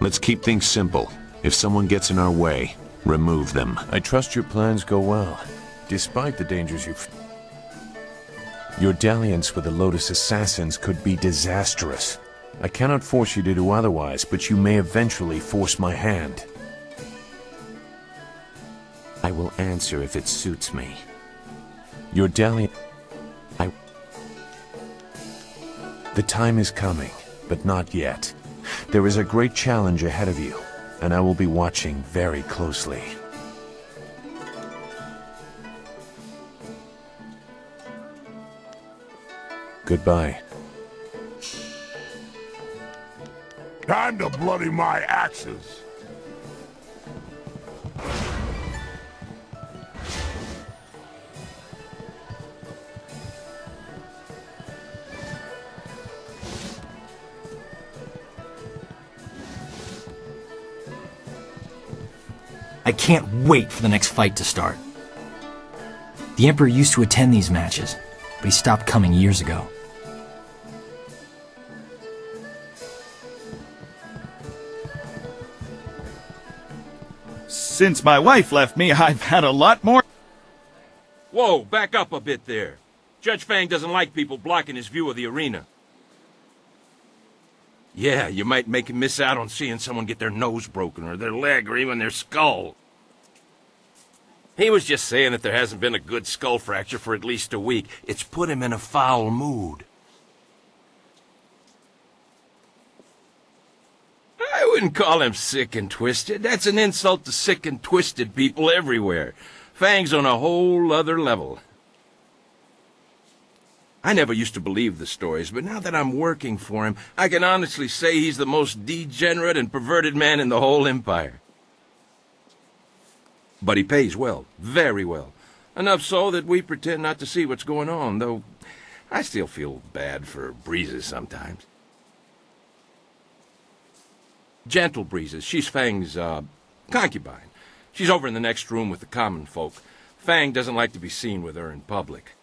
Let's keep things simple. If someone gets in our way, remove them. I trust your plans go well, despite the dangers you've... Your dalliance with the Lotus assassins could be disastrous. I cannot force you to do otherwise, but you may eventually force my hand. I will answer if it suits me. Your dalliance... The time is coming, but not yet. There is a great challenge ahead of you, and I will be watching very closely. Goodbye. Time to bloody my axes. I can't wait for the next fight to start. The Emperor used to attend these matches, but he stopped coming years ago. Since my wife left me, I've had a lot more... Whoa, back up a bit there. Judge Fang doesn't like people blocking his view of the arena. Yeah, you might make him miss out on seeing someone get their nose broken, or their leg, or even their skull. He was just saying that there hasn't been a good skull fracture for at least a week. It's put him in a foul mood. I wouldn't call him sick and twisted. That's an insult to sick and twisted people everywhere. Fang's on a whole other level. I never used to believe the stories, but now that I'm working for him, I can honestly say he's the most degenerate and perverted man in the whole Empire. But he pays well, very well. Enough so that we pretend not to see what's going on, though I still feel bad for Breezes sometimes. Gentle Breezes, she's Fang's, concubine. She's over in the next room with the common folk. Fang doesn't like to be seen with her in public.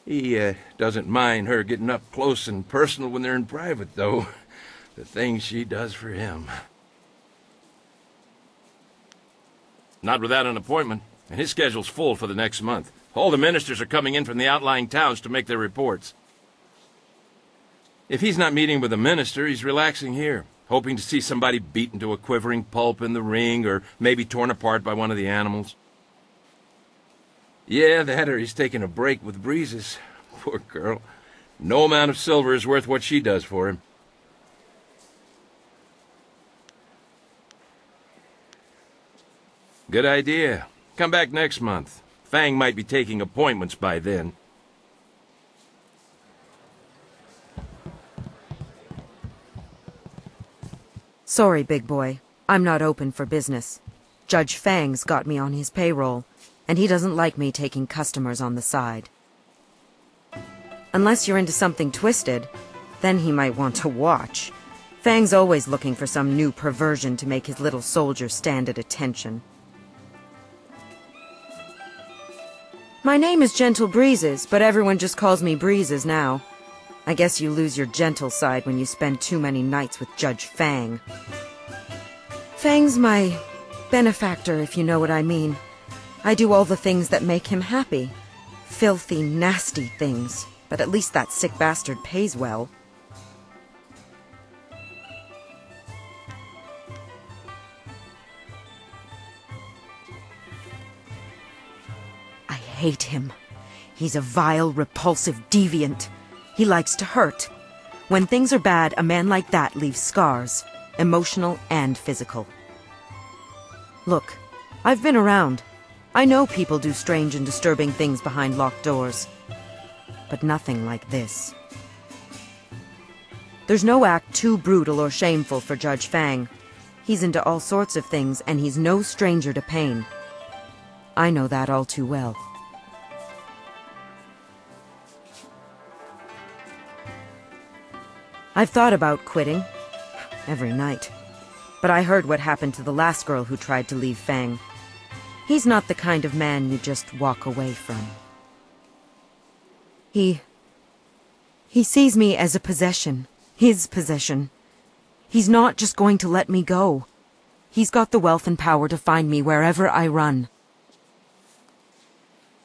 He, doesn't mind her getting up close and personal when they're in private, though. The things she does for him. Not without an appointment, and his schedule's full for the next month. All the ministers are coming in from the outlying towns to make their reports. If he's not meeting with a minister, he's relaxing here, hoping to see somebody beaten to a quivering pulp in the ring, or maybe torn apart by one of the animals. Yeah, that or he's taking a break with Breezes. Poor girl. No amount of silver is worth what she does for him. Good idea. Come back next month. Fang might be taking appointments by then. Sorry, big boy. I'm not open for business. Judge Fang's got me on his payroll, and he doesn't like me taking customers on the side. Unless you're into something twisted, then he might want to watch. Fang's always looking for some new perversion to make his little soldier stand at attention. My name is Gentle Breezes, but everyone just calls me Breezes now. I guess you lose your gentle side when you spend too many nights with Judge Fang. Fang's my benefactor, if you know what I mean. I do all the things that make him happy. Filthy, nasty things. But at least that sick bastard pays well. I hate him. He's a vile, repulsive deviant. He likes to hurt. When things are bad, a man like that leaves scars, emotional and physical. Look, I've been around. I know people do strange and disturbing things behind locked doors. But nothing like this. There's no act too brutal or shameful for Judge Fang. He's into all sorts of things, and he's no stranger to pain. I know that all too well. I've thought about quitting. Every night. But I heard what happened to the last girl who tried to leave Fang. He's not the kind of man you just walk away from. He sees me as a possession. His possession. He's not just going to let me go. He's got the wealth and power to find me wherever I run.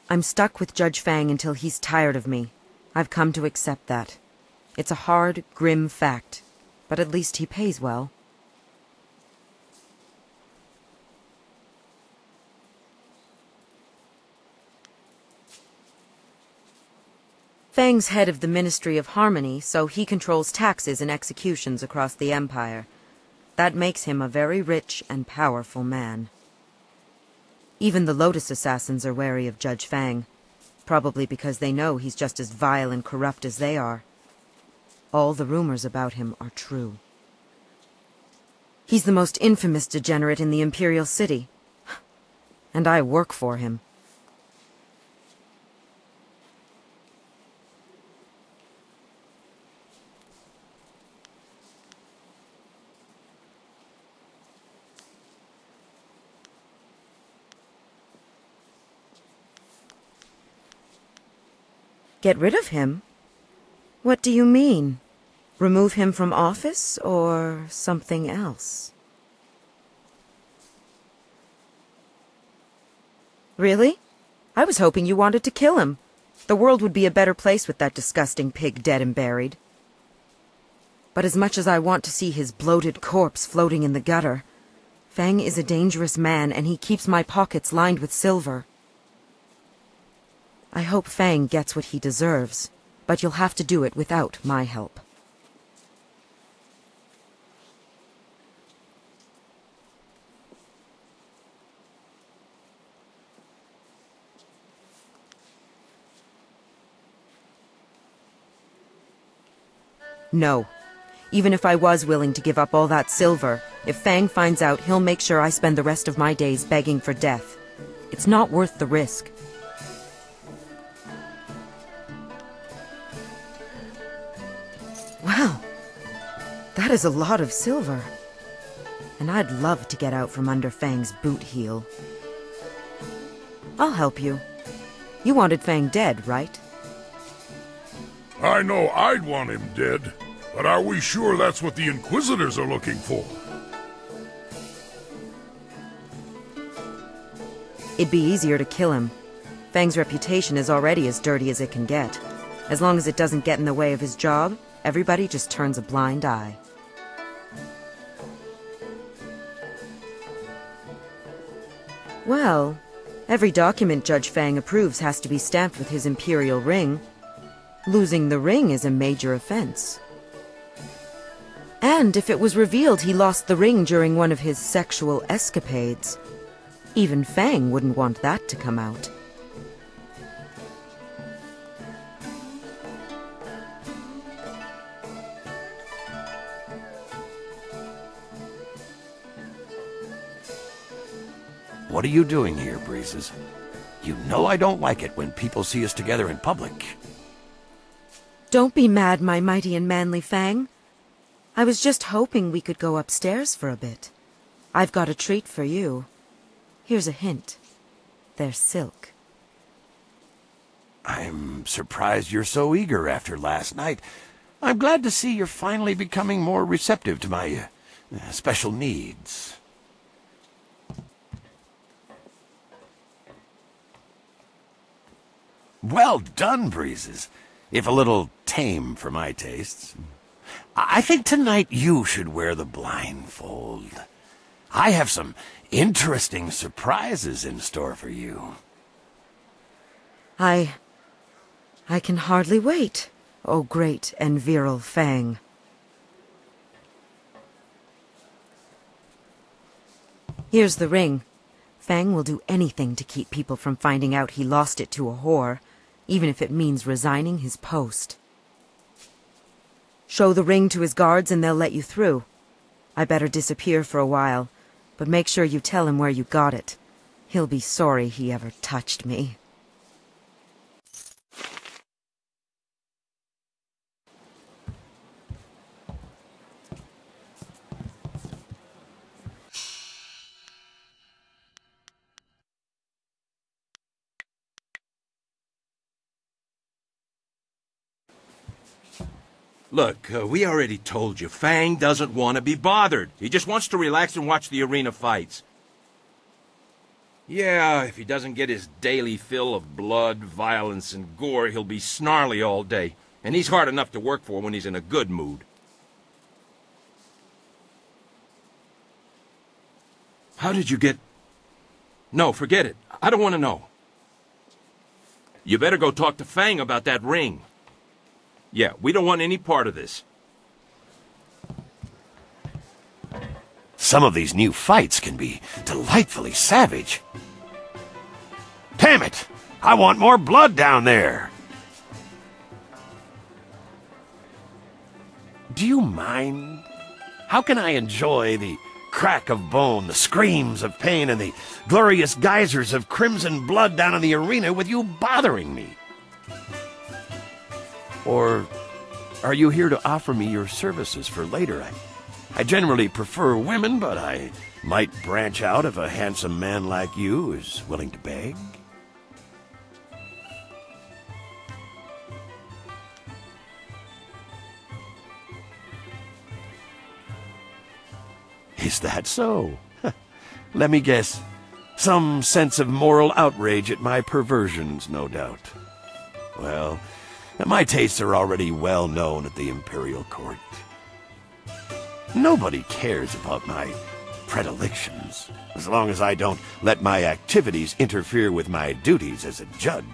I'm stuck with Judge Fang until he's tired of me. I've come to accept that. It's a hard, grim fact, but at least he pays well. Fang's head of the Ministry of Harmony, so he controls taxes and executions across the Empire. That makes him a very rich and powerful man. Even the Lotus assassins are wary of Judge Fang, probably because they know he's just as vile and corrupt as they are. All the rumors about him are true. He's the most infamous degenerate in the Imperial City. And I work for him. Get rid of him? What do you mean? Remove him from office, or something else? Really? I was hoping you wanted to kill him. The world would be a better place with that disgusting pig dead and buried. But as much as I want to see his bloated corpse floating in the gutter, Fang is a dangerous man, and he keeps my pockets lined with silver. I hope Fang gets what he deserves, but you'll have to do it without my help. No. Even if I was willing to give up all that silver, if Fang finds out, he'll make sure I spend the rest of my days begging for death. It's not worth the risk. Wow, that is a lot of silver. And I'd love to get out from under Fang's boot heel. I'll help you. You wanted Fang dead, right? I know I'd want him dead, but are we sure that's what the Inquisitors are looking for? It'd be easier to kill him. Fang's reputation is already as dirty as it can get. As long as it doesn't get in the way of his job, everybody just turns a blind eye. Well, every document Judge Fang approves has to be stamped with his Imperial ring. Losing the ring is a major offense. And if it was revealed he lost the ring during one of his sexual escapades, even Fang wouldn't want that to come out. What are you doing here, Breezes? You know I don't like it when people see us together in public. Don't be mad, my mighty and manly Fang. I was just hoping we could go upstairs for a bit. I've got a treat for you. Here's a hint. They're silk. I'm surprised you're so eager after last night. I'm glad to see you're finally becoming more receptive to my special needs. Well done, Breezes. If a little tame for my tastes. I think tonight you should wear the blindfold. I have some interesting surprises in store for you. I can hardly wait, oh great and virile Fang. Here's the ring. Fang will do anything to keep people from finding out he lost it to a whore, even if it means resigning his post. Show the ring to his guards and they'll let you through. I better disappear for a while, but make sure you tell him where you got it. He'll be sorry he ever touched me. Look, we already told you, Fang doesn't want to be bothered. He just wants to relax and watch the arena fights. Yeah, if he doesn't get his daily fill of blood, violence, and gore, he'll be snarly all day. And he's hard enough to work for when he's in a good mood. How did you get... No, forget it. I don't want to know. You better go talk to Fang about that ring. Yeah, we don't want any part of this. Some of these new fights can be delightfully savage. Damn it! I want more blood down there! Do you mind? How can I enjoy the crack of bone, the screams of pain, and the glorious geysers of crimson blood down in the arena with you bothering me? Or are you here to offer me your services for later? I generally prefer women, but I might branch out if a handsome man like you is willing to beg. Is that so? Let me guess. Some sense of moral outrage at my perversions, no doubt. Well, my tastes are already well known at the Imperial Court. Nobody cares about my predilections, as long as I don't let my activities interfere with my duties as a judge.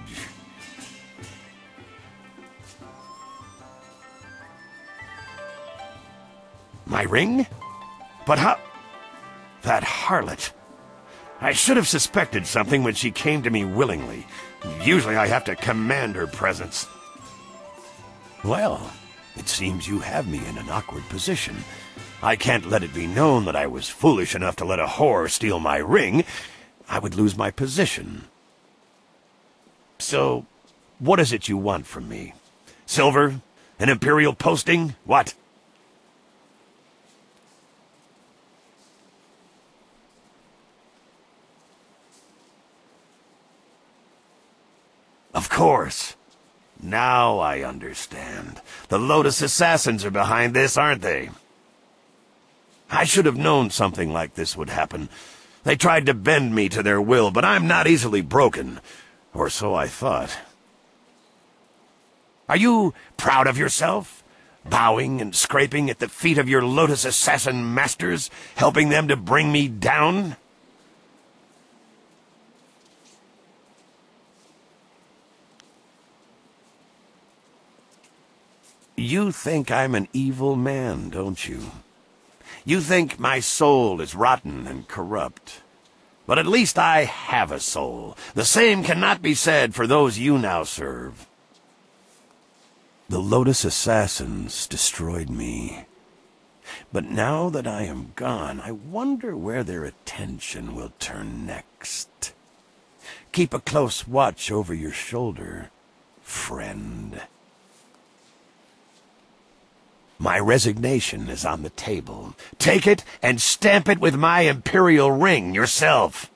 My ring? But how... That harlot. I should have suspected something when she came to me willingly. Usually I have to command her presence. Well, it seems you have me in an awkward position. I can't let it be known that I was foolish enough to let a whore steal my ring. I would lose my position. So, what is it you want from me? Silver? An imperial posting? What? Of course. Now I understand. The Lotus assassins are behind this, aren't they? I should have known something like this would happen. They tried to bend me to their will, but I'm not easily broken. Or so I thought. Are you proud of yourself? Bowing and scraping at the feet of your Lotus assassin masters, helping them to bring me down? You think I'm an evil man, don't you? You think my soul is rotten and corrupt. But at least I have a soul. The same cannot be said for those you now serve. The Lotus assassins destroyed me. But now that I am gone, I wonder where their attention will turn next. Keep a close watch over your shoulder, friend. My resignation is on the table. Take it and stamp it with my Imperial ring yourself.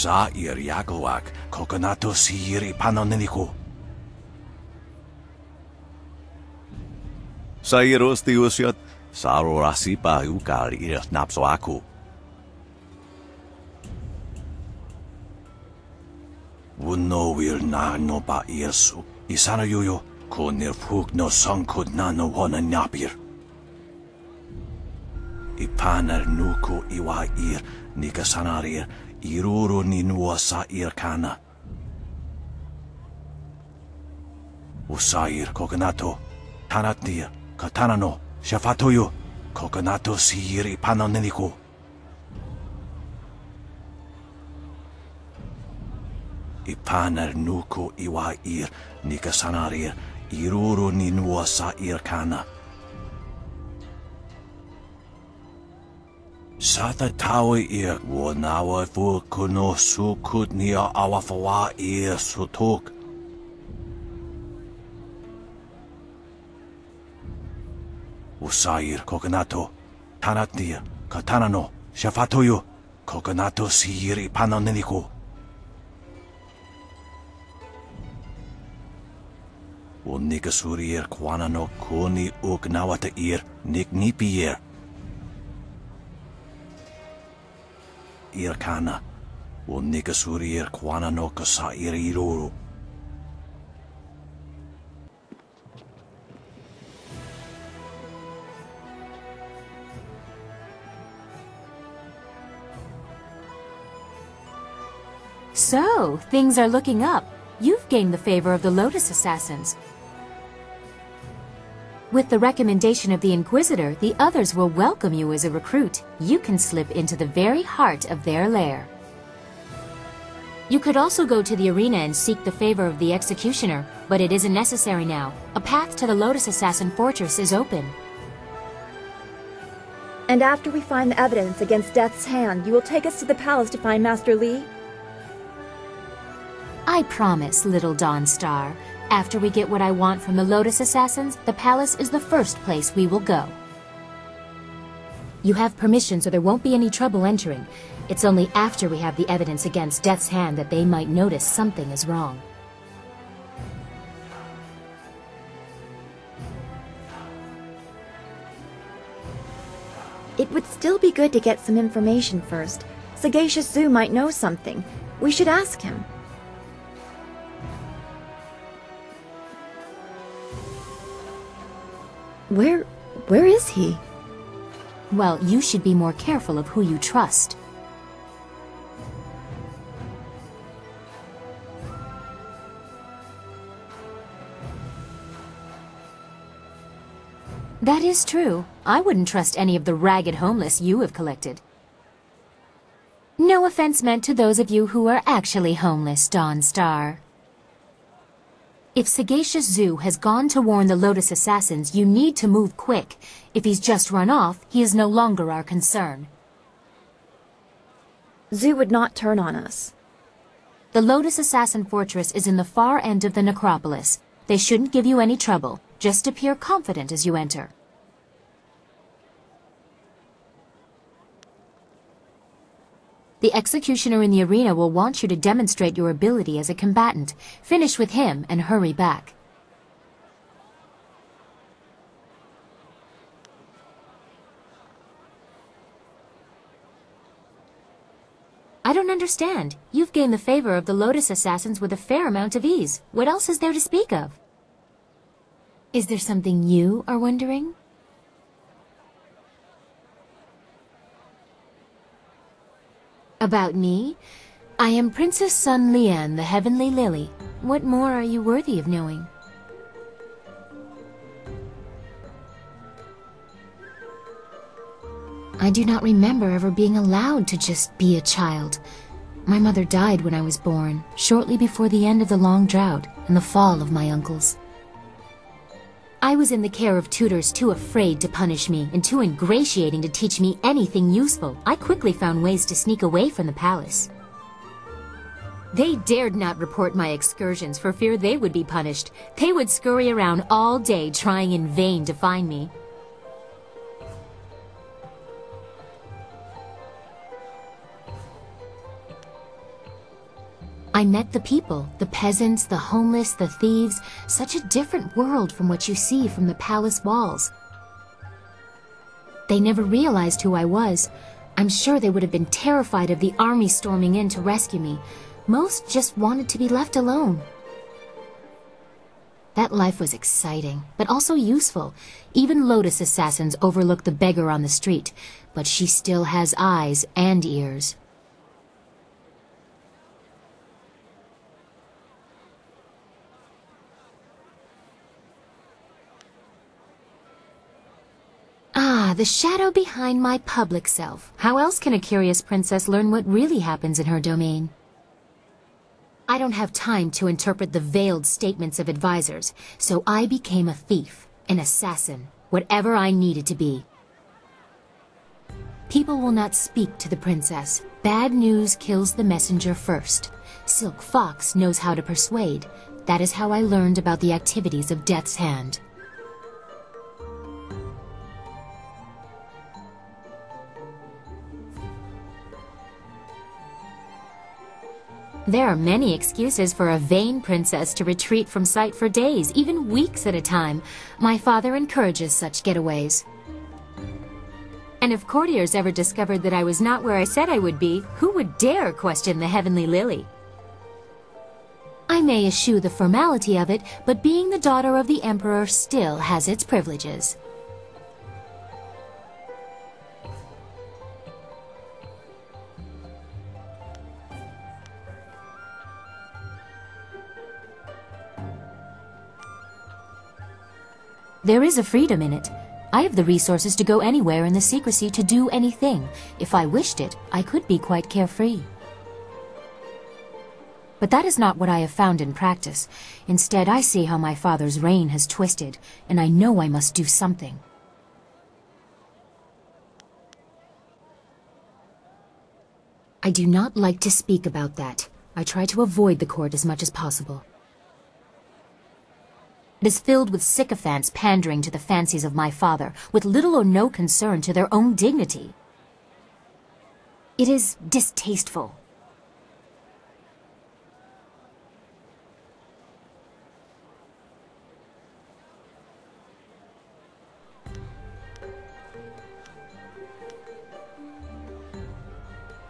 Sa Yagawak, Coconato Siri Panonenico. Sa Tiusiot, Saro Rasipa Ukar Ir Napsoaku. Wuno will na no ba Yesu, Isana Yuyo, Konir Puk no Sunkud Nano Hona Napir. Ipanar Nuku Iwa Ir, Nikasanarir. Iruru ni nuwa sa irkana. Usair Kokonato, Tanatir, Katanano, Shafatoyo, Kokonato Siri Panonenico. Ipaner Nuko Iwair, Nikasanarir, Iruru Ninuasa Irkana. Sata tawe ir wanawa fu kuno su kutnia awafawa ir sutok. Usair Kokonato, Tanatir, Katanano, Shafatoyo, Kokonato Siri Panonenico. Unikasurir Kwanano Kuni Uknawata ir Niknipier. Irkana, Unikasurir Kwanano Kasa Iriruru. So, things are looking up. You've gained the favor of the Lotus Assassins. With the recommendation of the Inquisitor, the others will welcome you as a recruit. You can slip into the very heart of their lair. You could also go to the arena and seek the favor of the Executioner, but it isn't necessary now. A path to the Lotus Assassin Fortress is open. And after we find the evidence against Death's Hand, you will take us to the palace to find Master Li? I promise, little Dawnstar. After we get what I want from the Lotus Assassins, the palace is the first place we will go. You have permission, so there won't be any trouble entering. It's only after we have the evidence against Death's Hand that they might notice something is wrong. It would still be good to get some information first. Sagacious Zoo might know something. We should ask him. Where is he? Well, you should be more careful of who you trust. That is true. I wouldn't trust any of the ragged homeless you have collected. No offense meant to those of you who are actually homeless, Dawnstar. If Sagacious Zoo has gone to warn the Lotus Assassins, you need to move quick. If he's just run off, he is no longer our concern. Zoo would not turn on us. The Lotus Assassin Fortress is in the far end of the necropolis. They shouldn't give you any trouble. Just appear confident as you enter. The Executioner in the arena will want you to demonstrate your ability as a combatant. Finish with him and hurry back. I don't understand. You've gained the favor of the Lotus Assassins with a fair amount of ease. What else is there to speak of? Is there something you are wondering? About me? I am Princess Sun Lian, the Heavenly Lily. What more are you worthy of knowing? I do not remember ever being allowed to just be a child. My mother died when I was born, shortly before the end of the long drought and the fall of my uncles. I was in the care of tutors too afraid to punish me and too ingratiating to teach me anything useful. I quickly found ways to sneak away from the palace. They dared not report my excursions for fear they would be punished. They would scurry around all day trying in vain to find me. I met the people, the peasants, the homeless, the thieves, such a different world from what you see from the palace walls. They never realized who I was. I'm sure they would have been terrified of the army storming in to rescue me. Most just wanted to be left alone. That life was exciting, but also useful. Even Lotus Assassins overlook the beggar on the street, but she still has eyes and ears. the shadow behind my public self. How else can a curious princess learn what really happens in her domain? I don't have time to interpret the veiled statements of advisors, so I became a thief, an assassin, whatever I needed to be. People will not speak to the princess. Bad news kills the messenger first. Silk Fox knows how to persuade. That is how I learned about the activities of Death's Hand. There are many excuses for a vain princess to retreat from sight for days, even weeks at a time. My father encourages such getaways. And if courtiers ever discovered that I was not where I said I would be, who would dare question the Heavenly Lily? I may eschew the formality of it, but being the daughter of the Emperor still has its privileges. There is a freedom in it. I have the resources to go anywhere in the secrecy to do anything. If I wished it, I could be quite carefree. But that is not what I have found in practice. Instead, I see how my father's reign has twisted, and I know I must do something. I do not like to speak about that. I try to avoid the court as much as possible. It is filled with sycophants pandering to the fancies of my father, with little or no concern to their own dignity. It is distasteful.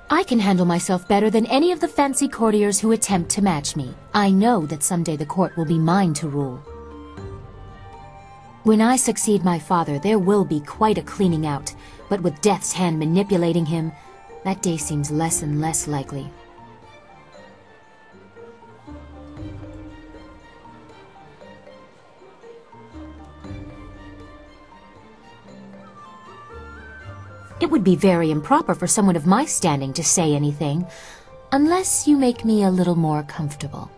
I can handle myself better than any of the fancy courtiers who attempt to match me. I know that someday the court will be mine to rule. When I succeed my father, there will be quite a cleaning out, but with Death's Hand manipulating him, that day seems less and less likely. It would be very improper for someone of my standing to say anything, unless you make me a little more comfortable.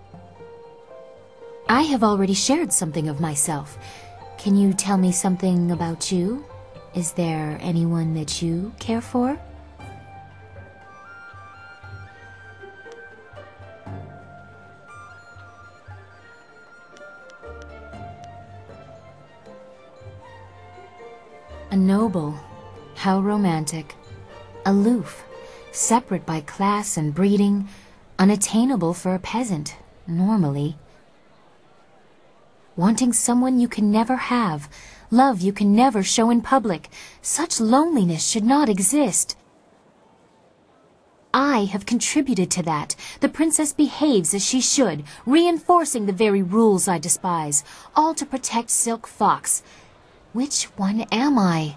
I have already shared something of myself. Can you tell me something about you? Is there anyone that you care for? A noble. How romantic. Aloof. Separate by class and breeding. Unattainable for a peasant, normally. Wanting someone you can never have, love you can never show in public. Such loneliness should not exist. I have contributed to that. The princess behaves as she should, reinforcing the very rules I despise, all to protect Silk Fox. Which one am I?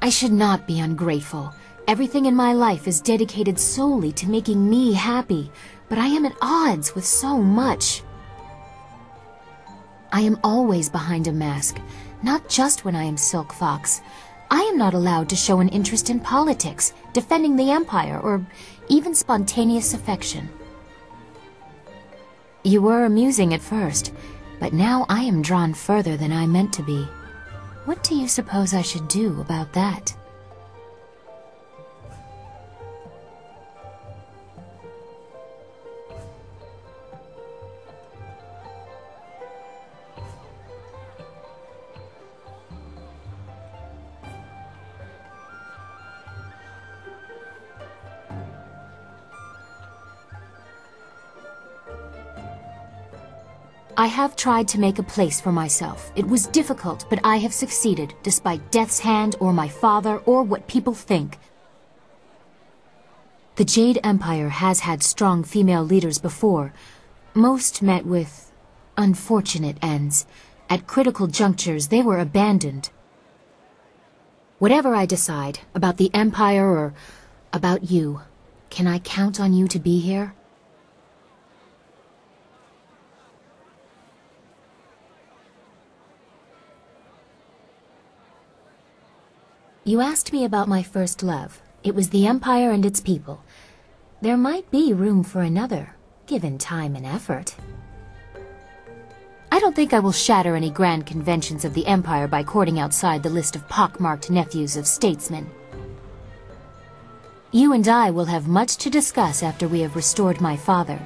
I should not be ungrateful. Everything in my life is dedicated solely to making me happy, but I am at odds with so much. I am always behind a mask, not just when I am Silk Fox. I am not allowed to show an interest in politics, defending the Empire, or even spontaneous affection. You were amusing at first, but now I am drawn further than I meant to be. What do you suppose I should do about that? I have tried to make a place for myself. It was difficult, but I have succeeded, despite Death's Hand or my father or what people think. The Jade Empire has had strong female leaders before. Most met with unfortunate ends. At critical junctures, they were abandoned. Whatever I decide, about the Empire or about you, can I count on you to be here? You asked me about my first love. It was the Empire and its people. There might be room for another, given time and effort. I don't think I will shatter any grand conventions of the Empire by courting outside the list of pockmarked nephews of statesmen. You and I will have much to discuss after we have restored my father.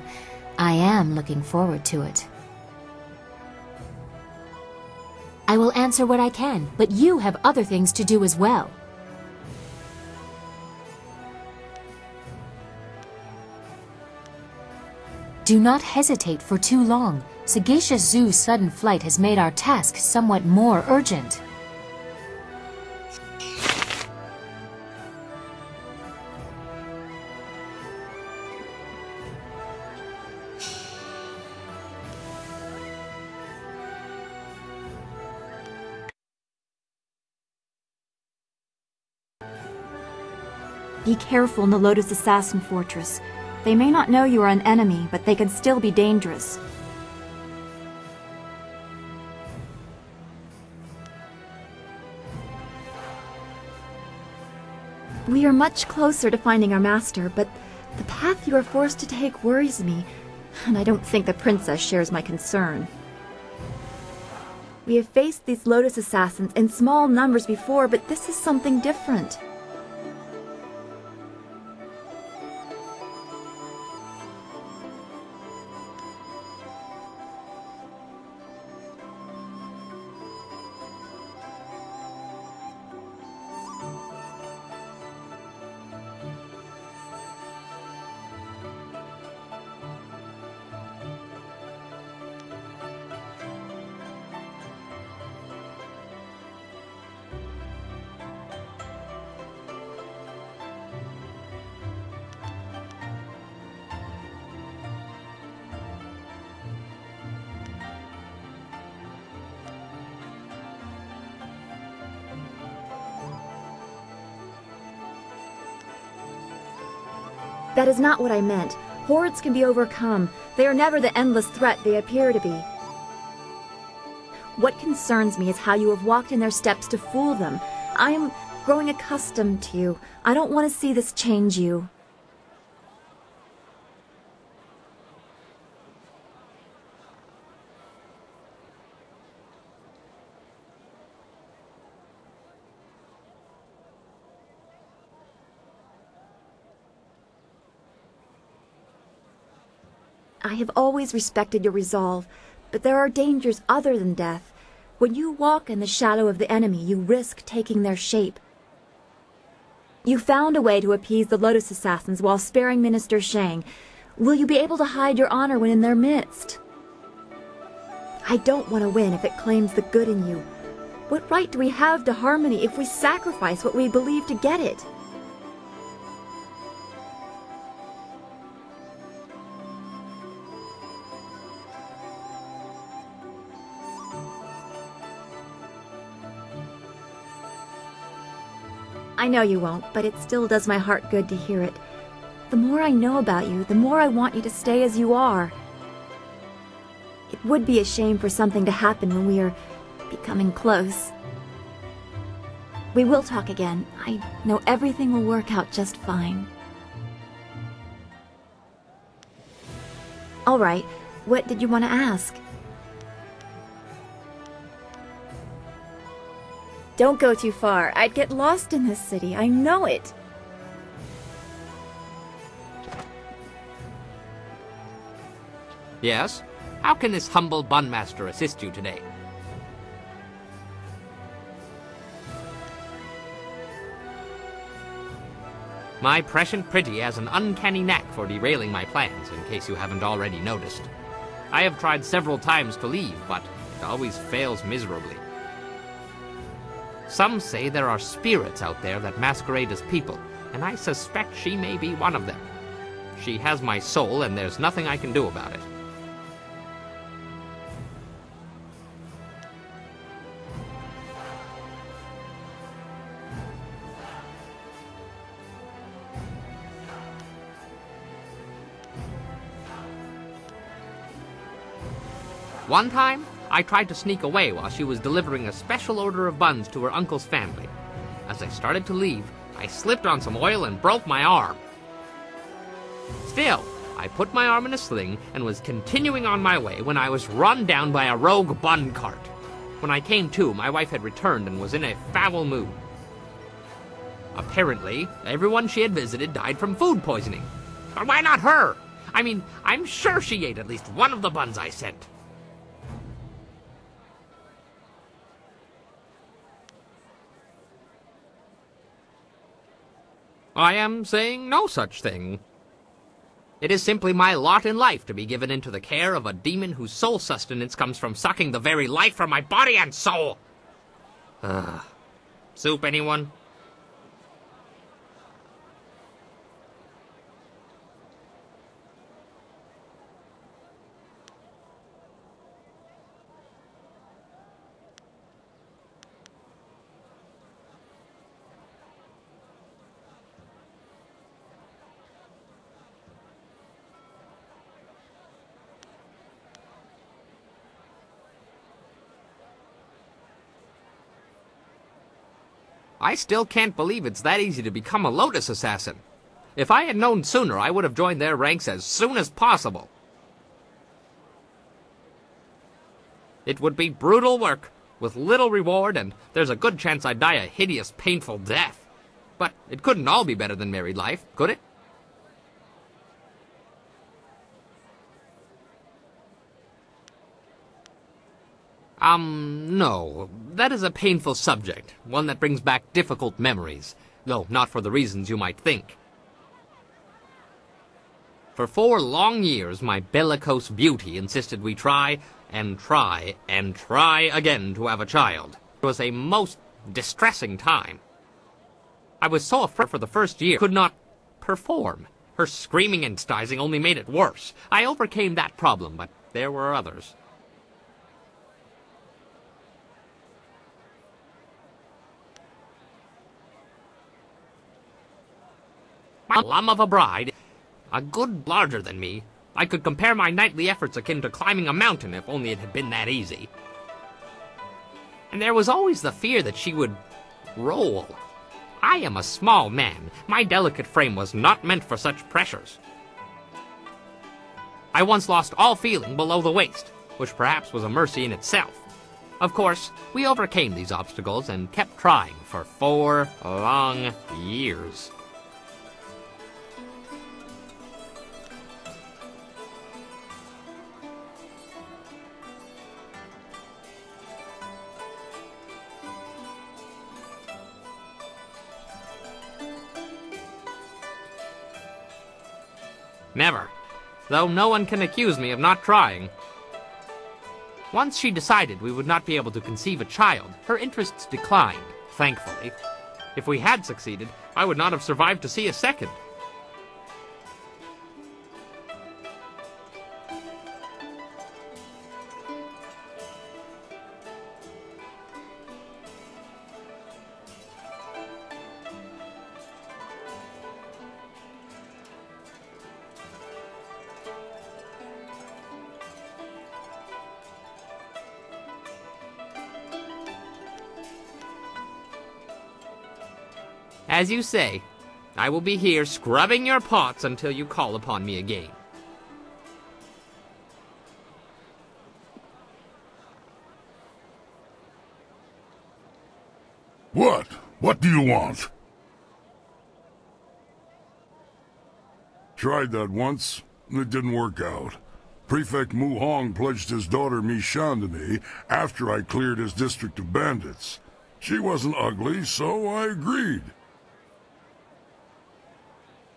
I am looking forward to it. I will answer what I can, but you have other things to do as well. Do not hesitate for too long. Sagacious Zoo's sudden flight has made our task somewhat more urgent. Be careful in the Lotus Assassin Fortress. They may not know you are an enemy, but they can still be dangerous. We are much closer to finding our master, but the path you are forced to take worries me, and I don't think the princess shares my concern. We have faced these Lotus Assassins in small numbers before, but this is something different. That is not what I meant. Hordes can be overcome. They are never the endless threat they appear to be. What concerns me is how you have walked in their steps to fool them. I am growing accustomed to you. I don't want to see this change you. I have always respected your resolve, but there are dangers other than death. When you walk in the shadow of the enemy, you risk taking their shape. You found a way to appease the Lotus Assassins while sparing Minister Shang. Will you be able to hide your honor when in their midst? I don't want to win if it claims the good in you. What right do we have to harmony if we sacrifice what we believe to get it? I know you won't, but it still does my heart good to hear it. The more I know about you, the more I want you to stay as you are. It would be a shame for something to happen when we are becoming close. We will talk again. I know everything will work out just fine. All right, what did you want to ask? Don't go too far. I'd get lost in this city. I know it. Yes? How can this humble bun master assist you today? My prescient pretty has an uncanny knack for derailing my plans, in case you haven't already noticed. I have tried several times to leave, but it always fails miserably. Some say there are spirits out there that masquerade as people, and I suspect she may be one of them. She has my soul, and there's nothing I can do about it. One time, I tried to sneak away while she was delivering a special order of buns to her uncle's family. As I started to leave, I slipped on some oil and broke my arm. Still, I put my arm in a sling and was continuing on my way when I was run down by a rogue bun cart. When I came to, my wife had returned and was in a foul mood. Apparently, everyone she had visited died from food poisoning. But why not her? I mean, I'm sure she ate at least one of the buns I sent. I am saying no such thing. It is simply my lot in life to be given into the care of a demon whose sole sustenance comes from sucking the very life from my body and soul. Soup, anyone? I still can't believe it's that easy to become a Lotus assassin. If I had known sooner, I would have joined their ranks as soon as possible. It would be brutal work, with little reward, and there's a good chance I'd die a hideous, painful death. But it couldn't all be better than married life, could it? No. That is a painful subject, one that brings back difficult memories, though not for the reasons you might think. For 4 long years, my bellicose beauty insisted we try, and try, and try again to have a child. It was a most distressing time. I was so afraid for the first year, could not perform. Her screaming and stizing only made it worse. I overcame that problem, but there were others. My lump of a bride, a good larger than me. I could compare my nightly efforts akin to climbing a mountain if only it had been that easy. And there was always the fear that she would roll. I am a small man. My delicate frame was not meant for such pressures. I once lost all feeling below the waist, which perhaps was a mercy in itself. Of course, we overcame these obstacles and kept trying for 4 long years. Never. Though no one can accuse me of not trying. Once she decided we would not be able to conceive a child, her interests declined, thankfully. If we had succeeded, I would not have survived to see a second. As you say, I will be here scrubbing your pots until you call upon me again. What? What do you want? Tried that once, and it didn't work out. Prefect Mu Hong pledged his daughter Mi Shan to me after I cleared his district of bandits. She wasn't ugly, so I agreed.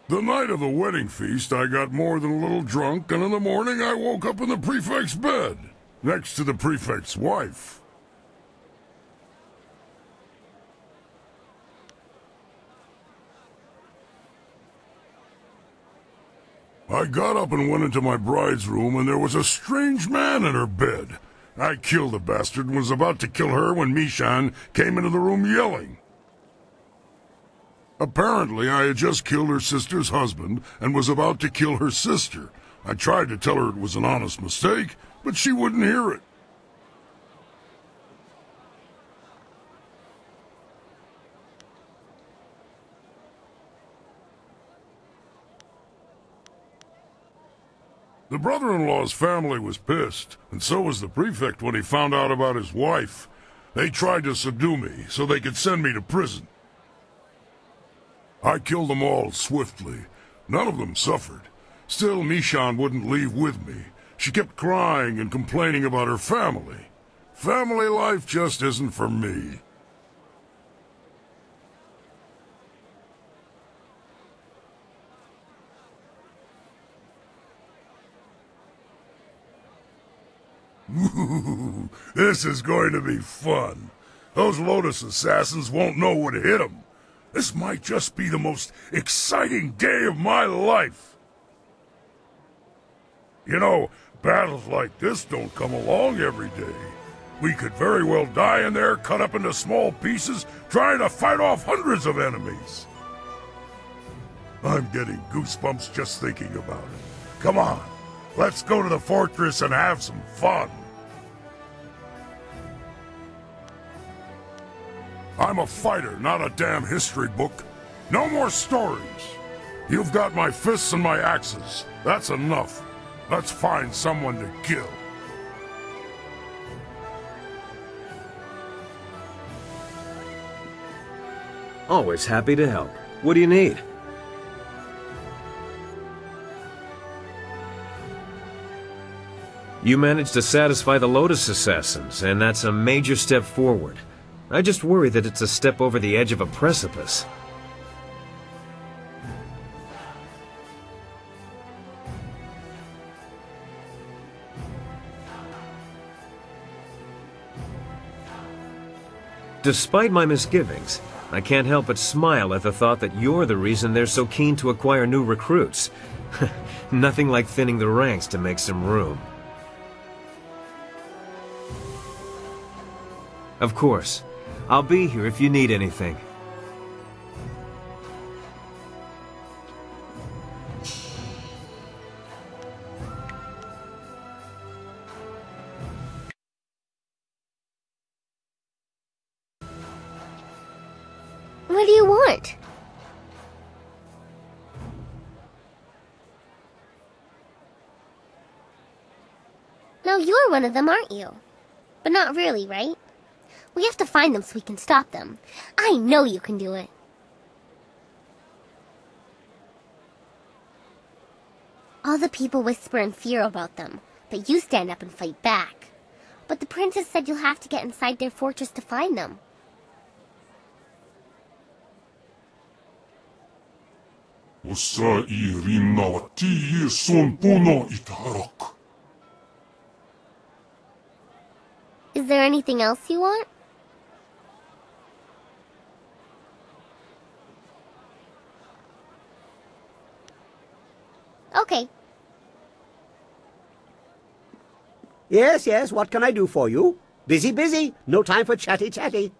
The night of the wedding feast, I got more than a little drunk, and in the morning I woke up in the prefect's bed, next to the prefect's wife. I got up and went into my bride's room, and there was a strange man in her bed. I killed the bastard and was about to kill her when Mi Shan came into the room yelling. Apparently, I had just killed her sister's husband and was about to kill her sister. I tried to tell her it was an honest mistake, but she wouldn't hear it. The brother-in-law's family was pissed, and so was the prefect when he found out about his wife. They tried to subdue me so they could send me to prison. I killed them all swiftly. None of them suffered. Still, Mishan wouldn't leave with me. She kept crying and complaining about her family. Family life just isn't for me. Ooh, this is going to be fun. Those Lotus assassins won't know what hit them. This might just be the most exciting day of my life. You know, battles like this don't come along every day. We could very well die in there, cut up into small pieces, trying to fight off hundreds of enemies. I'm getting goosebumps just thinking about it. Come on, let's go to the fortress and have some fun. I'm a fighter, not a damn history book. No more stories. You've got my fists and my axes. That's enough. Let's find someone to kill. Always happy to help. What do you need? You managed to satisfy the Lotus assassins, and that's a major step forward. I just worry that it's a step over the edge of a precipice. Despite my misgivings, I can't help but smile at the thought that you're the reason they're so keen to acquire new recruits. Nothing like thinning the ranks to make some room. Of course. I'll be here if you need anything. What do you want? Now you're one of them, aren't you? But not really, right? We have to find them so we can stop them. I know you can do it. All the people whisper in fear about them, but you stand up and fight back. But the princess said you'll have to get inside their fortress to find them. Is there anything else you want? Okay. Yes, yes, what can I do for you? Busy, busy. No time for chatty, chatty.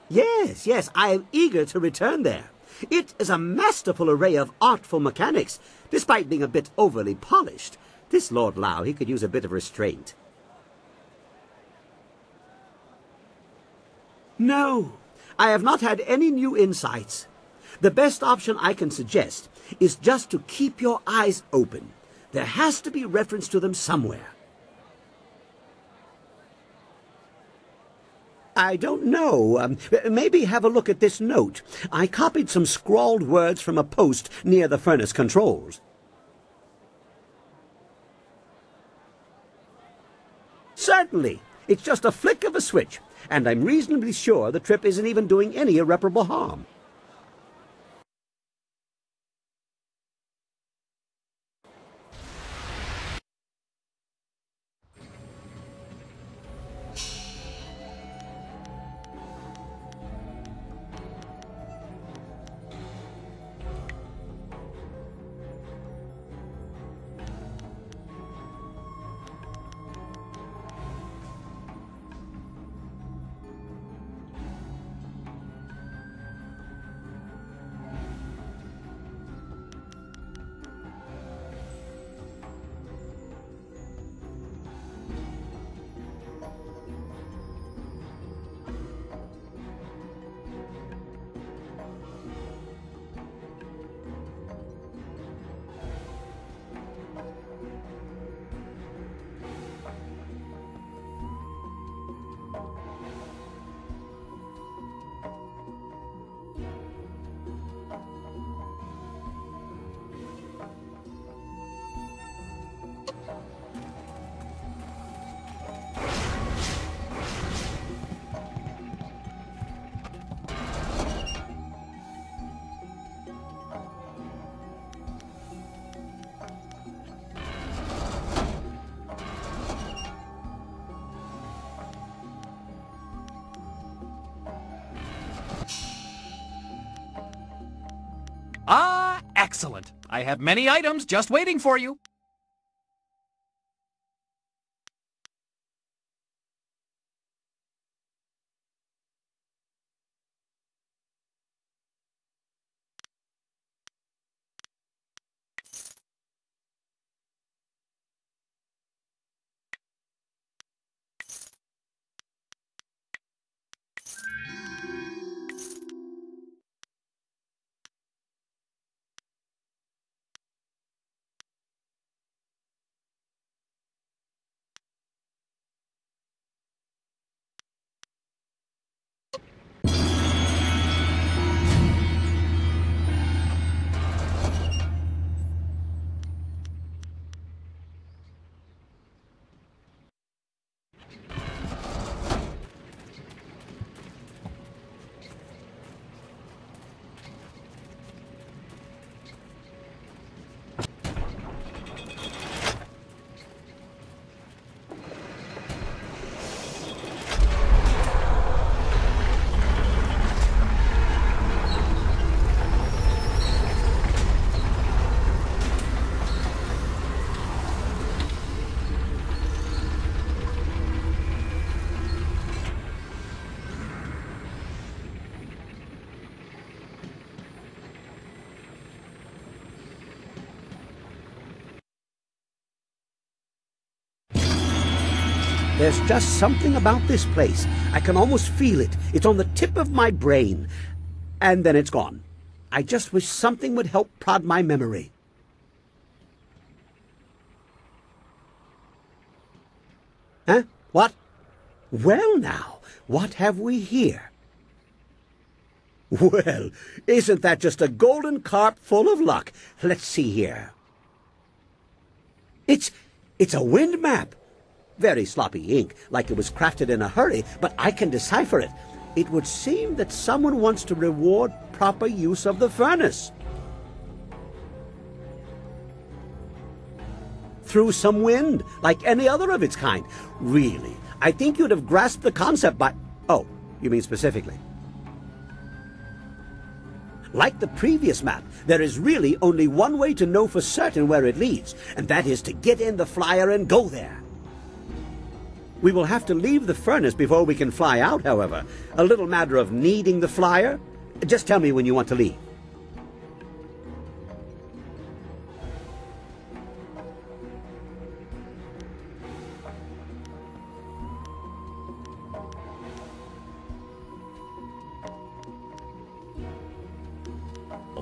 Yes, yes, I am eager to return there. It is a masterful array of artful mechanics, despite being a bit overly polished. This Lord Lao, he could use a bit of restraint. No, I have not had any new insights. The best option I can suggest is just to keep your eyes open. There has to be reference to them somewhere. I don't know. Maybe have a look at this note. I copied some scrawled words from a post near the furnace controls. Certainly. It's just a flick of a switch, and I'm reasonably sure the trip isn't even doing any irreparable harm. Excellent. I have many items just waiting for you. There's just something about this place. I can almost feel it. It's on the tip of my brain. And then it's gone. I just wish something would help prod my memory. Huh? What? Well now, what have we here? Well, isn't that just a golden carp full of luck? Let's see here. It's a wind map. Very sloppy ink, like it was crafted in a hurry, but I can decipher it. It would seem that someone wants to reward proper use of the furnace. Through some wind, like any other of its kind. Really, I think you'd have grasped the concept by... Oh, you mean specifically? Like the previous map, there is really only one way to know for certain where it leads, and that is to get in the flyer and go there. We will have to leave the furnace before we can fly out, however. A little matter of needing the flyer. Just tell me when you want to leave.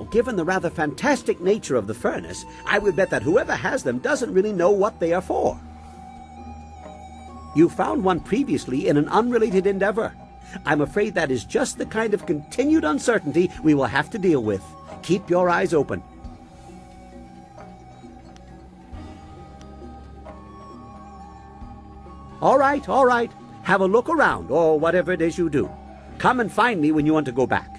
Given the rather fantastic nature of the furnace, I would bet that whoever has them doesn't really know what they are for. You found one previously in an unrelated endeavor. I'm afraid that is just the kind of continued uncertainty we will have to deal with. Keep your eyes open. All right, all right. Have a look around, or whatever it is you do. Come and find me when you want to go back.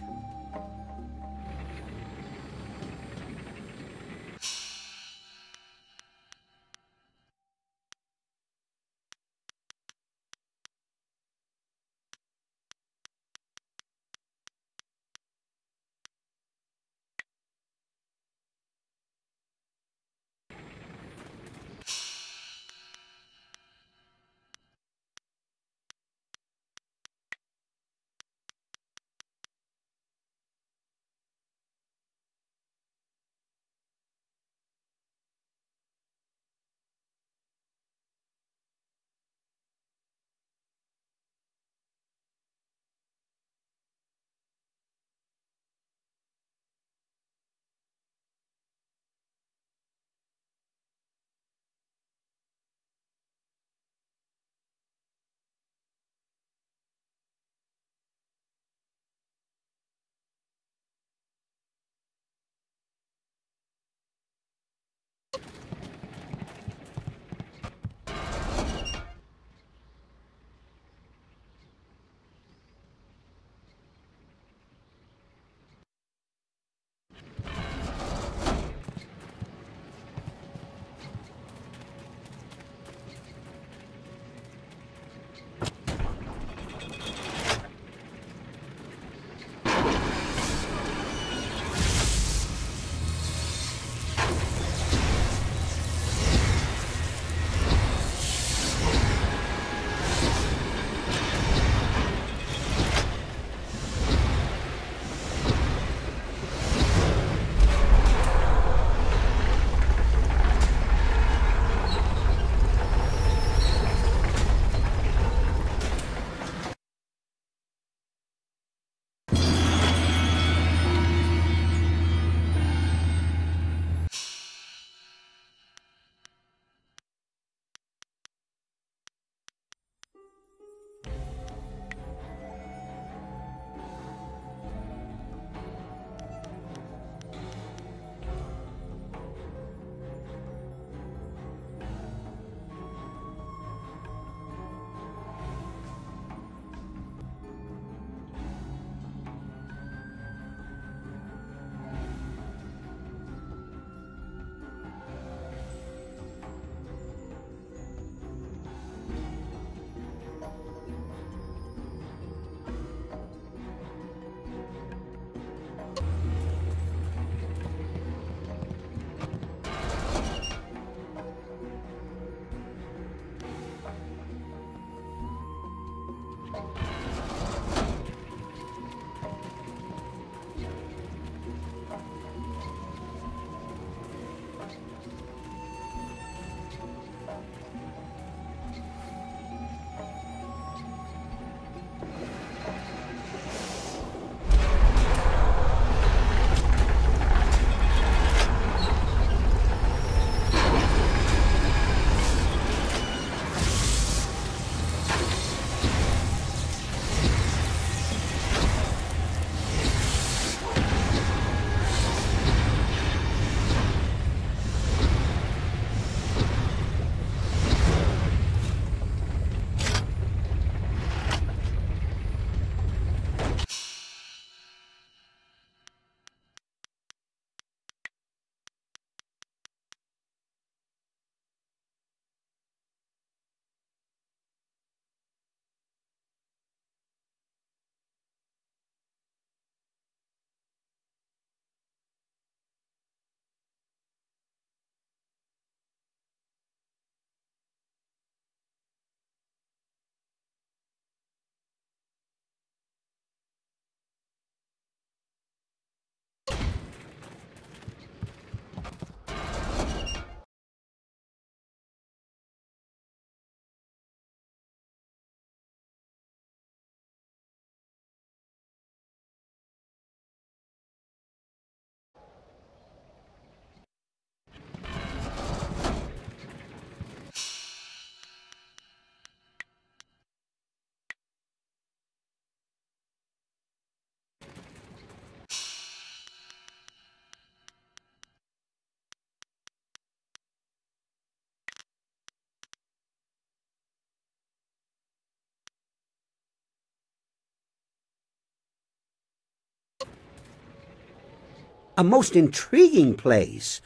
A most intriguing place.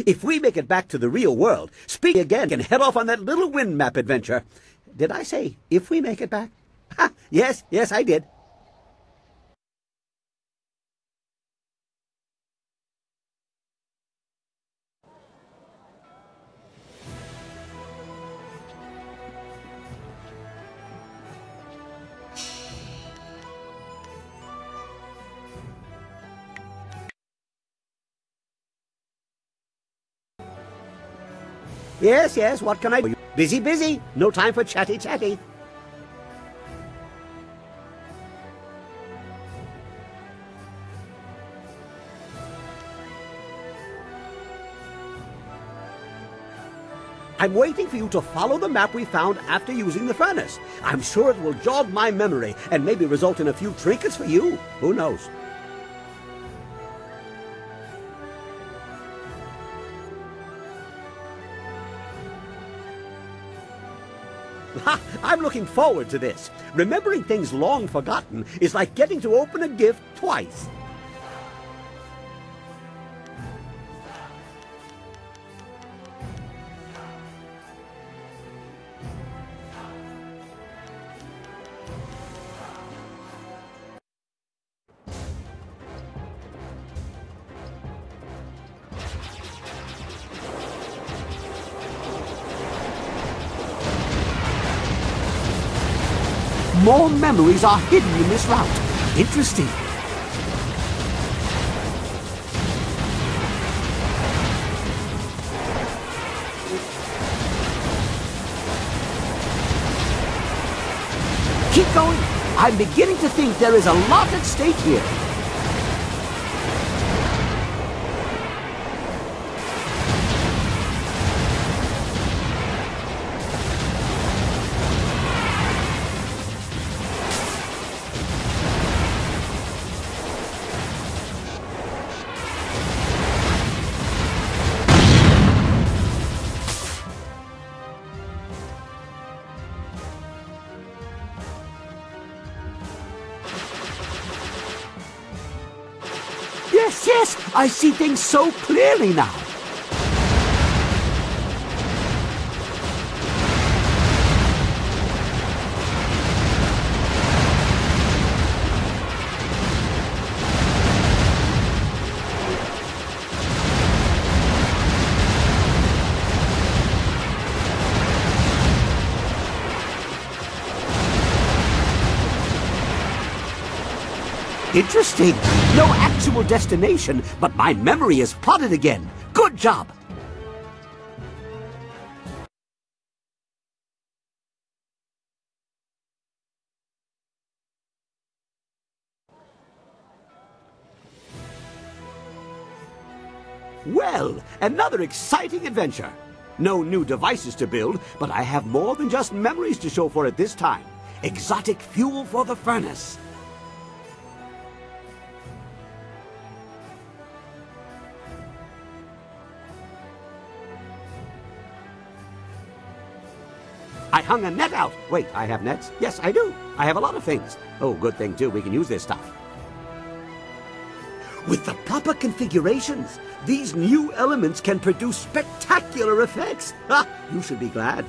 If we make it back to the real world, Speak again and head off on that little wind map adventure. Did I say, if we make it back? Ha! Yes, I did. Yes, what can I do? Busy. No time for chatty. I'm waiting for you to follow the map we found after using the furnace. I'm sure it will jog my memory and maybe result in a few trinkets for you. Who knows? I'm looking forward to this. Remembering things long forgotten is like getting to open a gift twice. More memories are hidden in this route. Interesting. Keep going. I'm beginning to think there is a lot at stake here. Yes, I see things so clearly now. Interesting. No actual destination, but my memory is plotted again. Good job. Well, another exciting adventure. No new devices to build, but I have more than just memories to show for it this time. Exotic fuel for the furnace. I hung a net out. Wait, I have nets? Yes, I do. I have a lot of things. Oh, good thing, too. We can use this stuff. With the proper configurations, these new elements can produce spectacular effects. Ha! You should be glad.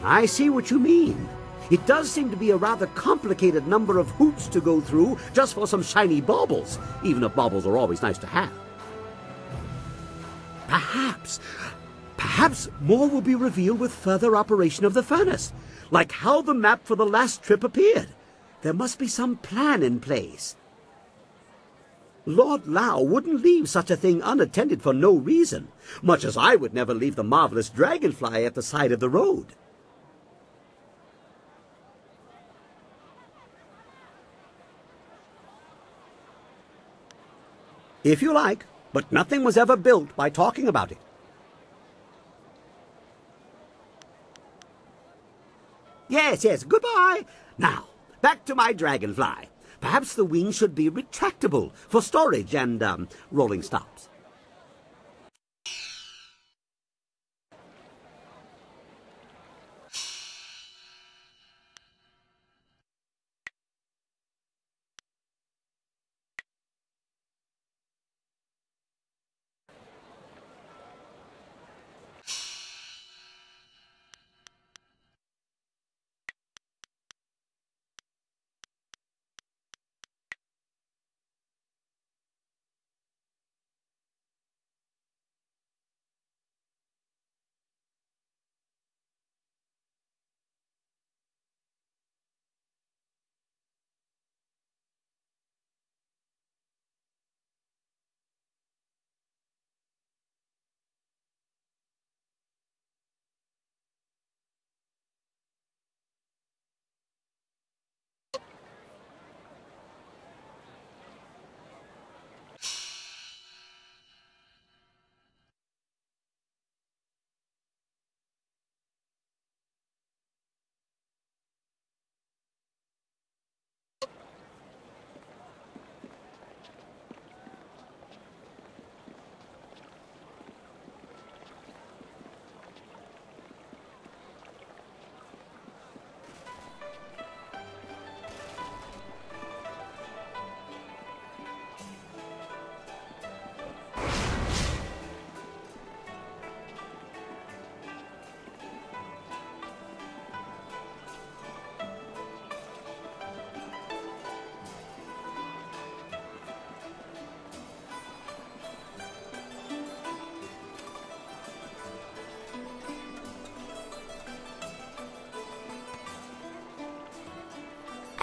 I see what you mean. It does seem to be a rather complicated number of hoops to go through just for some shiny baubles, even if baubles are always nice to have. Perhaps more will be revealed with further operation of the furnace, like how the map for the last trip appeared. There must be some plan in place. Lord Lao wouldn't leave such a thing unattended for no reason, much as I would never leave the marvelous dragonfly at the side of the road. If you like, but nothing was ever built by talking about it. Yes, goodbye. Now, back to my dragonfly. Perhaps the wings should be retractable for storage and, rolling stops.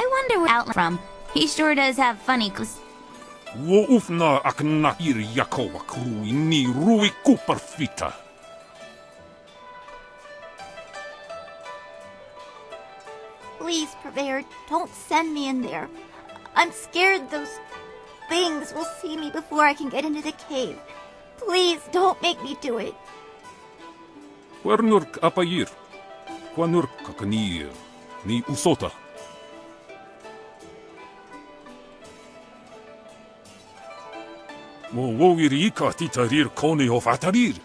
I wonder where Out from. He sure does have funny clothes. Woufna aknakir yakowa krui ni rui kuperfita. Please, Purveyor, don't send me in there. I'm scared those things will see me before I can get into the cave. Please, don't make me do it. Quernurk apayir. Quanurk kakanir. Ni usota. Mo wowiri ka titarir koni of atarir.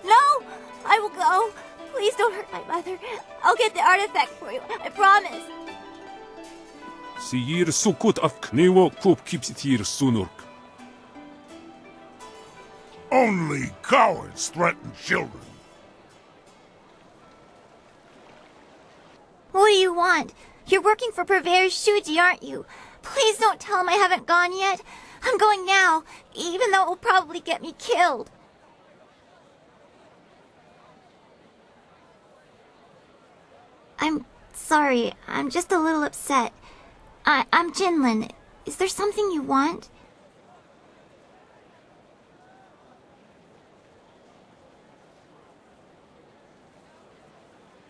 No! I will go. Please don't hurt my mother. I'll get the artifact for you. I promise. Siyir sukut af knewo kup kipsitir sunurk. Only cowards threaten children. What do you want? You're working for Purveyor Shuji, aren't you? Please don't tell him I haven't gone yet. I'm going now, even though it will probably get me killed. I'm sorry. I'm just a little upset. I'm Jinlin. Is there something you want?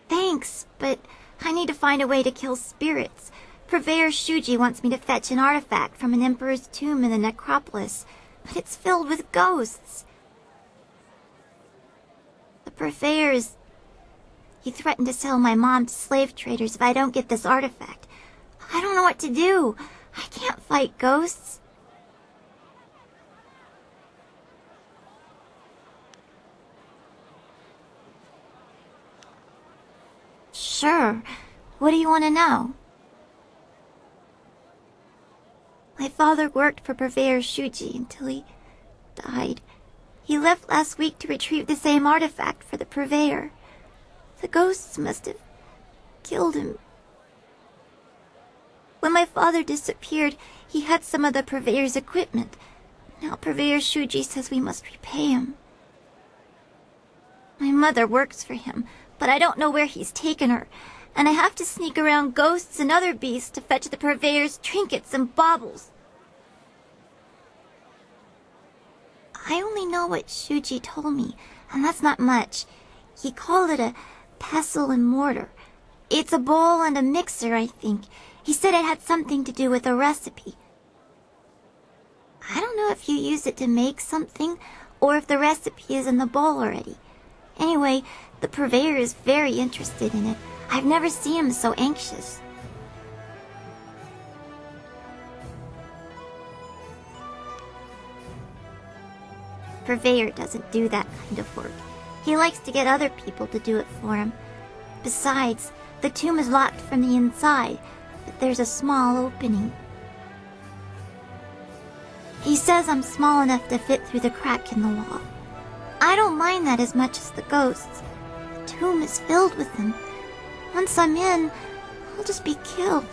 Thanks, but I need to find a way to kill spirits. Purveyor Shuji wants me to fetch an artifact from an emperor's tomb in the necropolis, but it's filled with ghosts. The purveyors... He threatened to sell my mom to slave traders if I don't get this artifact. I don't know what to do. I can't fight ghosts. Sure. What do you want to know? My father worked for Purveyor Shuji until he died. He left last week to retrieve the same artifact for the Purveyor. The ghosts must have killed him. When my father disappeared, he had some of the Purveyor's equipment. Now Purveyor Shuji says we must repay him. My mother works for him, but I don't know where he's taken her, and I have to sneak around ghosts and other beasts to fetch the Purveyor's trinkets and baubles. I only know what Shuji told me, and that's not much. He called it a pestle and mortar. It's a bowl and a mixer, I think. He said it had something to do with a recipe. I don't know if you use it to make something, or if the recipe is in the bowl already. Anyway, the Purveyor is very interested in it. I've never seen him so anxious. Purveyor doesn't do that kind of work. He likes to get other people to do it for him. Besides, the tomb is locked from the inside, but there's a small opening. He says I'm small enough to fit through the crack in the wall. I don't mind that as much as the ghosts. The tomb is filled with them. Once I'm in, I'll just be killed.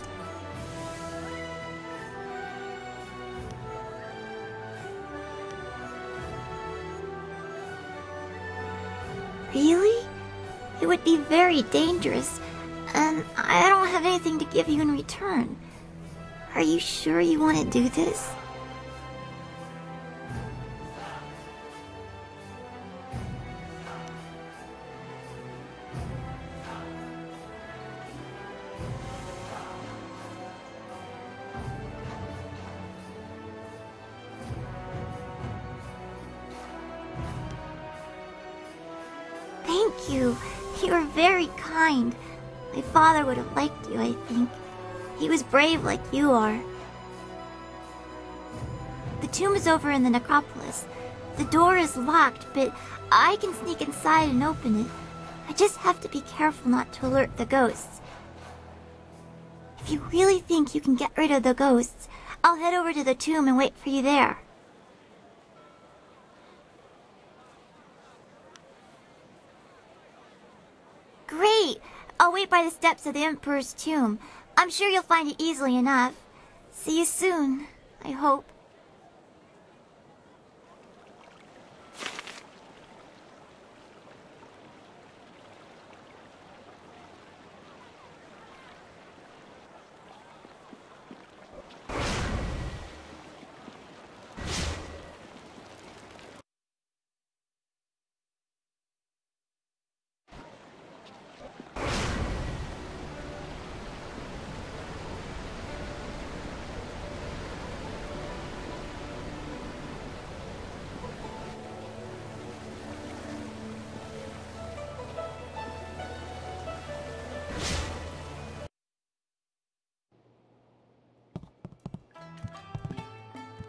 Really? It would be very dangerous, and I don't have anything to give you in return. Are you sure you want to do this? Thank you. You are very kind. My father would have liked you, I think. He was brave like you are. The tomb is over in the necropolis. The door is locked, but I can sneak inside and open it. I just have to be careful not to alert the ghosts. If you really think you can get rid of the ghosts, I'll head over to the tomb and wait for you there. Great! I'll wait by the steps of the Emperor's tomb. I'm sure you'll find it easily enough. See you soon, I hope.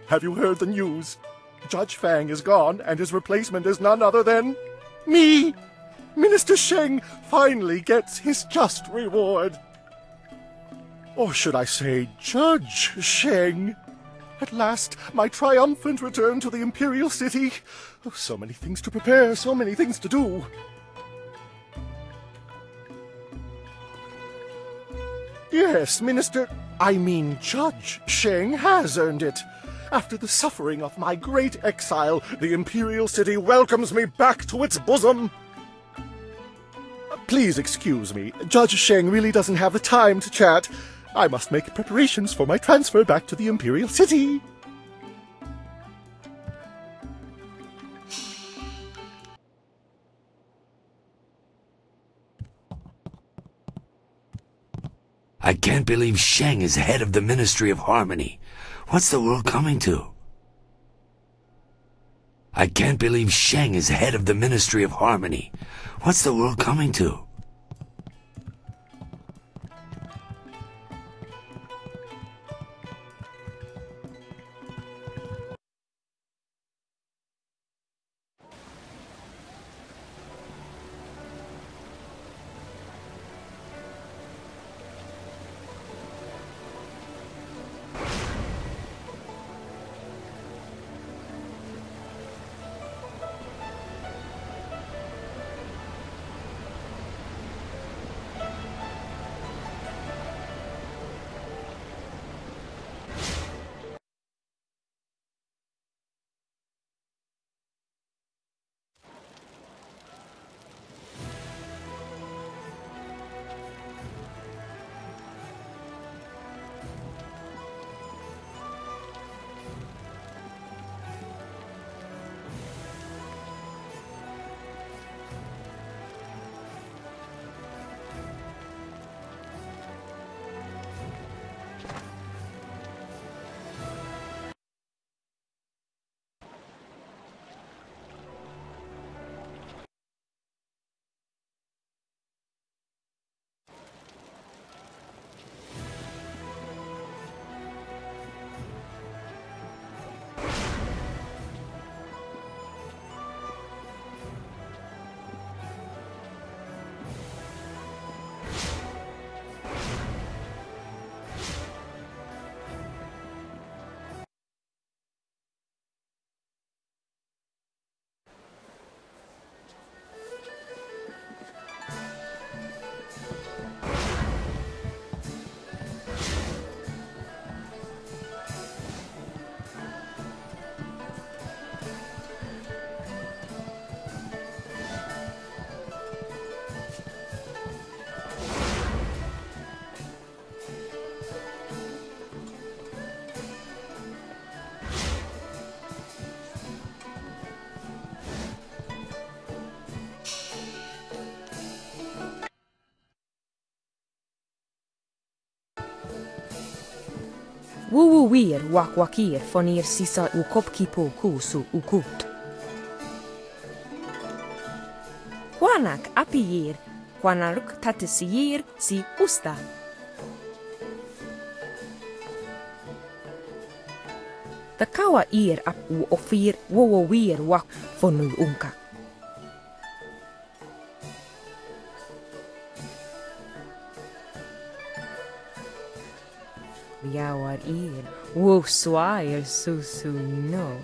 Have you heard the news? Judge Fang is gone, and his replacement is none other than... me! Minister Sheng finally gets his just reward. Or should I say, Judge Sheng? At last, my triumphant return to the Imperial City. Oh, so many things to prepare, so many things to do. Yes, Judge Sheng has earned it. After the suffering of my great exile, the Imperial City welcomes me back to its bosom. Please excuse me. Judge Sheng really doesn't have the time to chat. I must make preparations for my transfer back to the Imperial City. I can't believe Sheng is head of the Ministry of Harmony. What's the world coming to? I can't believe Sheng is head of the Ministry of Harmony. What's the world coming to? Wuwuwir wakwakir fonir sisa ukopkipo kusu ukut. Huanak apiyir, huanaruk tatisiyir si usta. The kawa ir ap u ofir wowowir wak fonu unka. Yawar ir wo swair susu no.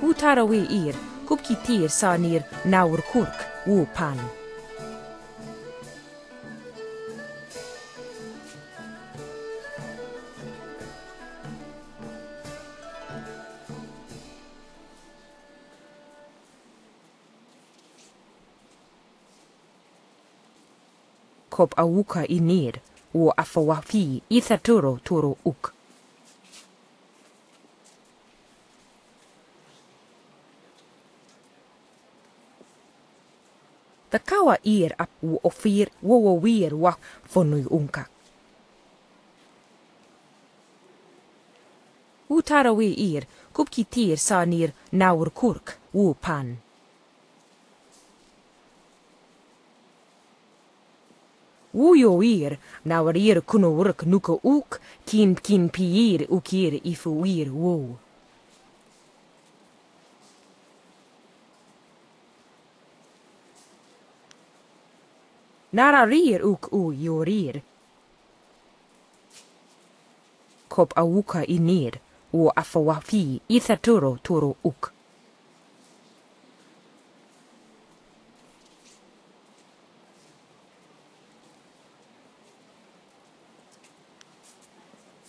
Utarawi ir kupkitir sanir naur kurk wo pan. Kop awuka inir, o afawafi ithaturo turo uk. The kawa ir ap u ofir wowowir wak fonui unka. Utarawi ir kupkitir sanir naur kurk wo pan. Uyoir, nawarir kunourk nuka ook, kin piir ukir ifuir wo. Nararir ook yorir. Kop auka inir, o afawafi ithaturo turo ook.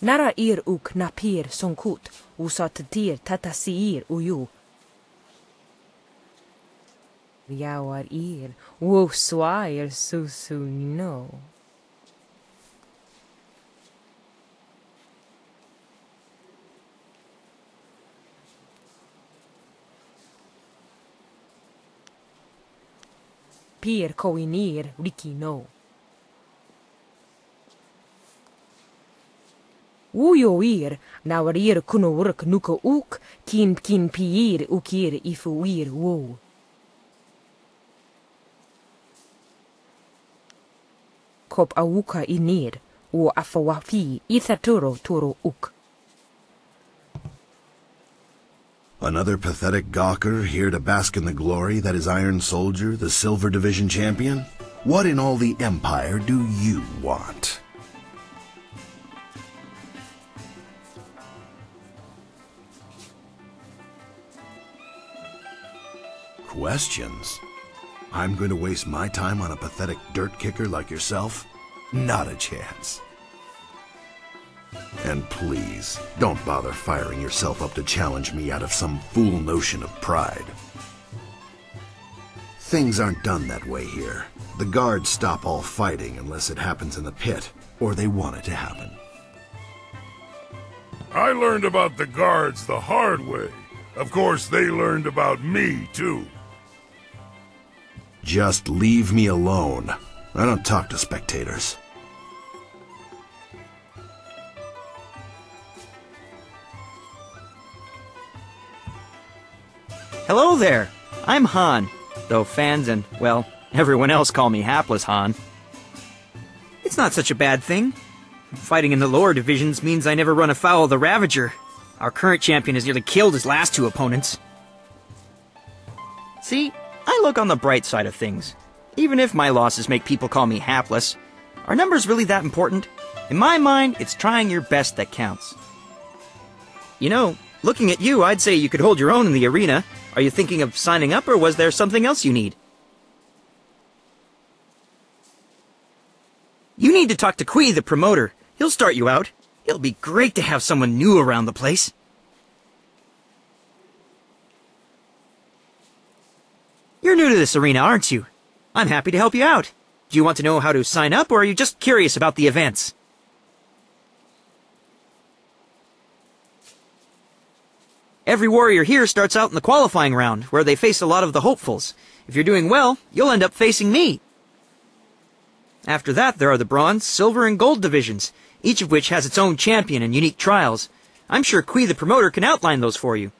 Nara ir ook napir sonkut, usatatir tatasiir uyu. Yawar ir, wo swair susu no. Pir koinir riki no. Uyoir, nawarir kunourk nuka ook, kin piir ukir ifuir wo. Kop auka inir, o afawafi ithaturo turo ook. Another pathetic gawker here to bask in the glory that is Iron Soldier, the Silver Division champion? What in all the Empire do you want? Questions? I'm going to waste my time on a pathetic dirt kicker like yourself? Not a chance. And please, don't bother firing yourself up to challenge me out of some fool notion of pride. Things aren't done that way here. The guards stop all fighting unless it happens in the pit, or they want it to happen. I learned about the guards the hard way. Of course, they learned about me, too. Just leave me alone. I don't talk to spectators. Hello there! I'm Han, though fans and, well, everyone else call me Hapless Han. It's not such a bad thing. Fighting in the lower divisions means I never run afoul of the Ravager. Our current champion has nearly killed his last two opponents. See, I look on the bright side of things. Even if my losses make people call me hapless, are numbers really that important? In my mind, it's trying your best that counts. You know, looking at you, I'd say you could hold your own in the arena. Are you thinking of signing up, or was there something else you need? You need to talk to Kui, the promoter. He'll start you out. It'll be great to have someone new around the place. You're new to this arena, aren't you? I'm happy to help you out. Do you want to know how to sign up, or are you just curious about the events? Every warrior here starts out in the qualifying round, where they face a lot of the hopefuls. If you're doing well, you'll end up facing me. After that, there are the bronze, silver, and gold divisions, each of which has its own champion and unique trials. I'm sure Kui the promoter can outline those for you.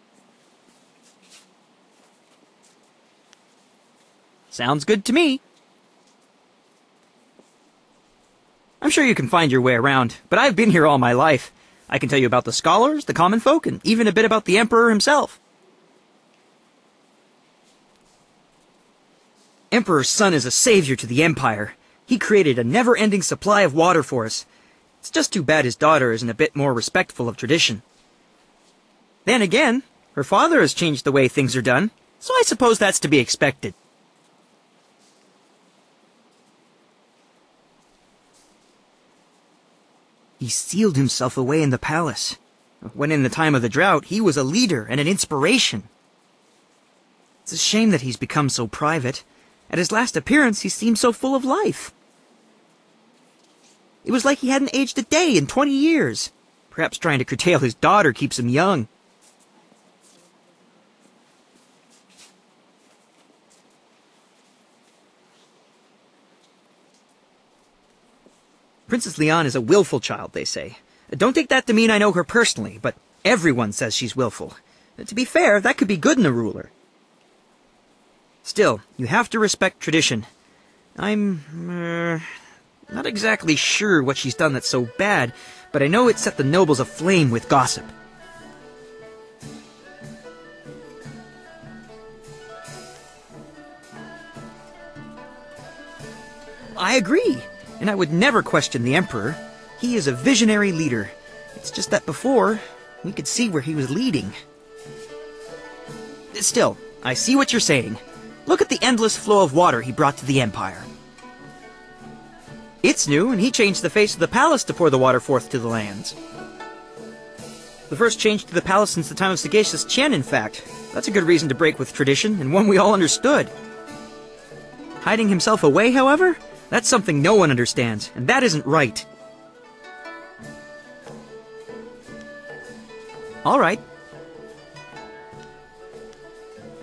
Sounds good to me. I'm sure you can find your way around, but I've been here all my life. I can tell you about the scholars, the common folk, and even a bit about the Emperor himself. Emperor Sun is a savior to the Empire. He created a never-ending supply of water for us. It's just too bad his daughter isn't a bit more respectful of tradition. Then again, her father has changed the way things are done, so I suppose that's to be expected. He sealed himself away in the palace. When in the time of the drought, he was a leader and an inspiration. It's a shame that he's become so private. At his last appearance, he seemed so full of life. It was like he hadn't aged a day in 20 years. Perhaps trying to curtail his daughter keeps him young. Princess Lian is a willful child, they say. Don't take that to mean I know her personally, but everyone says she's willful. To be fair, that could be good in a ruler. Still, you have to respect tradition. I'm Not exactly sure what she's done that's so bad, but I know it set the nobles aflame with gossip. I agree, and I would never question the Emperor. He is a visionary leader. It's just that before, we could see where he was leading. Still, I see what you're saying. Look at the endless flow of water he brought to the Empire. It's new, and he changed the face of the palace to pour the water forth to the lands. The first change to the palace since the time of sagacious Qian, in fact. That's a good reason to break with tradition, and one we all understood. Hiding himself away, however? That's something no one understands, and that isn't right. All right.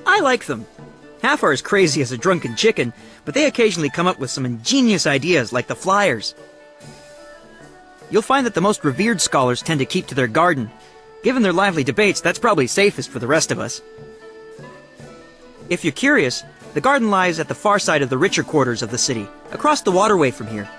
I like them. Half are as crazy as a drunken chicken, but they occasionally come up with some ingenious ideas like the flyers. You'll find that the most revered scholars tend to keep to their garden. Given their lively debates, that's probably safest for the rest of us. If you're curious, the garden lies at the far side of the richer quarters of the city, across the waterway from here.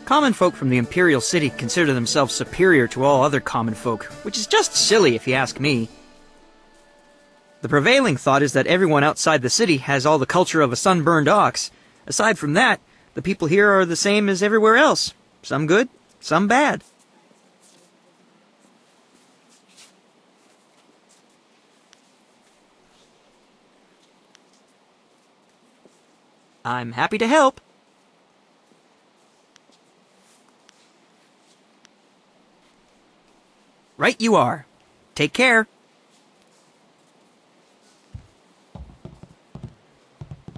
Common folk from the Imperial City consider themselves superior to all other common folk, which is just silly if you ask me. The prevailing thought is that everyone outside the city has all the culture of a sunburned ox. Aside from that, the people here are the same as everywhere else. Some good, some bad. I'm happy to help. Right you are. Take care.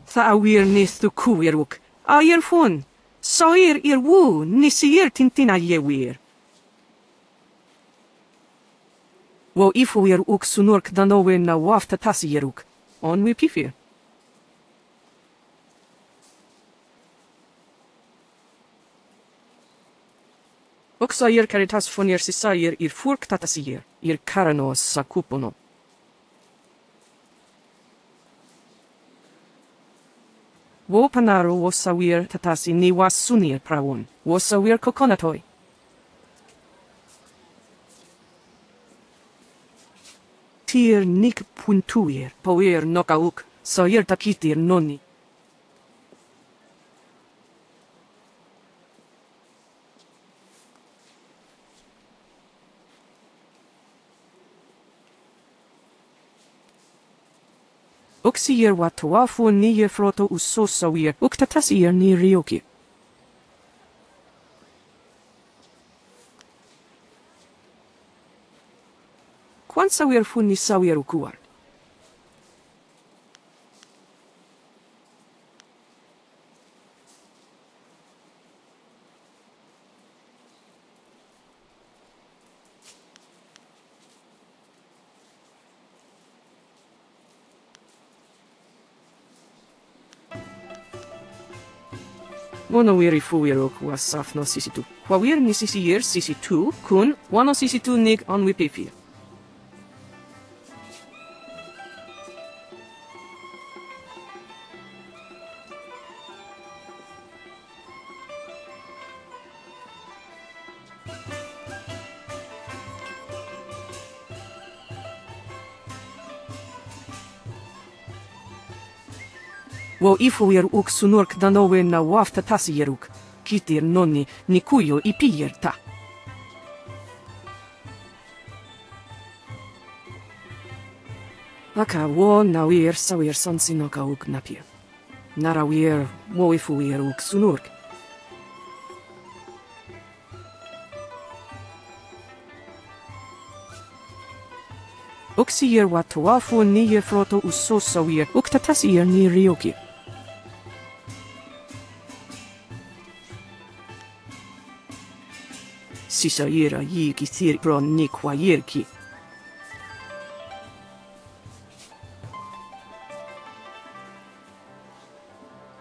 Tha'awir nis tu kuiruk. Ayer fun. Soir irwu nisir tintina yewir. Wo ifuir uk sunurk danowe na wafta tasieruk. On we pifir. Oksair caritas fonir sisair ir furk tatasir, ir karano sakupono. Wo panaro wo sawir tatasi ni was sunir prawun, wo sawir kokonatoi. Tir nik puntuir, poir nokauk, sawir takitir noni. Oksir watoafu ni froto usosawir, uktatasir ni ryoki. Kwan sawir fu ni sawir ukuar. Monowiri fuiro kua safno sisitu. Kwawir ni sisir sisitu kun wano sisitu nig on wipifir. Wo ifuir uk sunurk danowe na wafta tasieruk, kitir nonni nikuyo ipir ta. Aka wo nawir sawir sonsinoka uk napir. Narawir wo ifuir uk sunurk. Oksir watoafu ni froto usosawir, uktatasir ni ryoki. Sisaira yiki thir pro nikwa yirki.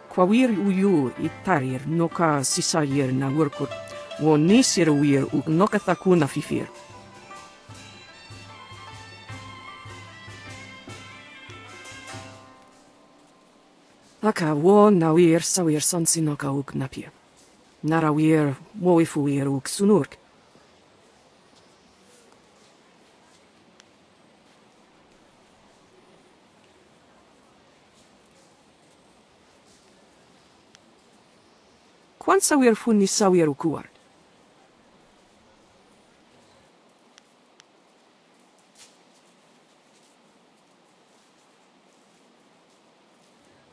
Kwawir uyu itarir noka sisayir na wurkut, wo nisir wir uk noka takuna fifir. Aka wo nawir sawir sonsinoka uk napia. Narawir woifuir uk sunurk. Kwan sawir funni sawir ukuar.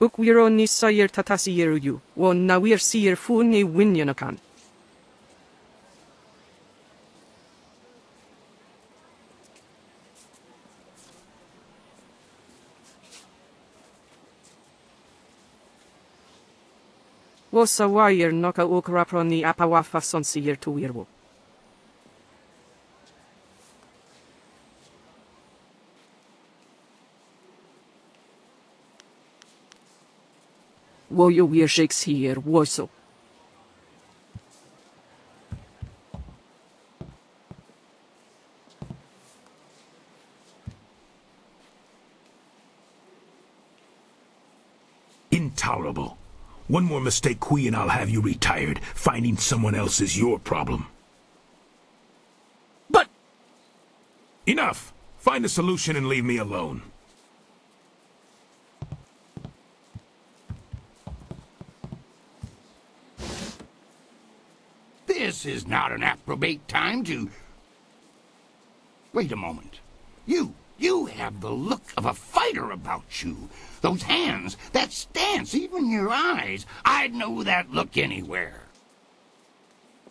Ukwiro ni sayir tatasi yeruyu, wo nawir siyir funni winyanakan. Wo sawir noka ukrapro ni apawafa son siyir tuwirwo. Wo you wear Shakespeare, Warsaw. Intolerable. One more mistake, Kui, and I'll have you retired. Finding someone else is your problem. But... Enough! Find a solution and leave me alone. This is not an appropriate time to... Wait a moment. You have the look of a fighter about you. Those hands, that stance, even your eyes. I'd know that look anywhere.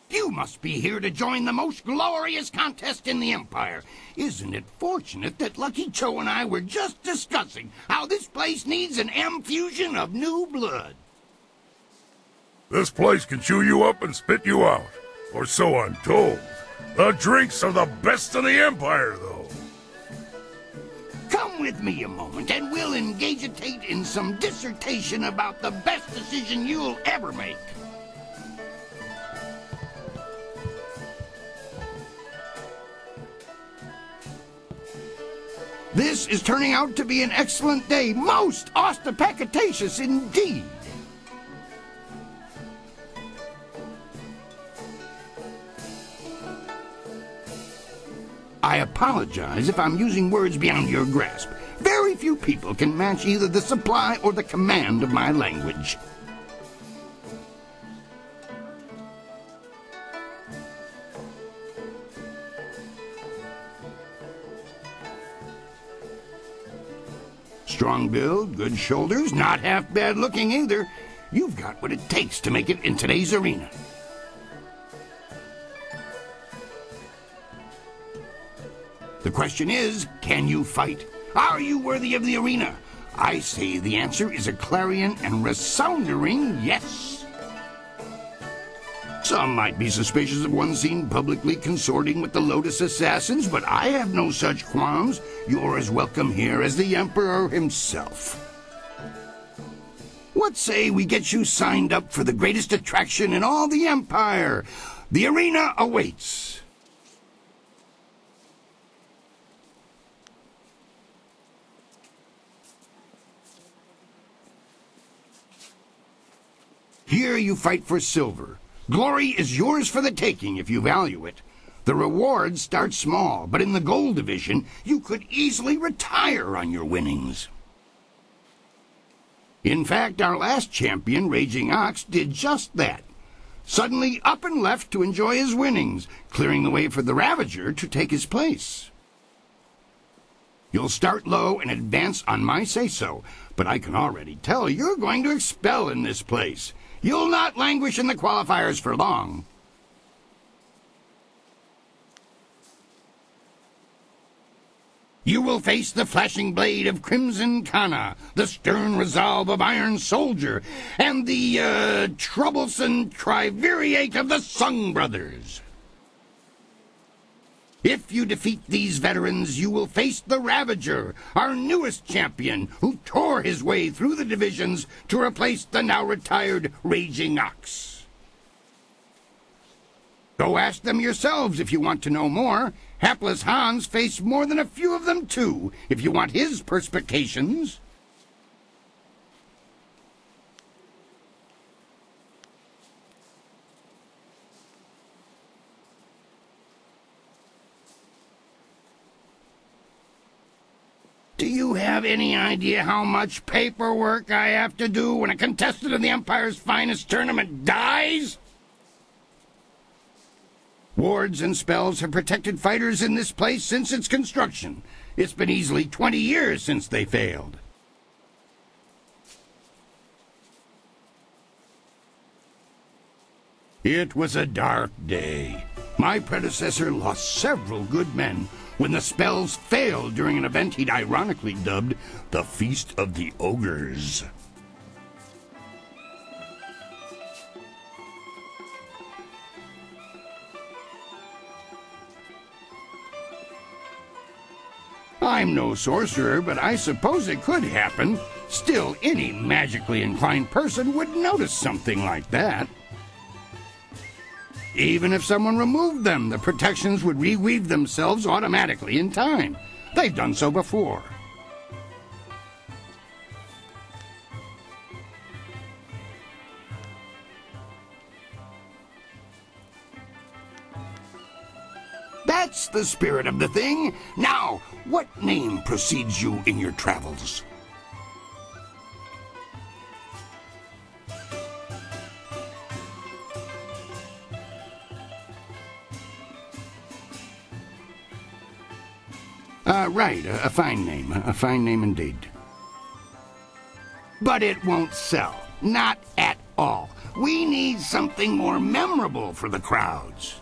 You must be here to join the most glorious contest in the Empire. Isn't it fortunate that Lucky Cho and I were just discussing how this place needs an M-fusion of new blood? This place can chew you up and spit you out. Or so I'm told. The drinks are the best in the Empire, though. Come with me a moment, and we'll engage-a-tate in some dissertation about the best decision you'll ever make. This is turning out to be an excellent day, most ostentatious indeed. I apologize if I'm using words beyond your grasp. Very few people can match either the supply or the command of my language. Strong build, good shoulders, not half bad looking either. You've got what it takes to make it in today's arena. The question is, can you fight? Are you worthy of the arena? I say the answer is a clarion and resounding yes. Some might be suspicious of one seen publicly consorting with the Lotus assassins, but I have no such qualms. You're as welcome here as the Emperor himself. What say we get you signed up for the greatest attraction in all the Empire? The arena awaits. Here you fight for silver. Glory is yours for the taking if you value it. The rewards start small, but in the gold division, you could easily retire on your winnings. In fact, our last champion, Raging Ox, did just that. Suddenly up and left to enjoy his winnings, clearing the way for the Ravager to take his place. You'll start low and advance on my say-so, but I can already tell you're going to expel in this place. You'll not languish in the qualifiers for long. You will face the flashing blade of Crimson Kana, the stern resolve of Iron Soldier, and the, troublesome triumvirate of the Sung Brothers. If you defeat these veterans, you will face the Ravager, our newest champion, who tore his way through the divisions to replace the now-retired Raging Ox. Go ask them yourselves if you want to know more. Hapless Hans faced more than a few of them, too, if you want his perspications. you have any idea how much paperwork I have to do when a contestant of the Empire's finest tournament dies? Wards and spells have protected fighters in this place since its construction. It's been easily 20 years since they failed. It was a dark day. My predecessor lost several good men when the spells failed during an event he'd ironically dubbed the Feast of the Ogres. I'm no sorcerer, but I suppose it could happen. Still, any magically inclined person would notice something like that. Even if someone removed them, the protections would reweave themselves automatically in time. They've done so before. That's the spirit of the thing. Now, what name precedes you in your travels? Right, a fine name indeed. But it won't sell, not at all. We need something more memorable for the crowds.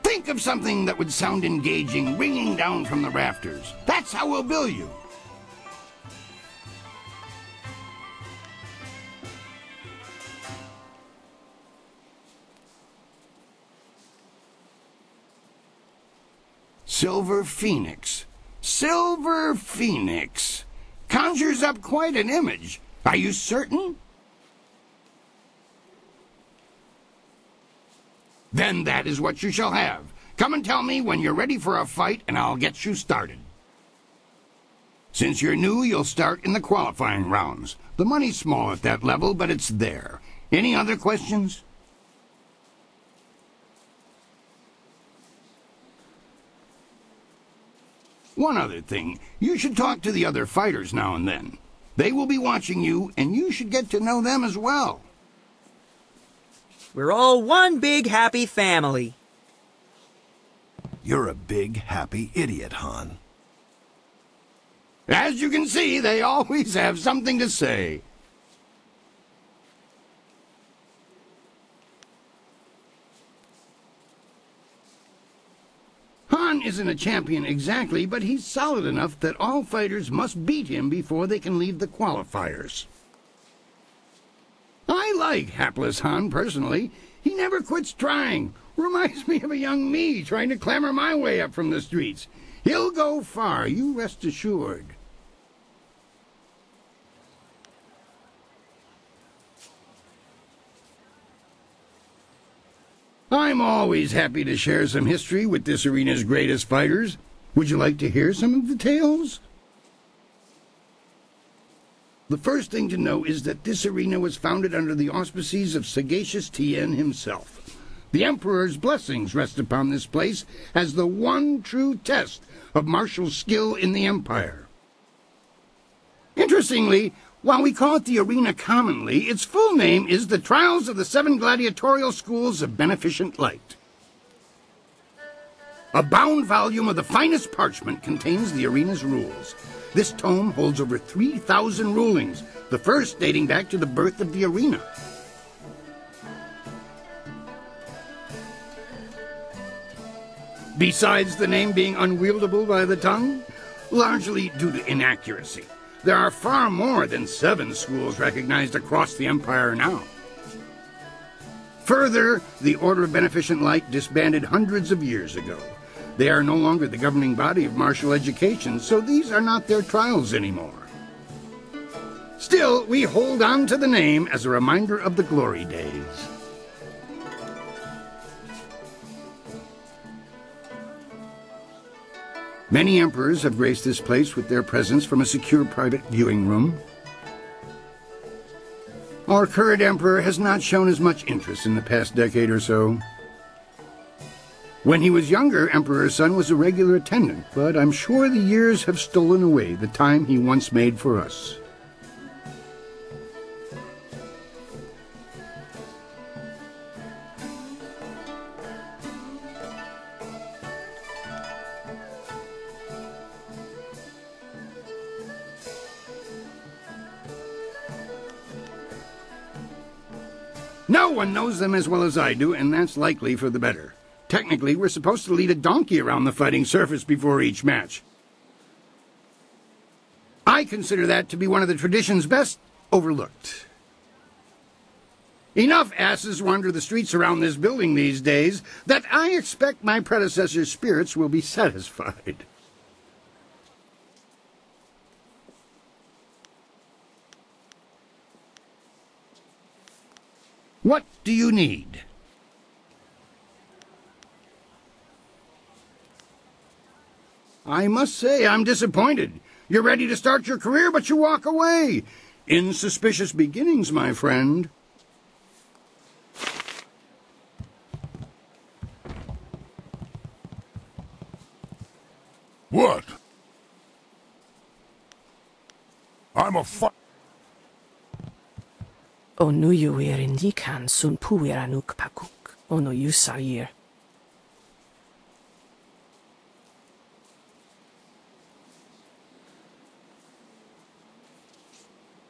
Think of something that would sound engaging, ringing down from the rafters. That's how we'll bill you. Silver Phoenix. Silver Phoenix. Conjures up quite an image. Are you certain? Then that is what you shall have. Come and tell me when you're ready for a fight, and I'll get you started. Since you're new, you'll start in the qualifying rounds. The money's small at that level, but it's there. Any other questions? One other thing, you should talk to the other fighters now and then. They will be watching you, and you should get to know them as well. We're all one big happy family. You're a big happy idiot, Han. As you can see, they always have something to say. Han isn't a champion exactly, but he's solid enough that all fighters must beat him before they can leave the qualifiers. I like hapless Han personally. He never quits trying. Reminds me of a young me trying to clamber my way up from the streets. He'll go far, you rest assured. I'm always happy to share some history with this arena's greatest fighters. Would you like to hear some of the tales? The first thing to know is that this arena was founded under the auspices of sagacious Tien himself. The Emperor's blessings rest upon this place as the one true test of martial skill in the Empire. Interestingly, while we call it the arena commonly, its full name is the Trials of the Seven Gladiatorial Schools of Beneficent Light. A bound volume of the finest parchment contains the arena's rules. This tome holds over 3,000 rulings, the first dating back to the birth of the arena. Besides the name being unwieldable by the tongue, largely due to inaccuracy, there are far more than 7 schools recognized across the Empire now. Further, the Order of Beneficent Light disbanded hundreds of years ago. They are no longer the governing body of martial education, so these are not their trials anymore. Still, we hold on to the name as a reminder of the glory days. Many emperors have graced this place with their presence from a secure private viewing room. Our current emperor has not shown as much interest in the past decade or so. When he was younger, Emperor's son was a regular attendant, but I'm sure the years have stolen away the time he once made for us. No one knows them as well as I do, and that's likely for the better. Technically, we're supposed to lead a donkey around the fighting surface before each match. I consider that to be one of the tradition's best overlooked. Enough asses wander the streets around this building these days that I expect my predecessor's spirits will be satisfied. What do you need? I must say, I'm disappointed. You're ready to start your career, but you walk away. Insuspicious beginnings, my friend. What? I'm a Onu yuir indikan sun puiranuk pakuk. Ono yusayir.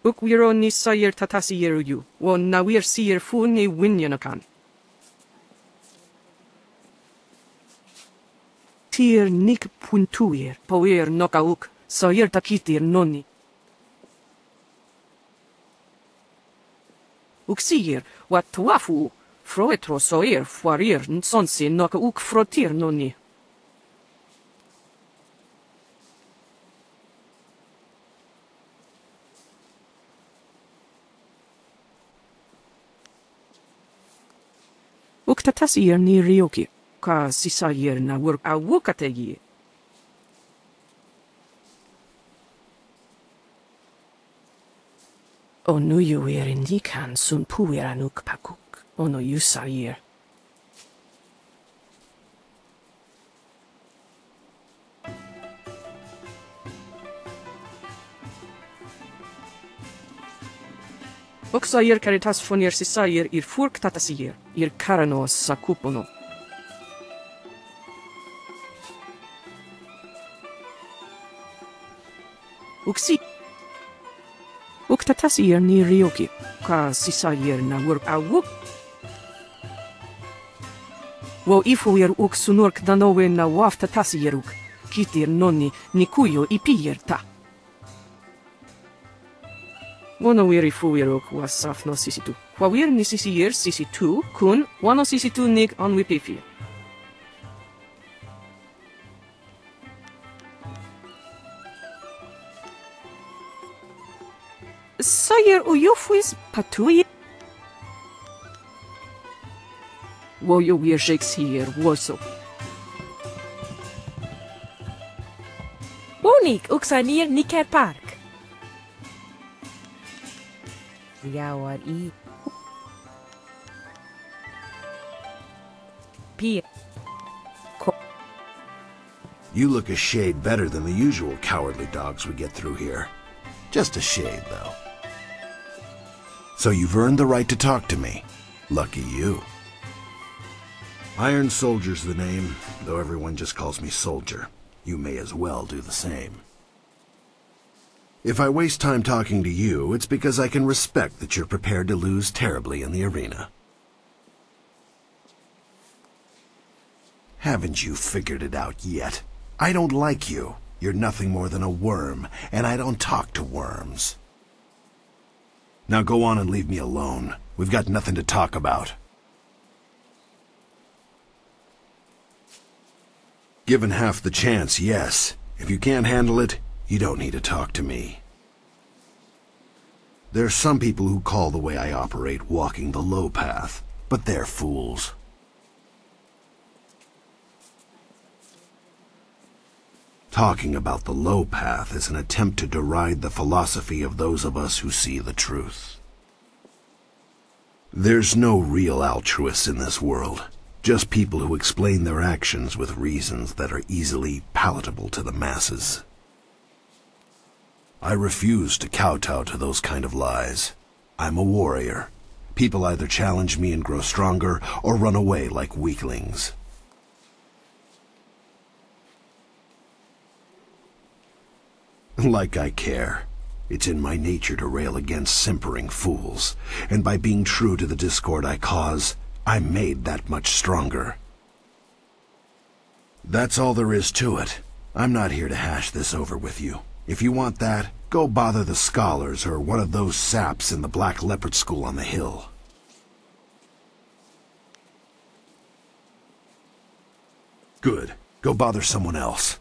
Ukwiro ni sayir tatasiyeru won nawir sir fu ni winyanakan. Tir nik puntuir poir nokauk sayir takitir noni. Uksir wat tuafu froetro soir fuarir nsonsi nokauk frotir noni. Uktatasir ni rioki, ka sisayir na work a wukategi. Onu yuir indikan sun puiranuk pakuk, ono yusayir. Oksayir caritas fonir sisayir ir furk tatasir, ir karanos sakupono. Uktatasir ni rioki, ka sisayir na work a wuk. Wo ifuir uk sunurk danowe na waftatasiruk, kitir nonni nikuyo ipir ta. Wano wiri fuirok wasafno sisitu. Wawir ni sisir sisitu kun wano sisitu nig on wipifi. Sayir uyufwis patui. Woyo wir Shakespeare woso. Wonik uksanir niker park. Yawar I P. You look a shade better than the usual cowardly dogs we get through here. Just a shade, though. So you've earned the right to talk to me. Lucky you. Iron Soldier's the name, though everyone just calls me Soldier. You may as well do the same. If I waste time talking to you, it's because I can respect that you're prepared to lose terribly in the arena. Haven't you figured it out yet? I don't like you. You're nothing more than a worm, and I don't talk to worms. Now go on and leave me alone. We've got nothing to talk about. Given half the chance, yes. If you can't handle it, you don't need to talk to me. There's some people who call the way I operate walking the low path, but they're fools. Talking about the low path is an attempt to deride the philosophy of those of us who see the truth. There's no real altruists in this world. Just people who explain their actions with reasons that are easily palatable to the masses. I refuse to kowtow to those kind of lies. I'm a warrior. People either challenge me and grow stronger, or run away like weaklings. Like I care. It's in my nature to rail against simpering fools, and by being true to the discord I cause, I'm made that much stronger. That's all there is to it. I'm not here to hash this over with you. If you want that, go bother the scholars or one of those saps in the Black Leopard School on the hill. Good. Go bother someone else.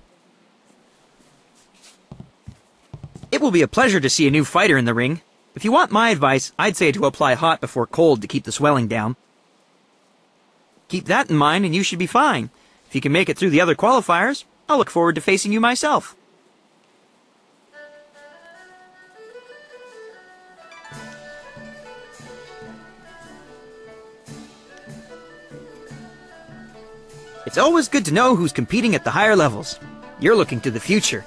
It will be a pleasure to see a new fighter in the ring. If you want my advice, I'd say to apply hot before cold to keep the swelling down. Keep that in mind and you should be fine. If you can make it through the other qualifiers, I'll look forward to facing you myself. It's always good to know who's competing at the higher levels. You're looking to the future.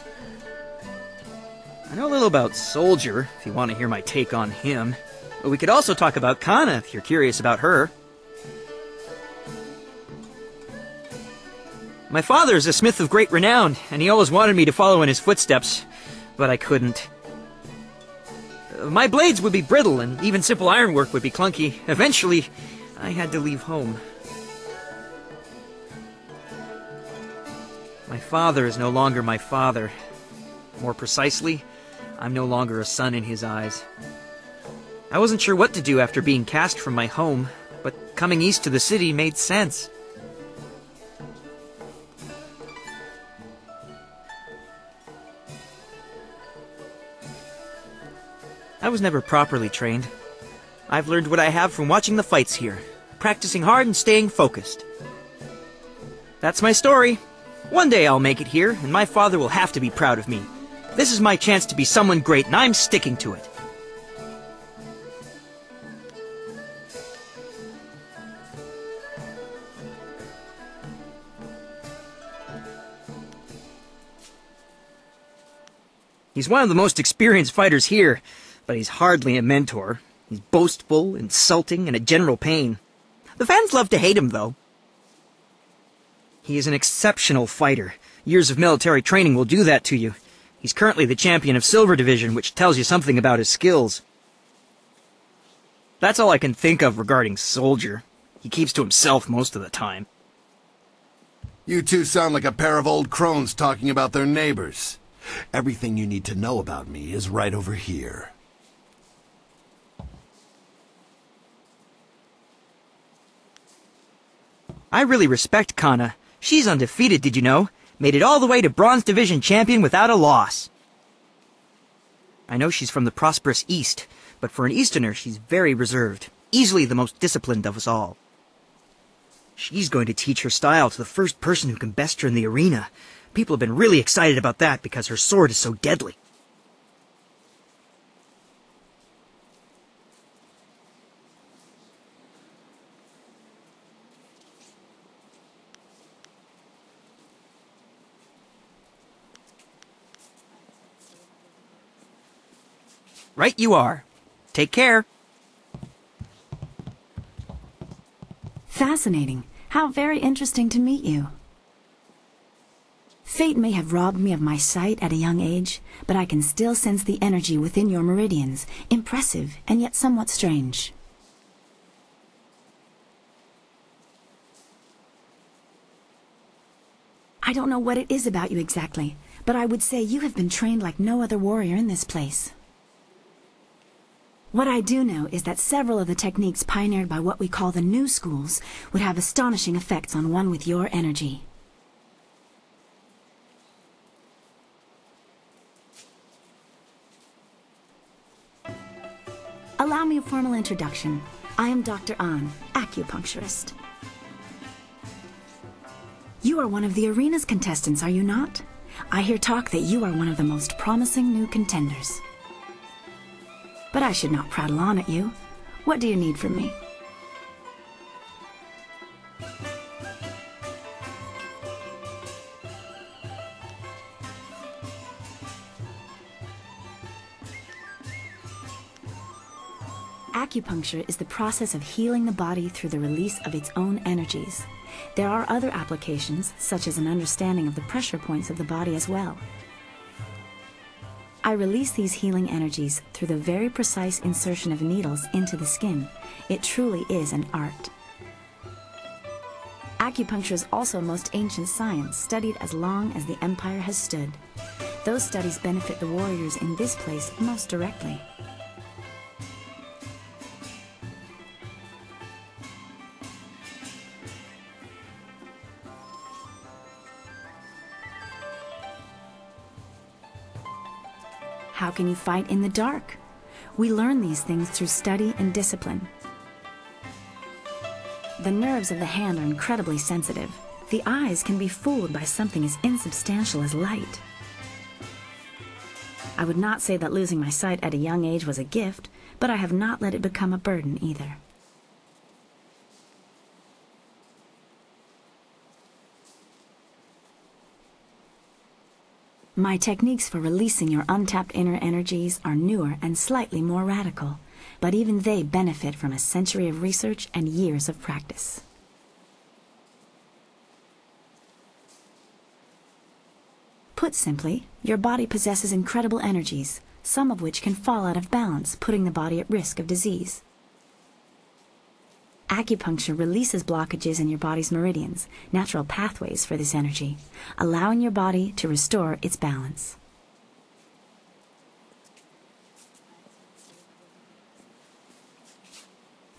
I know a little about Soldier, if you want to hear my take on him. But we could also talk about Kana, if you're curious about her. My father is a smith of great renown, and he always wanted me to follow in his footsteps, but I couldn't. My blades would be brittle, and even simple ironwork would be clunky. Eventually, I had to leave home. My father is no longer my father. More precisely, I'm no longer a son in his eyes. I wasn't sure what to do after being cast from my home, but coming east to the city made sense. I was never properly trained. I've learned what I have from watching the fights here, practicing hard and staying focused. That's my story. One day I'll make it here, and my father will have to be proud of me. This is my chance to be someone great, and I'm sticking to it. He's one of the most experienced fighters here, but he's hardly a mentor. He's boastful, insulting, and a general pain. The fans love to hate him, though. He is an exceptional fighter. Years of military training will do that to you. He's currently the champion of Silver Division, which tells you something about his skills. That's all I can think of regarding Soldier. He keeps to himself most of the time. You two sound like a pair of old crones talking about their neighbors. Everything you need to know about me is right over here. I really respect Kana. She's undefeated, did you know? Made it all the way to Bronze Division champion without a loss. I know she's from the prosperous East, but for an Easterner, she's very reserved. Easily the most disciplined of us all. She's going to teach her style to the first person who can best her in the arena. People have been really excited about that because her sword is so deadly. Right you are. Take care. Fascinating. How very interesting to meet you. Fate may have robbed me of my sight at a young age, but I can still sense the energy within your meridians. Impressive, and yet somewhat strange. I don't know what it is about you exactly, but I would say you have been trained like no other warrior in this place. What I do know is that several of the techniques pioneered by what we call the new schools would have astonishing effects on one with your energy. Allow me a formal introduction. I am Dr. An, acupuncturist. You are one of the arena's contestants, are you not? I hear talk that you are one of the most promising new contenders. But I should not prattle on at you. What do you need from me? Acupuncture is the process of healing the body through the release of its own energies. There are other applications, such as an understanding of the pressure points of the body as well. I release these healing energies through the very precise insertion of needles into the skin. It truly is an art. Acupuncture is also a most ancient science, studied as long as the Empire has stood. Those studies benefit the warriors in this place most directly. How can you fight in the dark? We learn these things through study and discipline. The nerves of the hand are incredibly sensitive. The eyes can be fooled by something as insubstantial as light. I would not say that losing my sight at a young age was a gift, but I have not let it become a burden either. My techniques for releasing your untapped inner energies are newer and slightly more radical, but even they benefit from a century of research and years of practice. Put simply, your body possesses incredible energies, some of which can fall out of balance, putting the body at risk of disease. Acupuncture releases blockages in your body's meridians, natural pathways for this energy, allowing your body to restore its balance.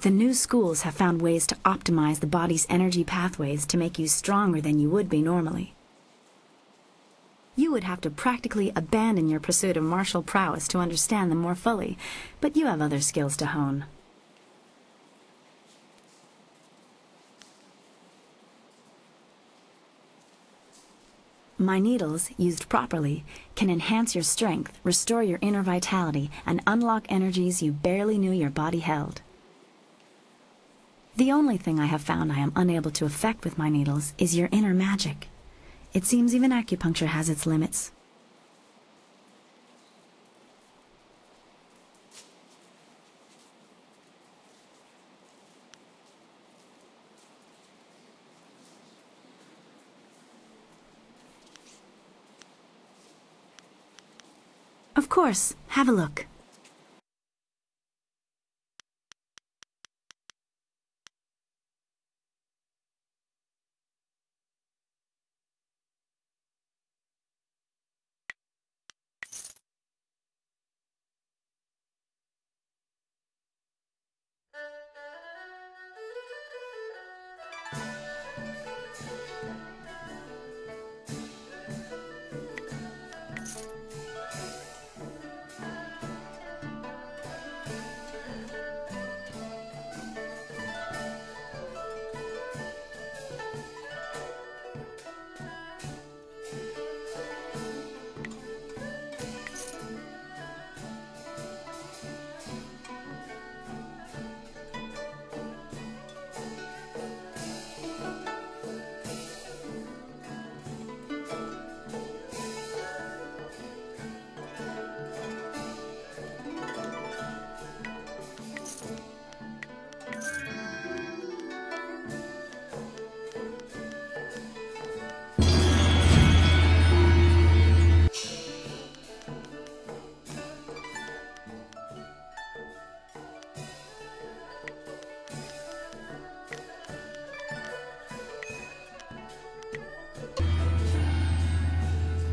The new schools have found ways to optimize the body's energy pathways to make you stronger than you would be normally. You would have to practically abandon your pursuit of martial prowess to understand them more fully, but you have other skills to hone. My needles, used properly, can enhance your strength, restore your inner vitality, and unlock energies you barely knew your body held. The only thing I have found I am unable to affect with my needles is your inner magic. It seems even acupuncture has its limits. Of course, have a look.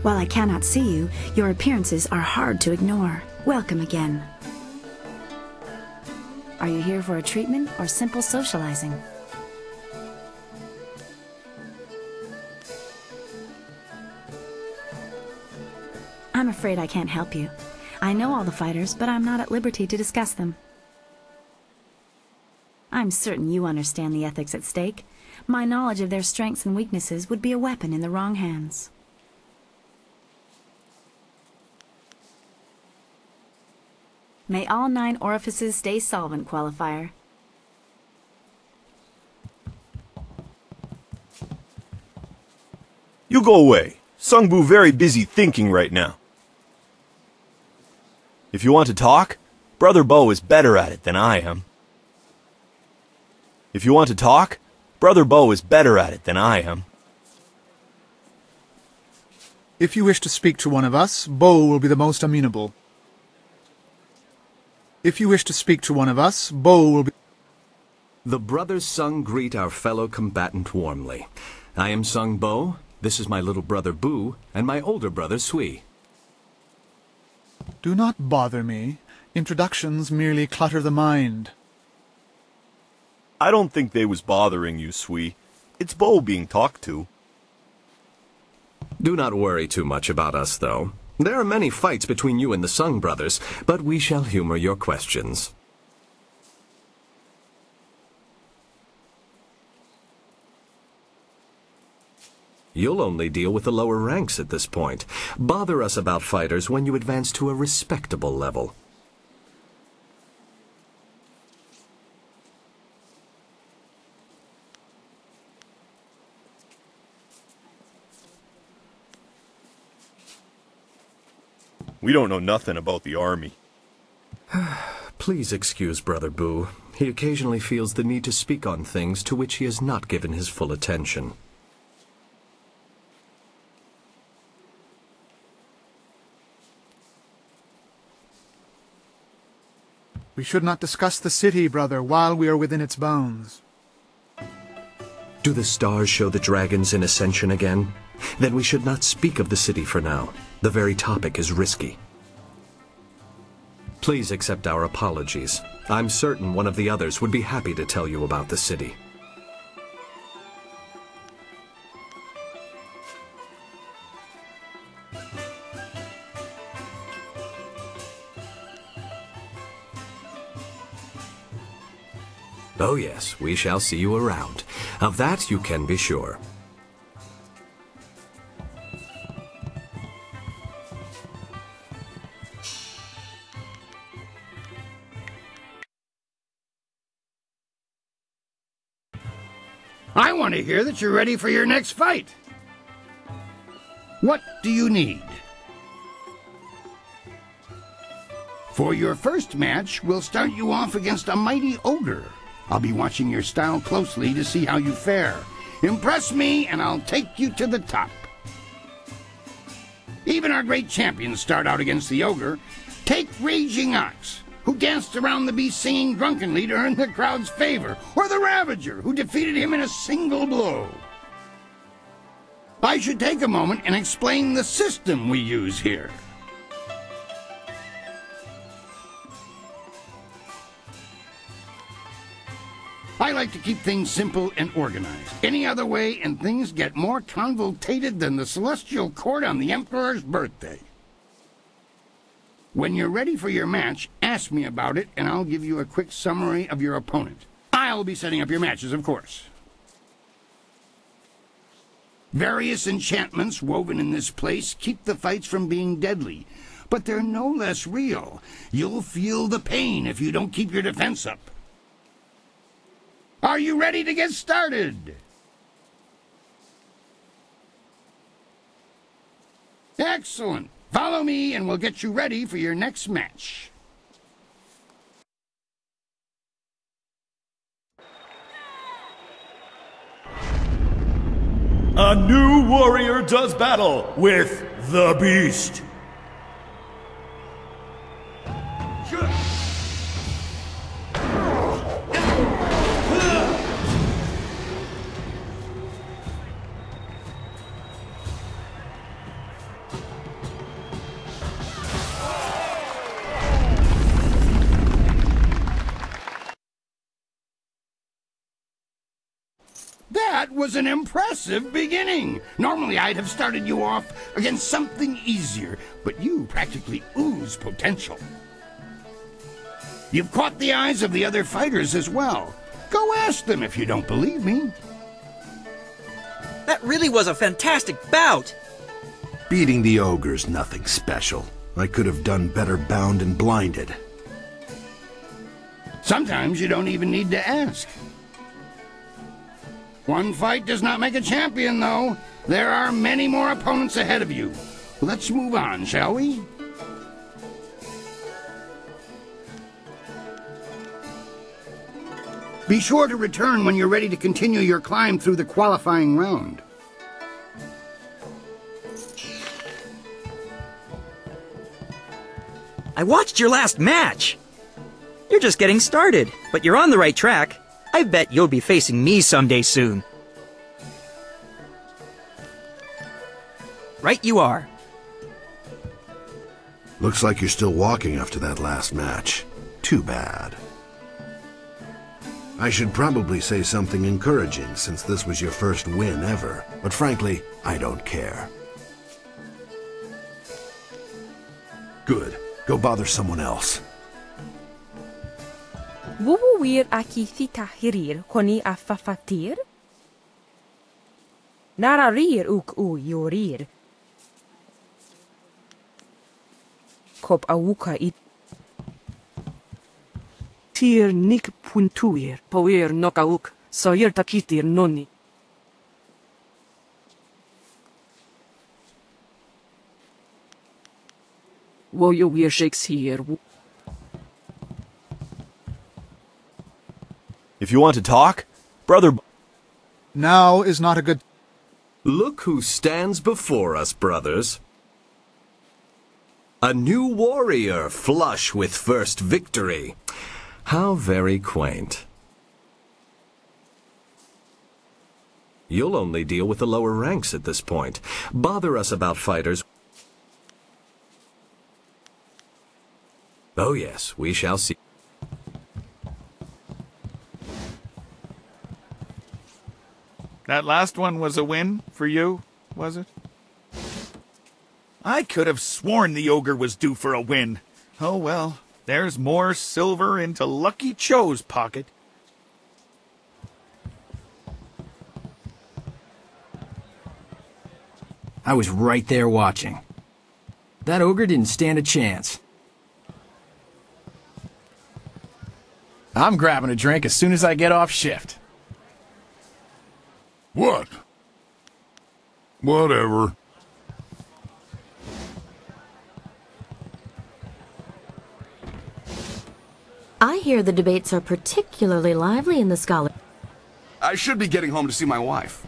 While I cannot see you, your appearances are hard to ignore. Welcome again. Are you here for a treatment or simple socializing? I'm afraid I can't help you. I know all the fighters, but I'm not at liberty to discuss them. I'm certain you understand the ethics at stake. My knowledge of their strengths and weaknesses would be a weapon in the wrong hands. May all 9 orifices stay solvent, Qualifier. You go away. Sungbu very busy thinking right now. If you want to talk, Brother Bo is better at it than I am. If you want to talk, Brother Bo is better at it than I am. If you wish to speak to one of us, Bo will be the most amenable. If you wish to speak to one of us, Bo will be... The brothers Sung greet our fellow combatant warmly. I am Sung Bo, this is my little brother Boo, and my older brother Sui. Do not bother me. Introductions merely clutter the mind. I don't think they was bothering you, Sui. It's Bo being talked to. Do not worry too much about us, though. There are many fights between you and the Sung brothers, but we shall humor your questions. You'll only deal with the lower ranks at this point. Bother us about fighters when you advance to a respectable level. We don't know nothing about the army. Please excuse Brother Boo. He occasionally feels the need to speak on things to which he has not given his full attention. We should not discuss the city, brother, while we are within its bounds. Do the stars show the dragons in ascension again? Then we should not speak of the city for now. The very topic is risky. Please accept our apologies. I'm certain one of the others would be happy to tell you about the city. Oh yes, we shall see you around. Of that you can be sure. I want to hear that you're ready for your next fight. What do you need? For your first match, we'll start you off against a mighty ogre. I'll be watching your style closely to see how you fare. Impress me, and I'll take you to the top. Even our great champions start out against the ogre. Take Raging Ox, who danced around the beast singing drunkenly to earn the crowd's favor, or the Ravager, who defeated him in a single blow. I should take a moment and explain the system we use here. I like to keep things simple and organized. Any other way, and things get more convoluted than the celestial court on the Emperor's birthday. When you're ready for your match, ask me about it, and I'll give you a quick summary of your opponent. I'll be setting up your matches, of course. Various enchantments woven in this place keep the fights from being deadly, but they're no less real. You'll feel the pain if you don't keep your defense up. Are you ready to get started? Excellent. Follow me and we'll get you ready for your next match. A new warrior does battle with the beast. That was an impressive beginning. Normally I'd have started you off against something easier, but you practically ooze potential. You've caught the eyes of the other fighters as well. Go ask them if you don't believe me. That really was a fantastic bout! Beating the ogre's nothing special. I could have done better bound and blinded. Sometimes you don't even need to ask. One fight does not make a champion, though. There are many more opponents ahead of you. Let's move on, shall we? Be sure to return when you're ready to continue your climb through the qualifying round. I watched your last match. You're just getting started, but you're on the right track. I bet you'll be facing me someday soon. Right you are. Looks like you're still walking after that last match. Too bad. I should probably say something encouraging since this was your first win ever, but frankly, I don't care. Good. Go bother someone else. Wuwuwir aki thitahirir koni a fafatir? Nararir uk u yorir. Kop awuka it. Tir nik puntuir, poir nokauk, soir takitir noni. Woyo wir Shakespeare. If you want to talk, Brother... Now is not a good... Look who stands before us, brothers. A new warrior flush with first victory. How very quaint. You'll only deal with the lower ranks at this point. Bother us about fighters. Oh yes, we shall see. That last one was a win for you, was it? I could have sworn the ogre was due for a win. Oh well, there's more silver into Lucky Cho's pocket. I was right there watching. That ogre didn't stand a chance. I'm grabbing a drink as soon as I get off shift. What? Whatever. I hear the debates are particularly lively in the scholar. I should be getting home to see my wife.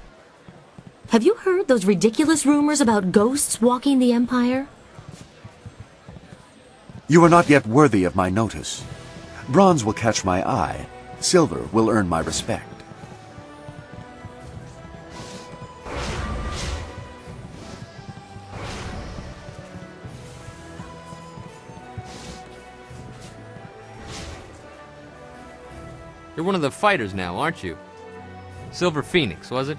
Have you heard those ridiculous rumors about ghosts walking the Empire? You are not yet worthy of my notice. Bronze will catch my eye. Silver will earn my respect. You're one of the fighters now, aren't you? Silver Phoenix, was it?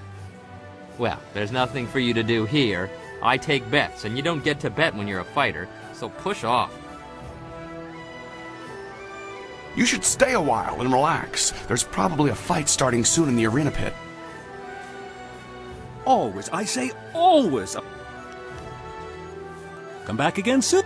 Well, there's nothing for you to do here. I take bets, and you don't get to bet when you're a fighter, so push off. You should stay a while and relax. There's probably a fight starting soon in the arena pit. Always, I say always. Come back again soon.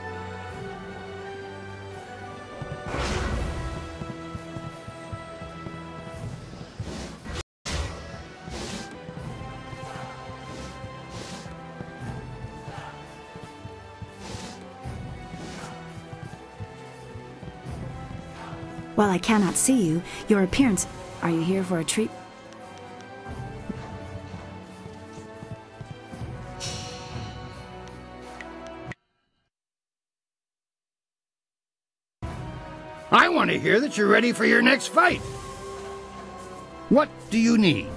While I cannot see you, your appearance... Are you here for a treat? I want to hear that you're ready for your next fight. What do you need?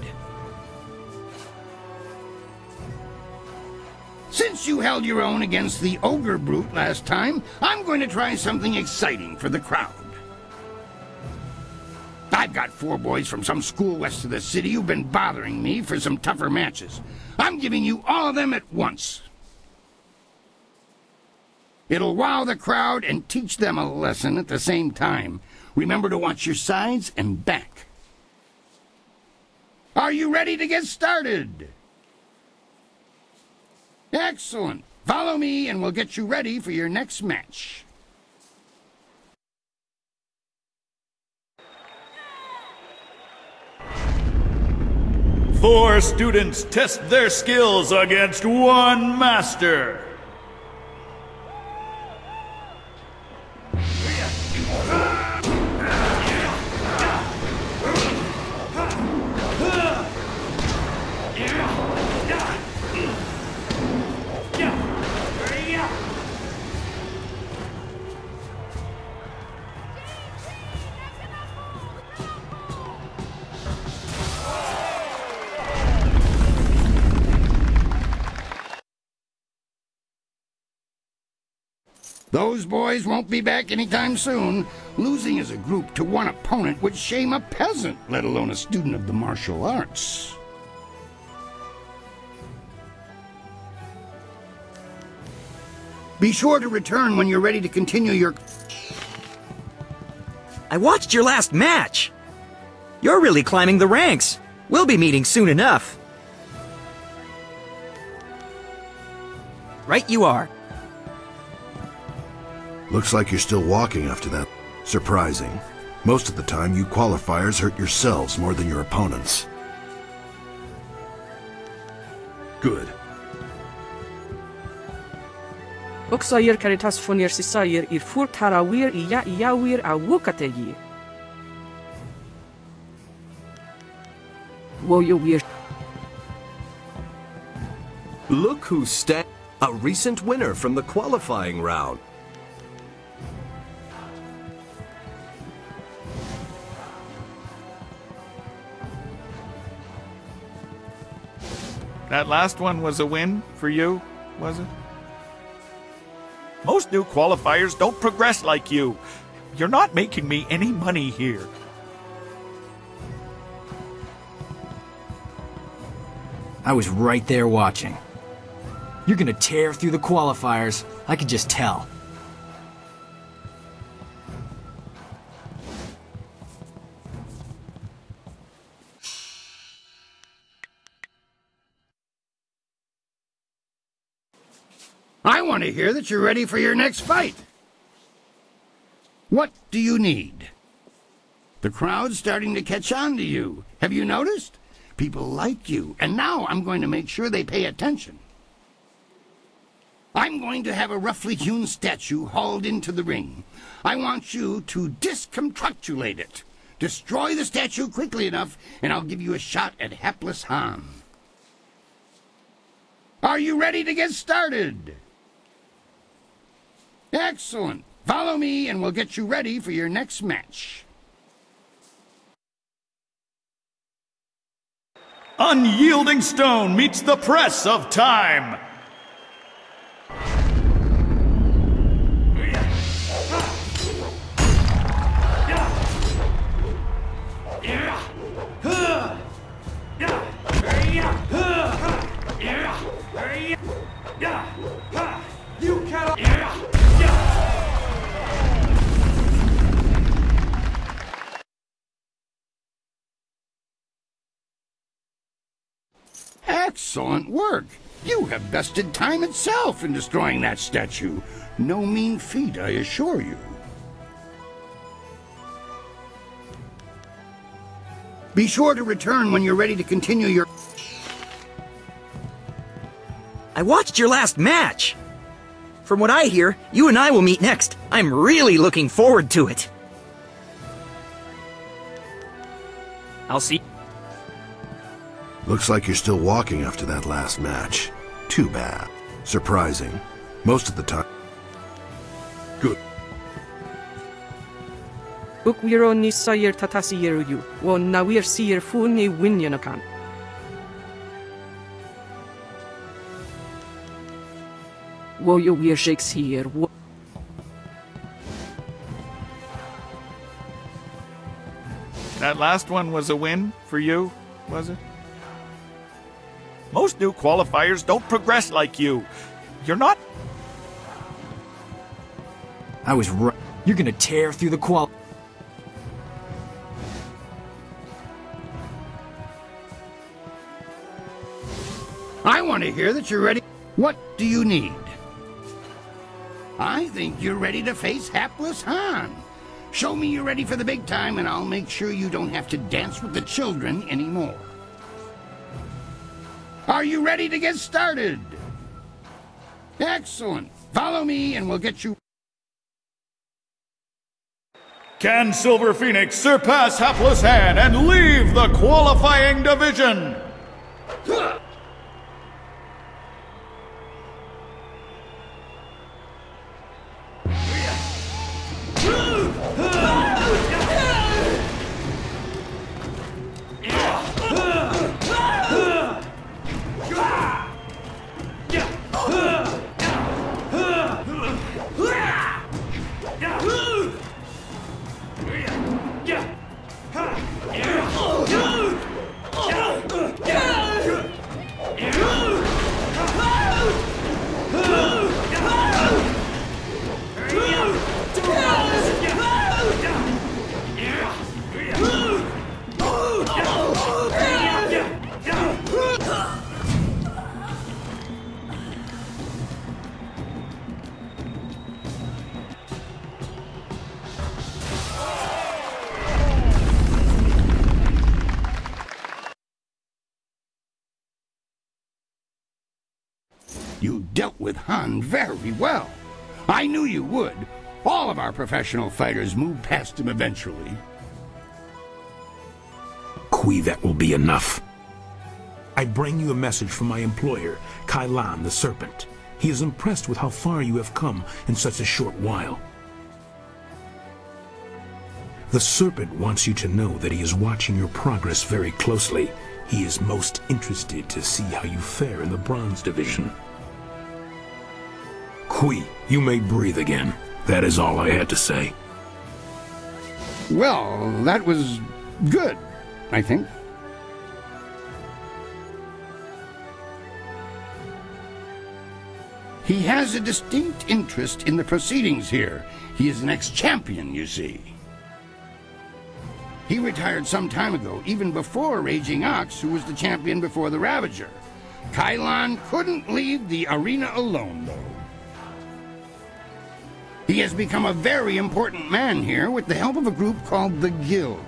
Since you held your own against the ogre brute last time, I'm going to try something exciting for the crowd. I've got 4 boys from some school west of the city who've been bothering me for some tougher matches. I'm giving you all of them at once. It'll wow the crowd and teach them a lesson at the same time. Remember to watch your sides and back. Are you ready to get started? Excellent. Follow me and we'll get you ready for your next match. Four students test their skills against one master. Those boys won't be back anytime soon. Losing as a group to one opponent would shame a peasant, let alone a student of the martial arts. Be sure to return when you're ready to continue your... I watched your last match. You're really climbing the ranks. We'll be meeting soon enough. Right you are. Looks like you're still walking after that. Surprising. Most of the time, you qualifiers hurt yourselves more than your opponents. Good. Oxayir caritas fonir sisayir ir fur tarawir iyawir awukategi. Woyowir. Look who's a recent winner from the qualifying round. That last one was a win for you, was it? Most new qualifiers don't progress like you. You're not making me any money here. I was right there watching. You're gonna tear through the qualifiers. I could just tell. I want to hear that you're ready for your next fight. What do you need? The crowd's starting to catch on to you. Have you noticed? People like you, and now I'm going to make sure they pay attention. I'm going to have a roughly hewn statue hauled into the ring. I want you to disconstructulate it. Destroy the statue quickly enough, and I'll give you a shot at hapless Han. Are you ready to get started? Excellent. Follow me, and we'll get you ready for your next match. Unyielding stone meets the press of time. You cannot. Excellent work. You have bested time itself in destroying that statue. No mean feat, I assure you. Be sure to return when you're ready to continue your... I watched your last match. From what I hear, you and I will meet next. I'm really looking forward to it. I'll see. Looks like you're still walking after that last match. Too bad. Surprising. Most of the time. Good. Ukwiro ni sayir tatasiyeru yu. Wo nawir siyir fu ni winyanakan. Wo yo wir Shakespeare. That last one was a win for you, was it? Most new qualifiers don't progress like you. You're not... I was right. You're gonna tear through the qual... I want to hear that you're ready. What do you need? I think you're ready to face hapless Han. Show me you're ready for the big time, and I'll make sure you don't have to dance with the children anymore. Are you ready to get started? Excellent. Follow me, and we'll get you... Can Silver Phoenix surpass Hapless Han and leave the qualifying division? You dealt with Han very well. I knew you would. All of our professional fighters move past him eventually. Kui, that will be enough. I bring you a message from my employer, Kai Lan, the Serpent. He is impressed with how far you have come in such a short while. The Serpent wants you to know that he is watching your progress very closely. He is most interested to see how you fare in the Bronze Division. Kui, you may breathe again. That is all I had to say. Well, that was good, I think. He has a distinct interest in the proceedings here. He is an ex-champion, you see. He retired some time ago, even before Raging Ox, who was the champion before the Ravager. Kai Lan couldn't leave the arena alone, though. He has become a very important man here with the help of a group called the Guild.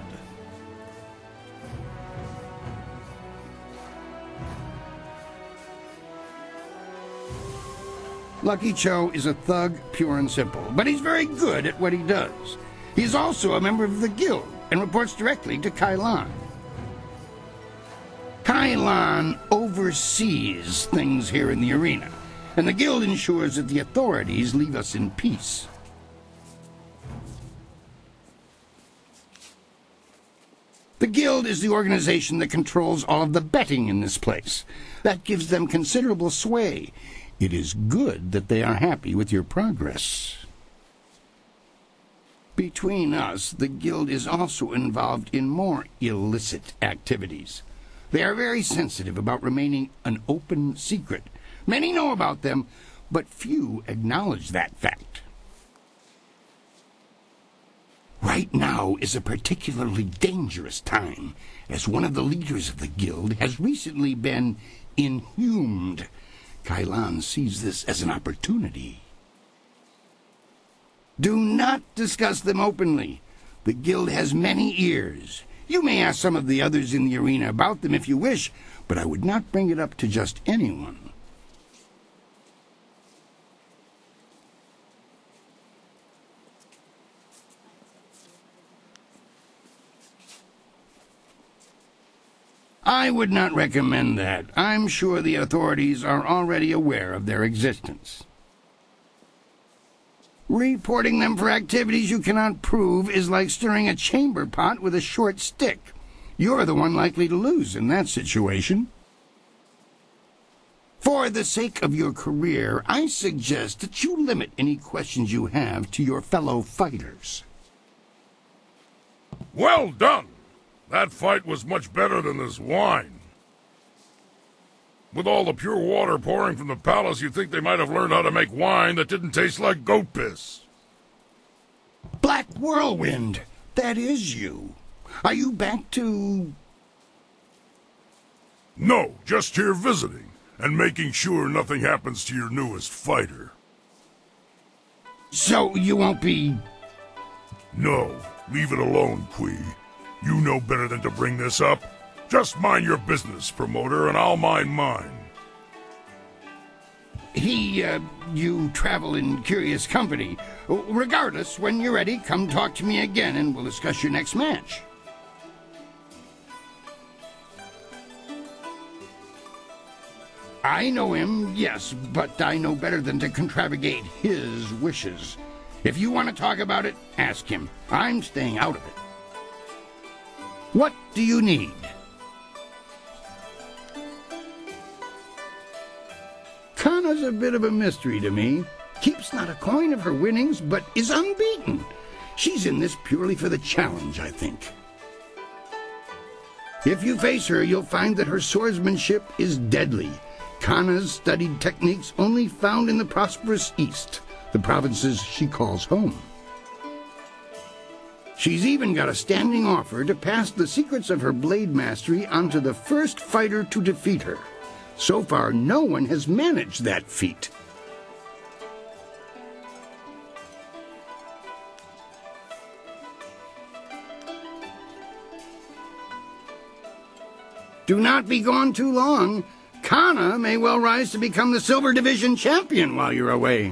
Lucky Cho is a thug, pure and simple, but he's very good at what he does. He's also a member of the Guild and reports directly to Kai Lan. Kai Lan oversees things here in the arena, and the Guild ensures that the authorities leave us in peace. The Guild is the organization that controls all of the betting in this place. That gives them considerable sway. It is good that they are happy with your progress. Between us, the Guild is also involved in more illicit activities. They are very sensitive about remaining an open secret. Many know about them, but few acknowledge that fact. Right now is a particularly dangerous time, as one of the leaders of the Guild has recently been inhumed. Kai Lan sees this as an opportunity. Do not discuss them openly. The Guild has many ears. You may ask some of the others in the arena about them if you wish, but I would not bring it up to just anyone. I would not recommend that. I'm sure the authorities are already aware of their existence. Reporting them for activities you cannot prove is like stirring a chamber pot with a short stick. You're the one likely to lose in that situation. For the sake of your career, I suggest that you limit any questions you have to your fellow fighters. Well done! That fight was much better than this wine. With all the pure water pouring from the palace, you'd think they might have learned how to make wine that didn't taste like goat piss. Black Whirlwind, that is you. Are you back to... No, just here visiting, and making sure nothing happens to your newest fighter. So you won't be... No, leave it alone, Kui. You know better than to bring this up. Just mind your business, promoter, and I'll mind mine. You travel in curious company. Regardless, when you're ready, come talk to me again and we'll discuss your next match. I know him, yes, but I know better than to contravigate his wishes. If you want to talk about it, ask him. I'm staying out of it. What do you need? Kana's a bit of a mystery to me. Keeps not a coin of her winnings, but is unbeaten. She's in this purely for the challenge, I think. If you face her, you'll find that her swordsmanship is deadly. Kana's studied techniques only found in the prosperous East, the provinces she calls home. She's even got a standing offer to pass the secrets of her blade mastery onto the first fighter to defeat her. So far, no one has managed that feat. Do not be gone too long. Kana may well rise to become the Silver Division champion while you're away.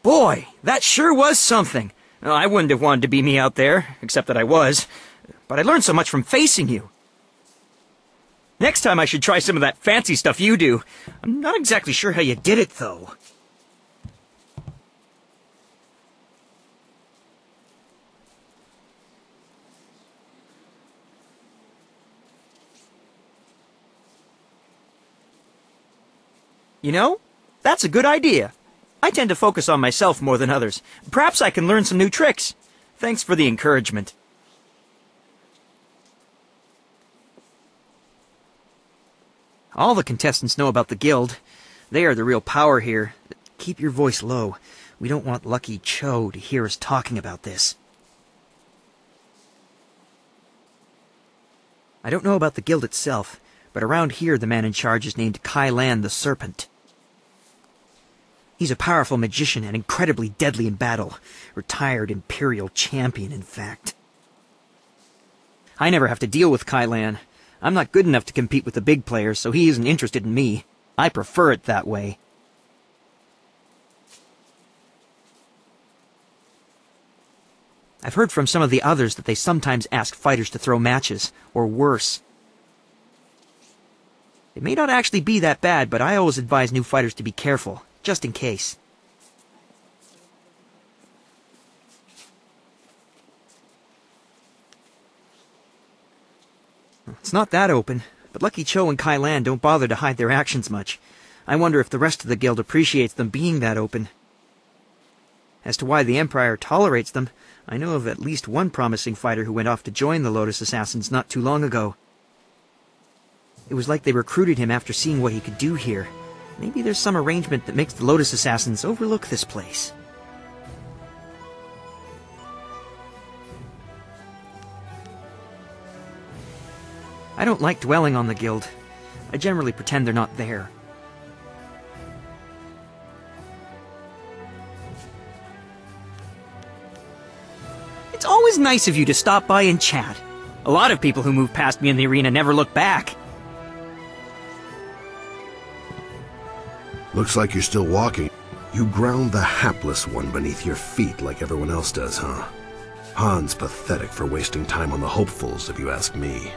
Boy, that sure was something. I wouldn't have wanted to be me out there, except that I was. But I learned so much from facing you. Next time I should try some of that fancy stuff you do. I'm not exactly sure how you did it, though. You know, that's a good idea. I tend to focus on myself more than others. Perhaps I can learn some new tricks. Thanks for the encouragement. All the contestants know about the guild. They are the real power here. Keep your voice low. We don't want Lucky Cho to hear us talking about this. I don't know about the guild itself, but around here the man in charge is named Kai Lan the Serpent. He's a powerful magician and incredibly deadly in battle. Retired Imperial champion, in fact. I never have to deal with Kai Lan. I'm not good enough to compete with the big players, so he isn't interested in me. I prefer it that way. I've heard from some of the others that they sometimes ask fighters to throw matches, or worse. It may not actually be that bad, but I always advise new fighters to be careful. Just in case. It's not that open, but Lucky Cho and Kai Lan don't bother to hide their actions much. I wonder if the rest of the guild appreciates them being that open. As to why the Empire tolerates them, I know of at least one promising fighter who went off to join the Lotus Assassins not too long ago. It was like they recruited him after seeing what he could do here. Maybe there's some arrangement that makes the Lotus Assassins overlook this place. I don't like dwelling on the guild. I generally pretend they're not there. It's always nice of you to stop by and chat. A lot of people who move past me in the arena never look back. Looks like you're still walking. You ground the hapless one beneath your feet like everyone else does, huh? Han's pathetic for wasting time on the hopefuls, if you ask me.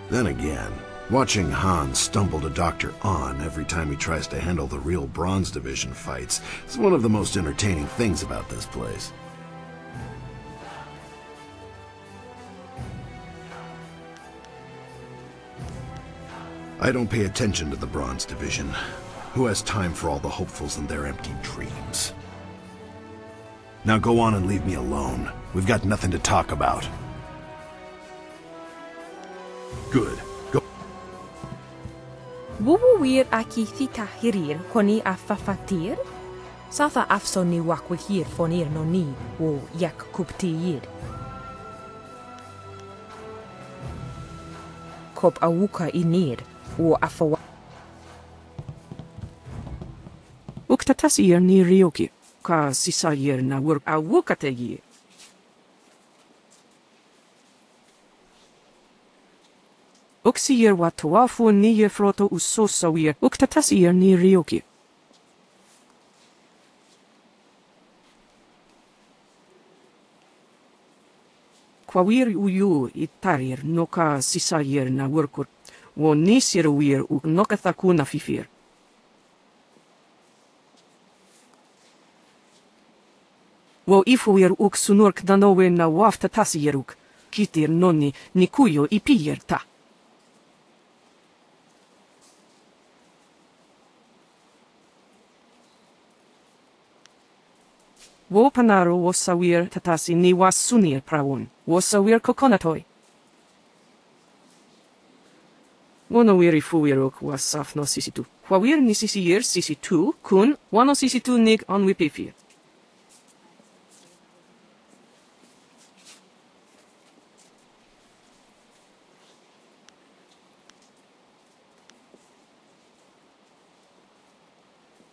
Then again, watching Han stumble to Dr. An every time he tries to handle the real Bronze Division fights is one of the most entertaining things about this place. I don't pay attention to the Bronze Division. Who has time for all the hopefuls and their empty dreams? Now go on and leave me alone. We've got nothing to talk about. Good. Go. Wuwir aki thita hirir koni afafatir? Safa afsoni wakwihir fonir no ni o yak kuptiyir. Kop awuka inir. Uktatasir ni rioki, ka sisayir na work awukategi. Uksir watawafu ni froto usosawir, uktatasir ni rioki. Kwawir uyu itarir noka sisayir na workur. Wo nisirwir u nokathakuna fifir. Wo ifuir uk sunurk danowe na wafta tasieruk, kitir nonni nikuyo ipierta. Wo panaro wo sawir tatasi ni wasunir prawun, wo sawir kokonatoi. Wano wiri fuwirok was safno sisitu. Kwawir ni sisir sisitu kun wano sisitu nig on wipifir.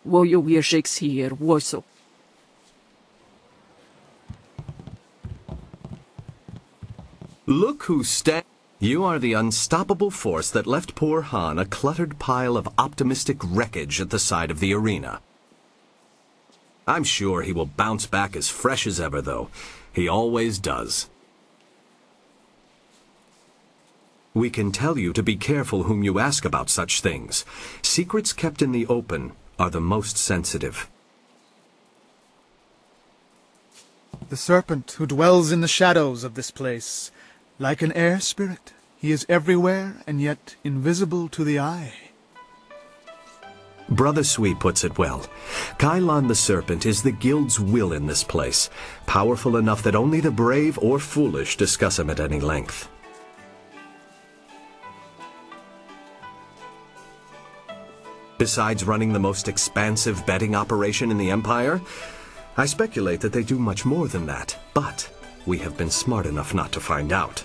Wo yo wir Shakespeare woso. Look who You are the unstoppable force that left poor Han a cluttered pile of optimistic wreckage at the side of the arena. I'm sure he will bounce back as fresh as ever, though. He always does. We can tell you to be careful whom you ask about such things. Secrets kept in the open are the most sensitive. The serpent who dwells in the shadows of this place. Like an air spirit, he is everywhere and yet invisible to the eye. Brother Sui puts it well. Kailan the Serpent is the guild's will in this place, powerful enough that only the brave or foolish discuss him at any length. Besides running the most expansive betting operation in the Empire, I speculate that they do much more than that, but we have been smart enough not to find out.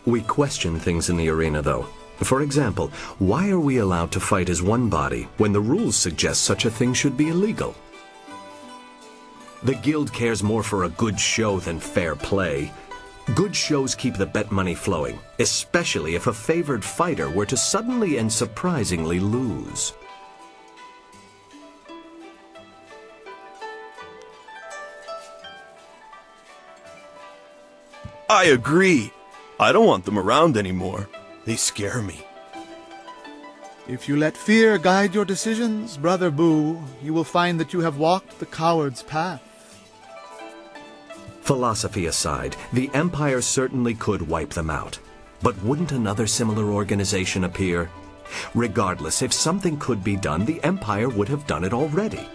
We question things in the arena, though. For example, why are we allowed to fight as one body when the rules suggest such a thing should be illegal? The guild cares more for a good show than fair play. Good shows keep the bet money flowing, especially if a favored fighter were to suddenly and surprisingly lose. I agree. I don't want them around anymore. They scare me. If you let fear guide your decisions, Brother Boo, you will find that you have walked the coward's path. Philosophy aside, the Empire certainly could wipe them out. But wouldn't another similar organization appear? Regardless, if something could be done, the Empire would have done it already.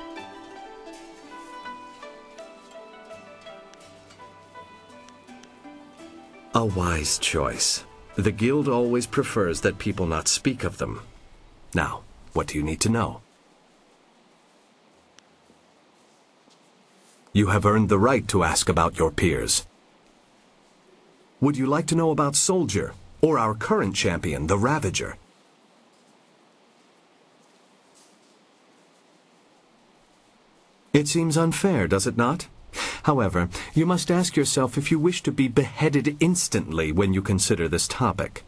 A wise choice. The guild always prefers that people not speak of them. Now, what do you need to know? You have earned the right to ask about your peers. Would you like to know about Soldier, or our current champion, the Ravager? It seems unfair, does it not? However, you must ask yourself if you wish to be beheaded instantly when you consider this topic.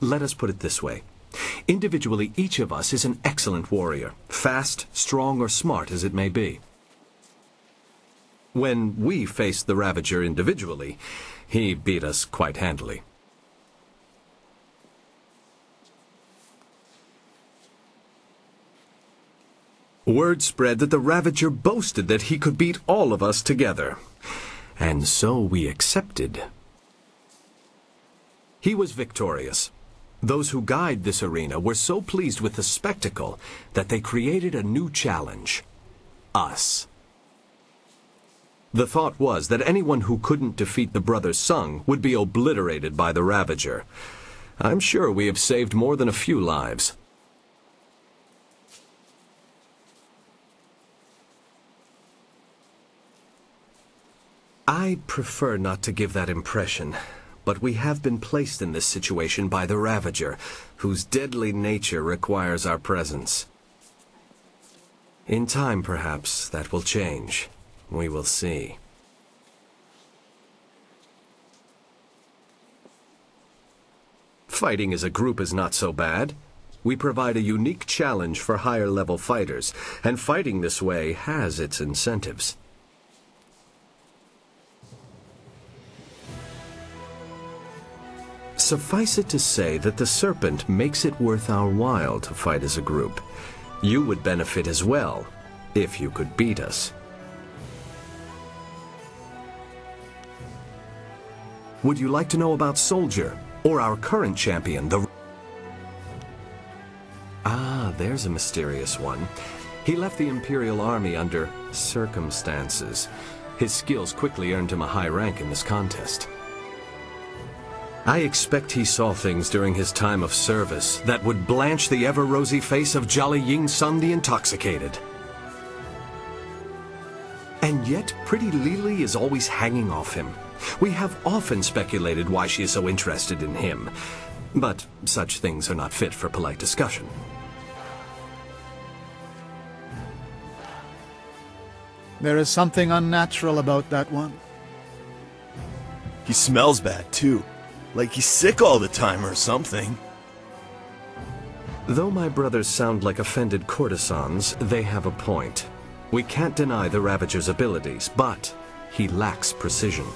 Let us put it this way. Individually, each of us is an excellent warrior, fast, strong, or smart as it may be. When we faced the Ravager individually, he beat us quite handily. Word spread that the Ravager boasted that he could beat all of us together. And so we accepted. He was victorious. Those who guide this arena were so pleased with the spectacle that they created a new challenge. Us. The thought was that anyone who couldn't defeat the brothers Sung would be obliterated by the Ravager. I'm sure we have saved more than a few lives. I prefer not to give that impression, but we have been placed in this situation by the Ravager, whose deadly nature requires our presence. In time, perhaps, that will change. We will see. Fighting as a group is not so bad. We provide a unique challenge for higher-level fighters, and fighting this way has its incentives. Suffice it to say that the Serpent makes it worth our while to fight as a group. You would benefit as well, if you could beat us. Would you like to know about Soldier, or our current champion, the... Ah, there's a mysterious one. He left the Imperial Army under circumstances. His skills quickly earned him a high rank in this contest. I expect he saw things during his time of service that would blanch the ever-rosy face of Jolly Ying Sun the Intoxicated. And yet, pretty Lili is always hanging off him. We have often speculated why she is so interested in him, but such things are not fit for polite discussion. There is something unnatural about that one. He smells bad, too. Like he's sick all the time or something. Though my brothers sound like offended courtesans, they have a point. We can't deny the Ravager's abilities, but he lacks precision.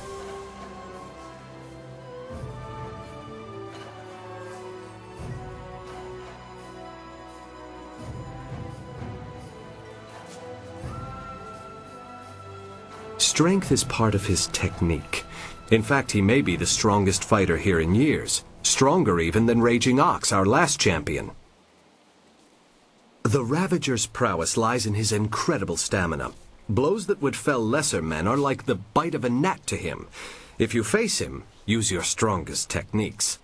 Strength is part of his technique. In fact, he may be the strongest fighter here in years. Stronger even than Raging Ox, our last champion. The Ravager's prowess lies in his incredible stamina. Blows that would fell lesser men are like the bite of a gnat to him. If you face him, use your strongest techniques.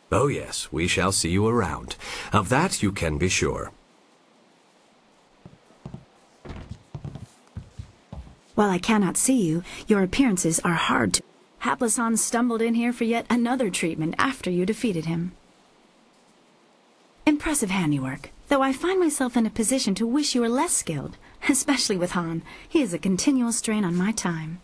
Oh yes, we shall see you around. Of that you can be sure. While I cannot see you, your appearances are hard to... Hapless Han stumbled in here for yet another treatment after you defeated him. Impressive handiwork, though I find myself in a position to wish you were less skilled, especially with Han. He is a continual strain on my time.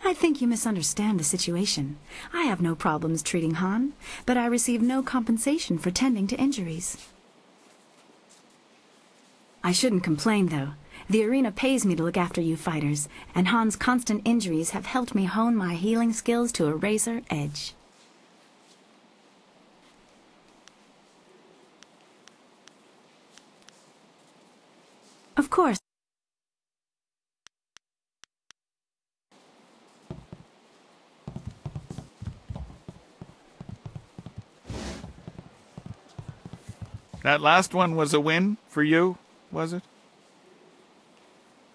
I think you misunderstand the situation. I have no problems treating Han, but I receive no compensation for tending to injuries. I shouldn't complain, though. The arena pays me to look after you fighters, and Han's constant injuries have helped me hone my healing skills to a razor edge. Of course. That last one was a win for you, was it?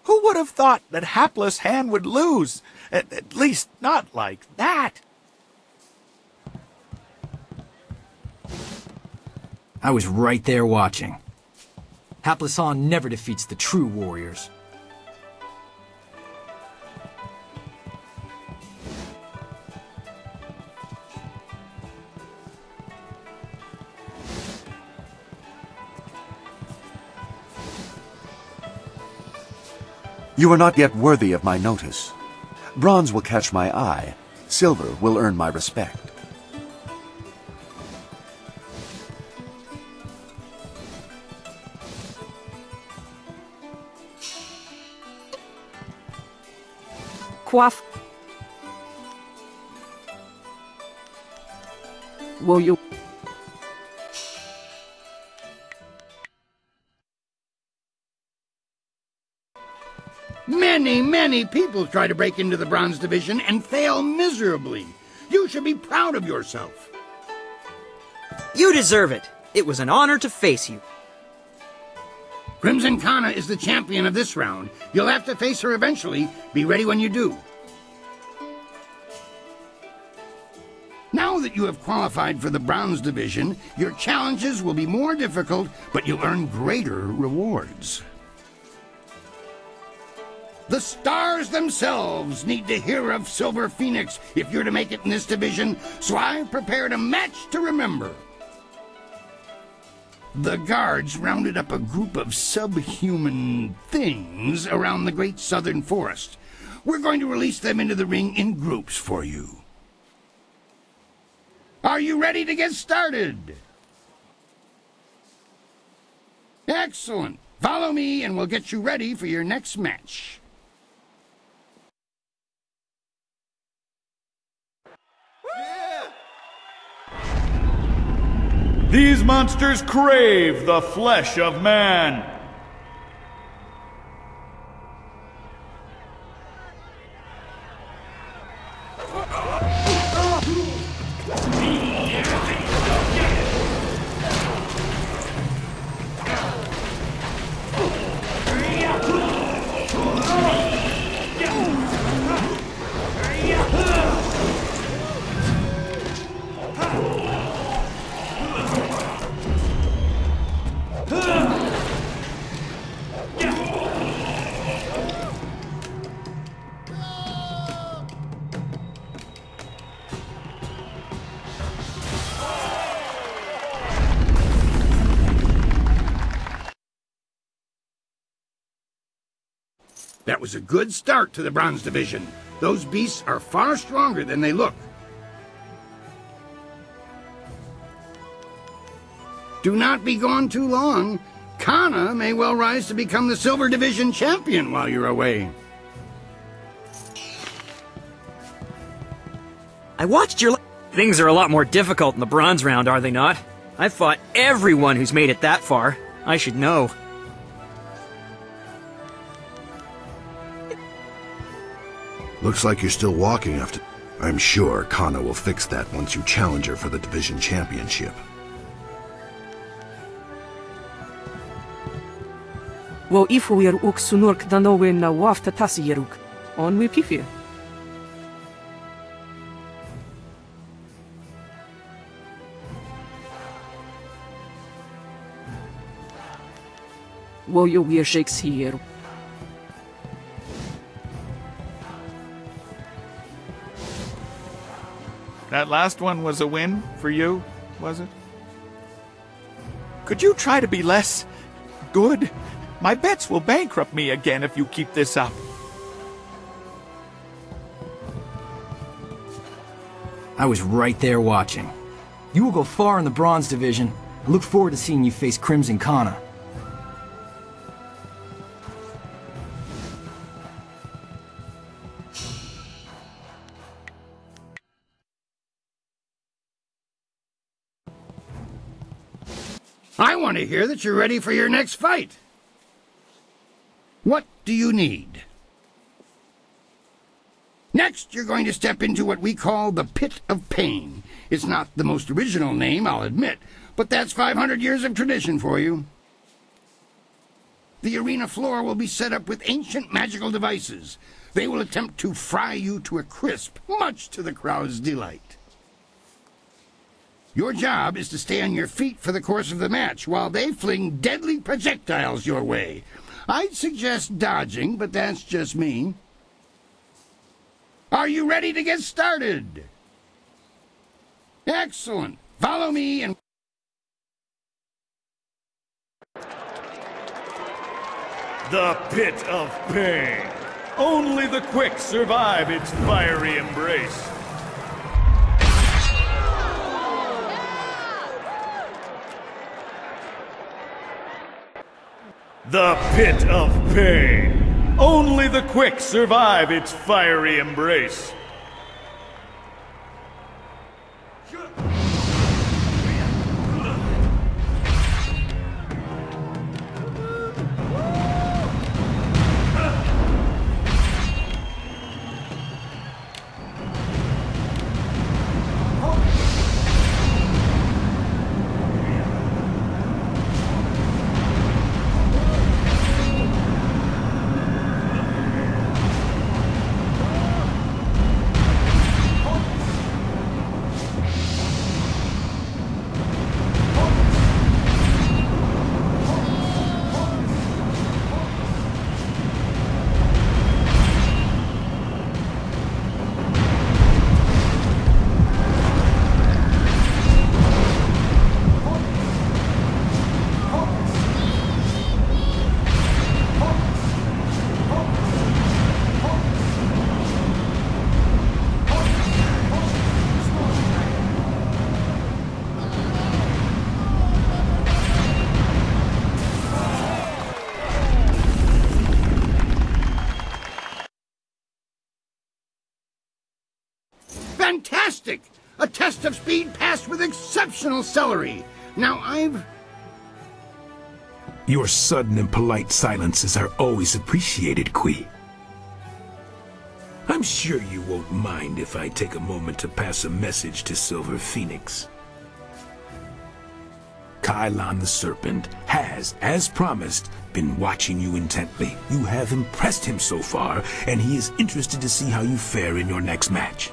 Who would have thought that Hapless Han would lose? At least not like that. I was right there watching. Hapless Han never defeats the true warriors. You are not yet worthy of my notice. Bronze will catch my eye. Silver will earn my respect. Quaff. Will you? Many people try to break into the Bronze Division and fail miserably. You should be proud of yourself. You deserve it. It was an honor to face you. Crimson Kana is the champion of this round. You'll have to face her eventually. Be ready when you do. Now that you have qualified for the Bronze Division, your challenges will be more difficult, but you'll earn greater rewards. The stars themselves need to hear of Silver Phoenix if you're to make it in this division, so I've prepared a match to remember. The guards rounded up a group of subhuman things around the Great Southern Forest. We're going to release them into the ring in groups for you. Are you ready to get started? Excellent. Follow me and we'll get you ready for your next match. These monsters crave the flesh of man. That was a good start to the Bronze Division. Those beasts are far stronger than they look. Do not be gone too long. Kana may well rise to become the Silver Division champion while you're away. I watched your... Things are a lot more difficult in the bronze round, are they not? I've fought everyone who's made it that far. I should know. Looks like you're still walking after... I'm sure Kana will fix that once you challenge her for the division championship. Wo ifuir uk sunurk danowe na wafta tasiyeruk. On we pifir. Wo yo wir shakes here. That last one was a win for you, was it? Could you try to be less good? My bets will bankrupt me again if you keep this up. I was right there watching. You will go far in the Bronze Division. I look forward to seeing you face Crimson Kana. I want to hear that you're ready for your next fight. What do you need? Next, you're going to step into what we call the Pit of Pain. It's not the most original name, I'll admit, but that's 500 years of tradition for you. The arena floor will be set up with ancient magical devices. They will attempt to fry you to a crisp, much to the crowd's delight. Your job is to stay on your feet for the course of the match while they fling deadly projectiles your way. I'd suggest dodging, but that's just me. Are you ready to get started? Excellent. Follow me and... The Pit of Pain. Only the quick survive its fiery embrace. The Pit of Pain. Only the quick survive its fiery embrace. Fantastic! A test of speed passed with exceptional celery. Now Your sudden and polite silences are always appreciated, Kui. I'm sure you won't mind if I take a moment to pass a message to Silver Phoenix. Kailan the Serpent has, as promised, been watching you intently. You have impressed him so far, and he is interested to see how you fare in your next match.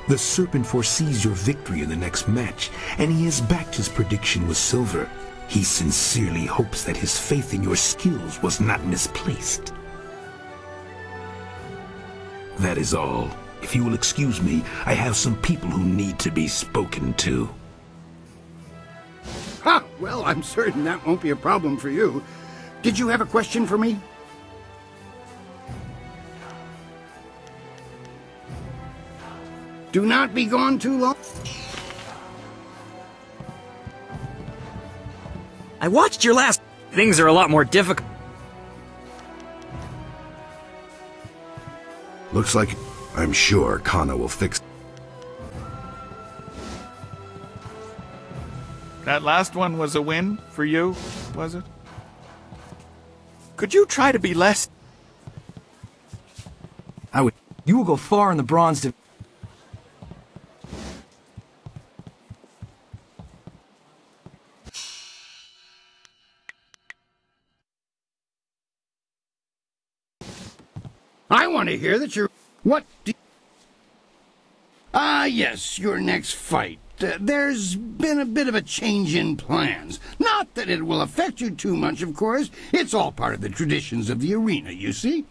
The Serpent foresees your victory in the next match, and he has backed his prediction with silver. He sincerely hopes that his faith in your skills was not misplaced. That is all. If you will excuse me, I have some people who need to be spoken to. Ha! Well, I'm certain that won't be a problem for you. Did you have a question for me? Do not be gone too long. I watched your last... Things are a lot more difficult. Looks like I'm sure Kana will fix. That last one was a win for you, was it? Could you try to be less... You will go far in the bronze division. I want to hear that you're... What do... yes, your next fight. There's been a bit of a change in plans. Not that it will affect you too much, of course. It's all part of the traditions of the arena, you see.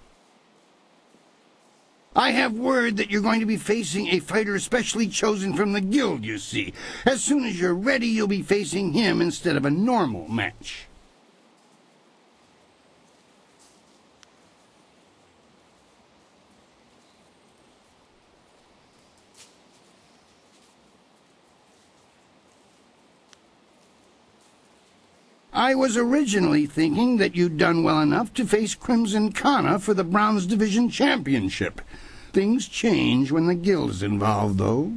I have word that you're going to be facing a fighter specially chosen from the guild, you see. As soon as you're ready, you'll be facing him instead of a normal match. I was originally thinking that you'd done well enough to face Crimson Kana for the Bronze Division Championship. Things change when the guild is involved, though.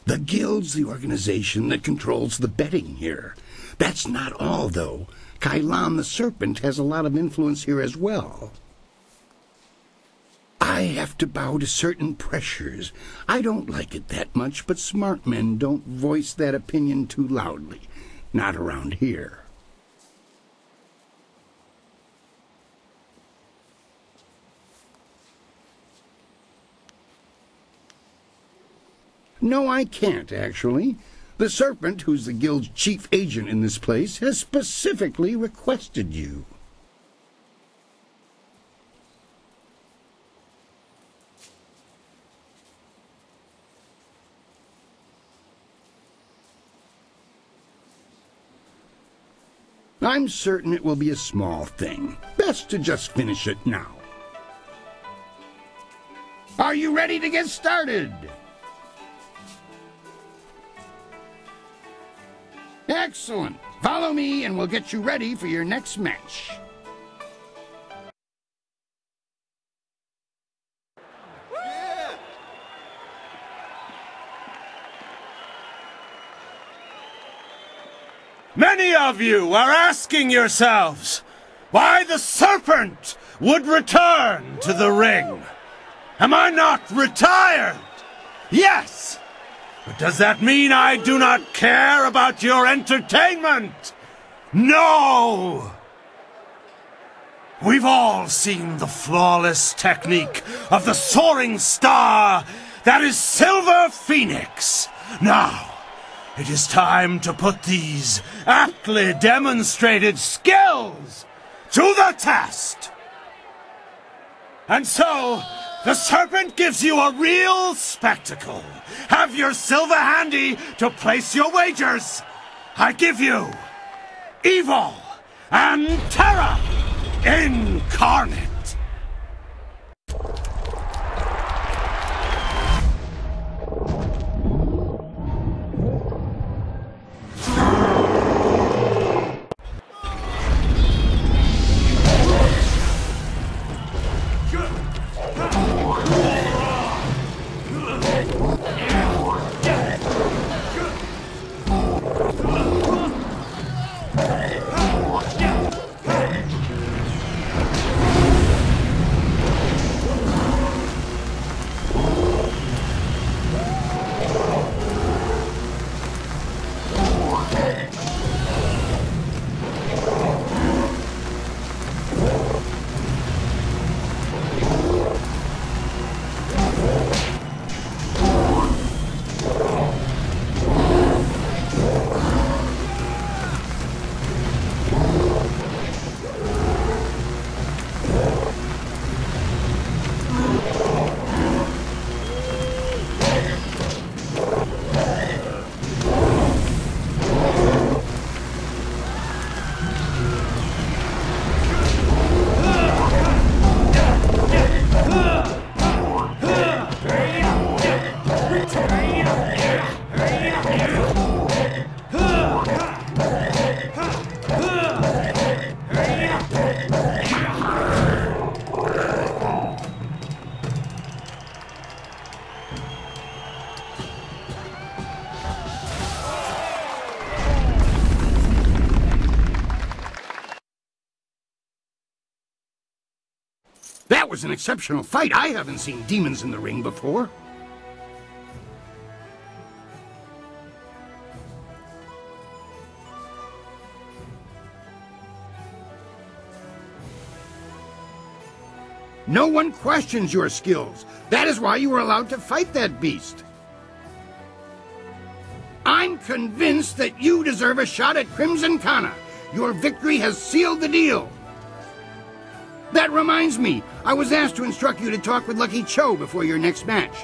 The guild's the organization that controls the betting here. That's not all, though. Kailan the Serpent has a lot of influence here as well. I have to bow to certain pressures. I don't like it that much, but smart men don't voice that opinion too loudly. Not around here. No, I can't, actually. The Serpent, who's the guild's chief agent in this place, has specifically requested you. I'm certain it will be a small thing. Best to just finish it now. Are you ready to get started? Excellent. Follow me and we'll get you ready for your next match. Many of you are asking yourselves why the Serpent would return to the ring. Am I not retired? Yes! But does that mean I do not care about your entertainment? No! We've all seen the flawless technique of the soaring star that is Silver Phoenix. Now, it is time to put these aptly demonstrated skills to the test. And so, the Serpent gives you a real spectacle. Have your silver handy to place your wagers. I give you Evil and Terror Incarnate. That was an exceptional fight. I haven't seen demons in the ring before. No one questions your skills. That is why you were allowed to fight that beast. I'm convinced that you deserve a shot at Crimson Kana. Your victory has sealed the deal. That reminds me, I was asked to instruct you to talk with Lucky Cho before your next match.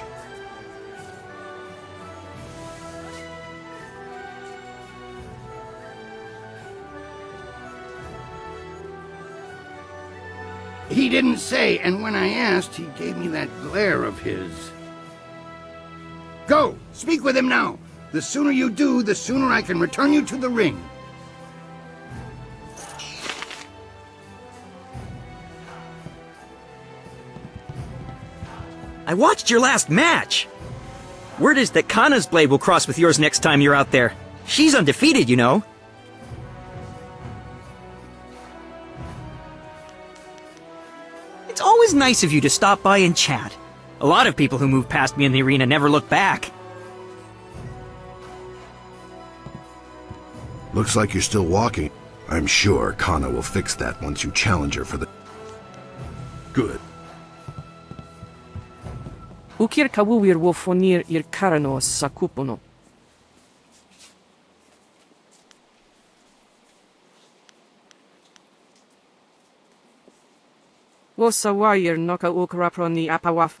He didn't say, and when I asked, he gave me that glare of his. Go! Speak with him now! The sooner you do, the sooner I can return you to the ring. I watched your last match! Word is that Kana's blade will cross with yours next time you're out there. She's undefeated, you know. It's always nice of you to stop by and chat. A lot of people who move past me in the arena never look back. Looks like you're still walking. I'm sure Kana will fix that once you challenge her for the... Good. Ukir kawuir wo fonir ir karanos sa kupono. Wo sawayir noka ukraproni apawaf.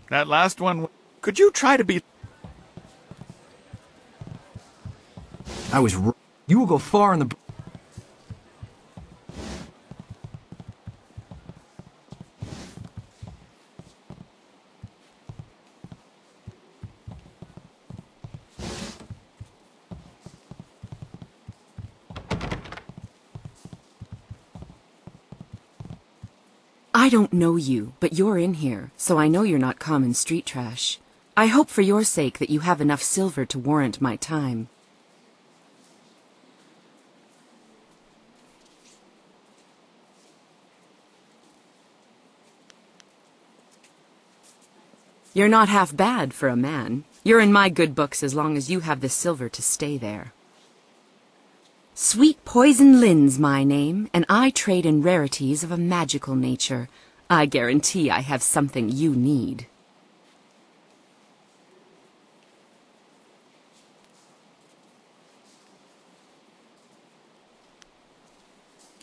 That last one... Could you try to be... I was you will go far in the... I don't know you, but you're in here, so I know you're not common street trash. I hope for your sake that you have enough silver to warrant my time. You're not half bad for a man. You're in my good books as long as you have the silver to stay there. Sweet Poison Lin's my name, and I trade in rarities of a magical nature. I guarantee I have something you need.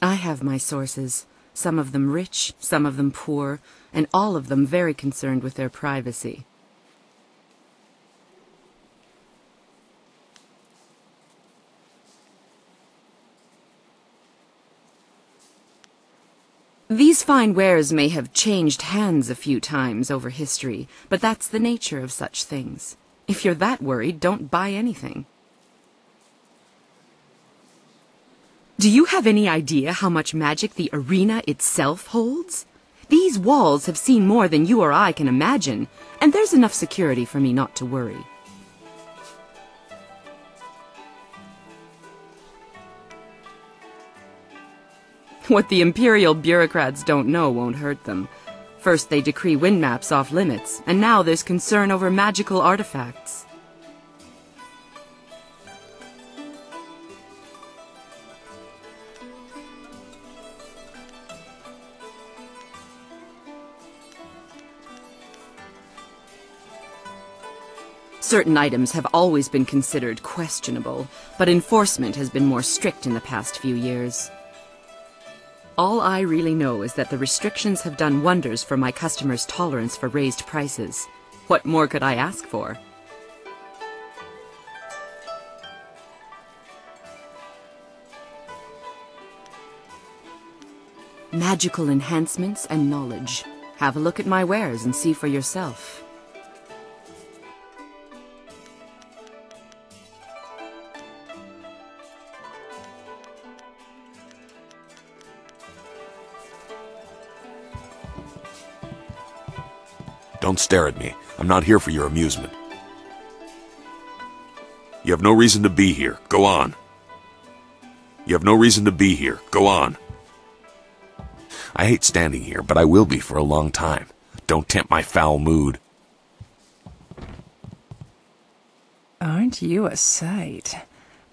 I have my sources, some of them rich, some of them poor, and all of them very concerned with their privacy. These fine wares may have changed hands a few times over history, but that's the nature of such things. If you're that worried, don't buy anything. Do you have any idea how much magic the arena itself holds? These walls have seen more than you or I can imagine, and there's enough security for me not to worry. What the Imperial bureaucrats don't know won't hurt them. First they decree wind maps off limits, and now there's concern over magical artifacts. Certain items have always been considered questionable, but enforcement has been more strict in the past few years. All I really know is that the restrictions have done wonders for my customers' tolerance for raised prices. What more could I ask for? Magical enhancements and knowledge. Have a look at my wares and see for yourself. Don't stare at me. I'm not here for your amusement. You have no reason to be here. Go on. You have no reason to be here. Go on. I hate standing here, but I will be for a long time. Don't tempt my foul mood. Aren't you a sight?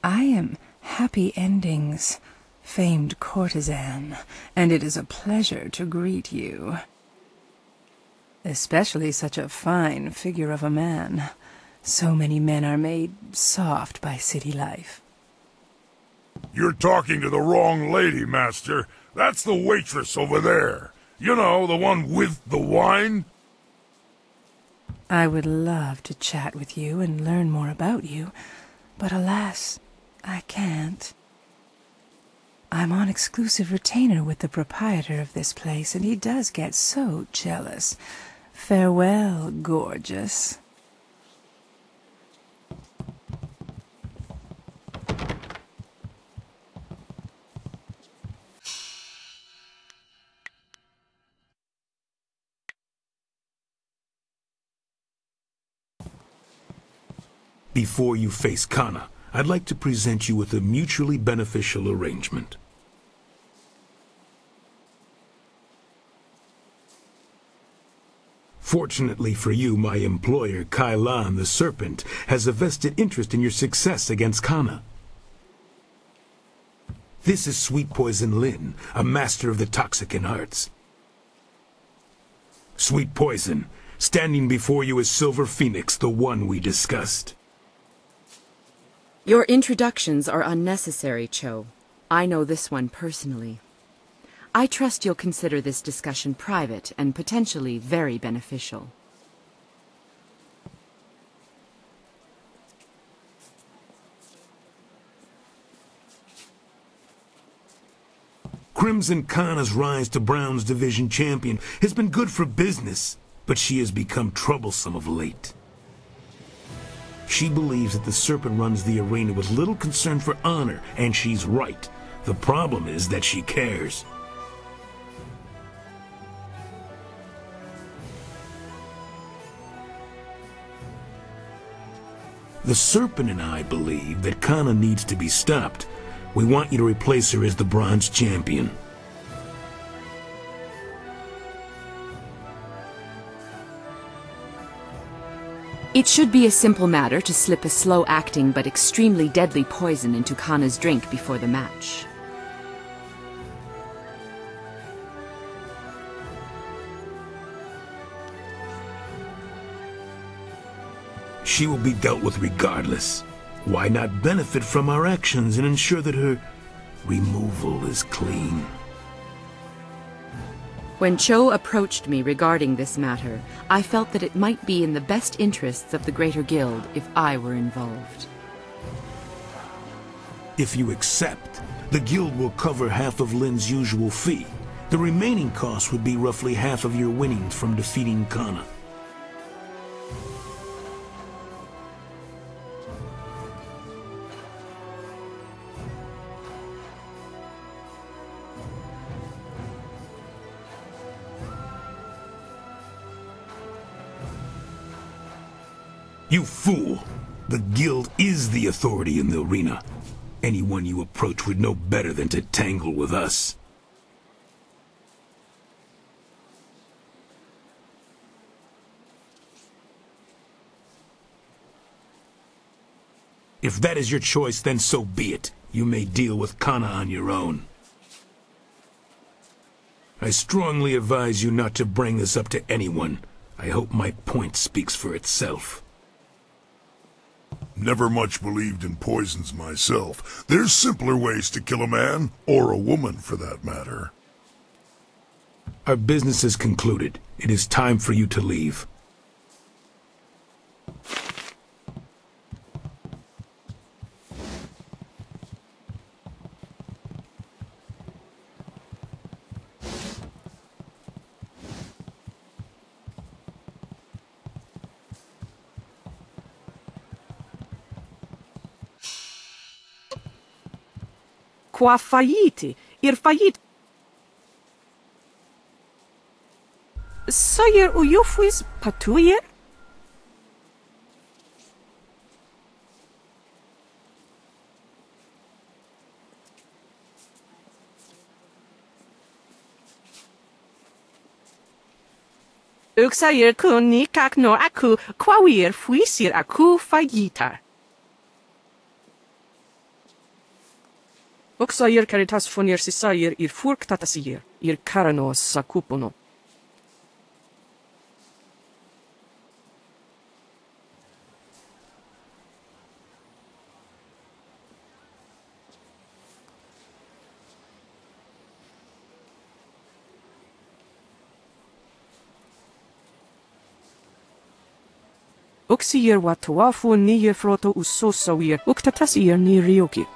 I am Happy Endings' famed courtesan, and it is a pleasure to greet you. Especially such a fine figure of a man. So many men are made soft by city life. You're talking to the wrong lady, Master. That's the waitress over there. You know, the one with the wine? I would love to chat with you and learn more about you, but alas, I can't. I'm on exclusive retainer with the proprietor of this place, and he does get so jealous. Farewell, gorgeous. Before you face Kana, I'd like to present you with a mutually beneficial arrangement. Fortunately for you, my employer, Lan, the Serpent, has a vested interest in your success against Kana. This is Sweet Poison Lin, a master of the Toxicant arts. Sweet Poison, standing before you is Silver Phoenix, the one we discussed. Your introductions are unnecessary, Cho. I know this one personally. I trust you'll consider this discussion private and potentially very beneficial. Crimson Kana's rise to Brown's Division champion has been good for business, but she has become troublesome of late. She believes that the Serpent runs the arena with little concern for honor, and she's right. The problem is that she cares. The Serpent and I believe that Kana needs to be stopped. We want you to replace her as the Bronze Champion. It should be a simple matter to slip a slow-acting but extremely deadly poison into Kana's drink before the match. She will be dealt with regardless. Why not benefit from our actions and ensure that her removal is clean? When Cho approached me regarding this matter, I felt that it might be in the best interests of the Greater Guild if I were involved. If you accept, the Guild will cover half of Lin's usual fee. The remaining cost would be roughly half of your winnings from defeating Kana. You fool! The Guild is the authority in the arena. Anyone you approach would know better than to tangle with us. If that is your choice, then so be it. You may deal with Kana on your own. I strongly advise you not to bring this up to anyone. I hope my point speaks for itself. Never much believed in poisons myself. There's simpler ways to kill a man, or a woman for that matter. Our business is concluded. It is time for you to leave. Qua faillite, ir faillit. Sayer uiufuis patuier? Uksair kun ni kak no aku kwawir fuisir aku fagita. Uksair caritas fonir sisair ir furk tatasir, ir karanos sakupono. Uksir watawafu ni froto usosawir uktatasir ni ryoki.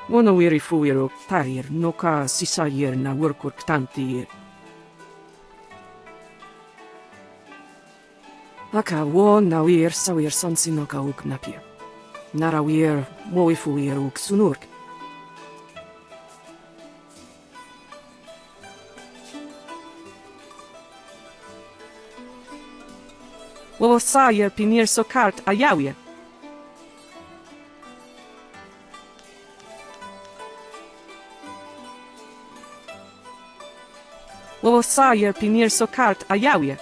Wonawiri fuiro tarir noka sisayir na workur tantir. Aka wo nawir sawir sansinoka uk napir. Narawir woifuir uk sunurk. Wo sajer pinir so kart ayawie. Wo sajer pinir so kart ayawie.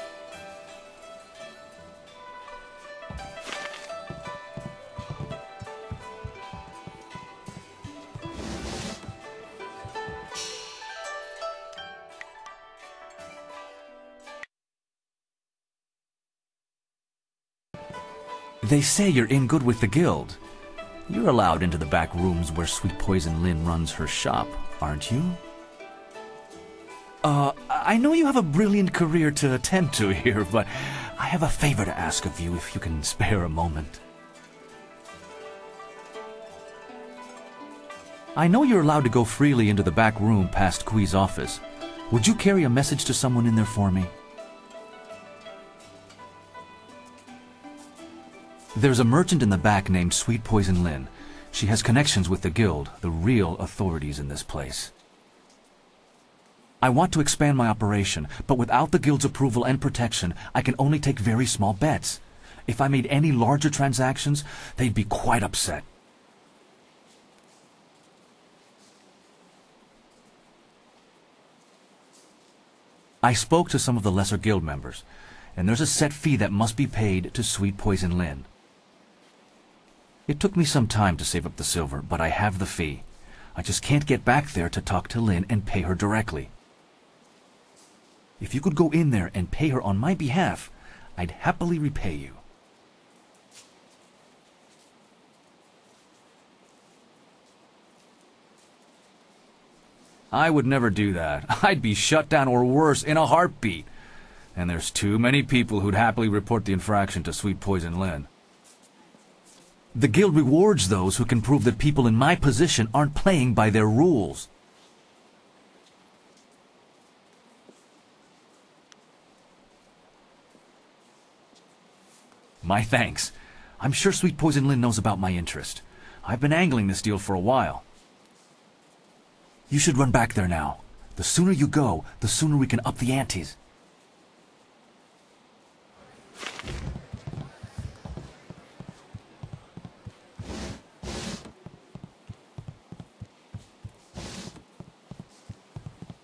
They say you're in good with the guild. You're allowed into the back rooms where Sweet Poison Lin runs her shop, aren't you? I know you have a brilliant career to attend to here, but I have a favor to ask of you if you can spare a moment. I know you're allowed to go freely into the back room past Kui's office. Would you carry a message to someone in there for me? There's a merchant in the back named Sweet Poison Lin. She has connections with the guild, the real authorities in this place. I want to expand my operation, but without the guild's approval and protection, I can only take very small bets. If I made any larger transactions, they'd be quite upset. I spoke to some of the lesser guild members, and there's a set fee that must be paid to Sweet Poison Lin. It took me some time to save up the silver, but I have the fee. I just can't get back there to talk to Lin and pay her directly. If you could go in there and pay her on my behalf, I'd happily repay you. I would never do that. I'd be shut down or worse in a heartbeat. And there's too many people who'd happily report the infraction to Sweet Poison Lin. The guild rewards those who can prove that people in my position aren't playing by their rules. My thanks. I'm sure Sweet Poison Lin knows about my interest. I've been angling this deal for a while. You should run back there now. The sooner you go, the sooner we can up the antes.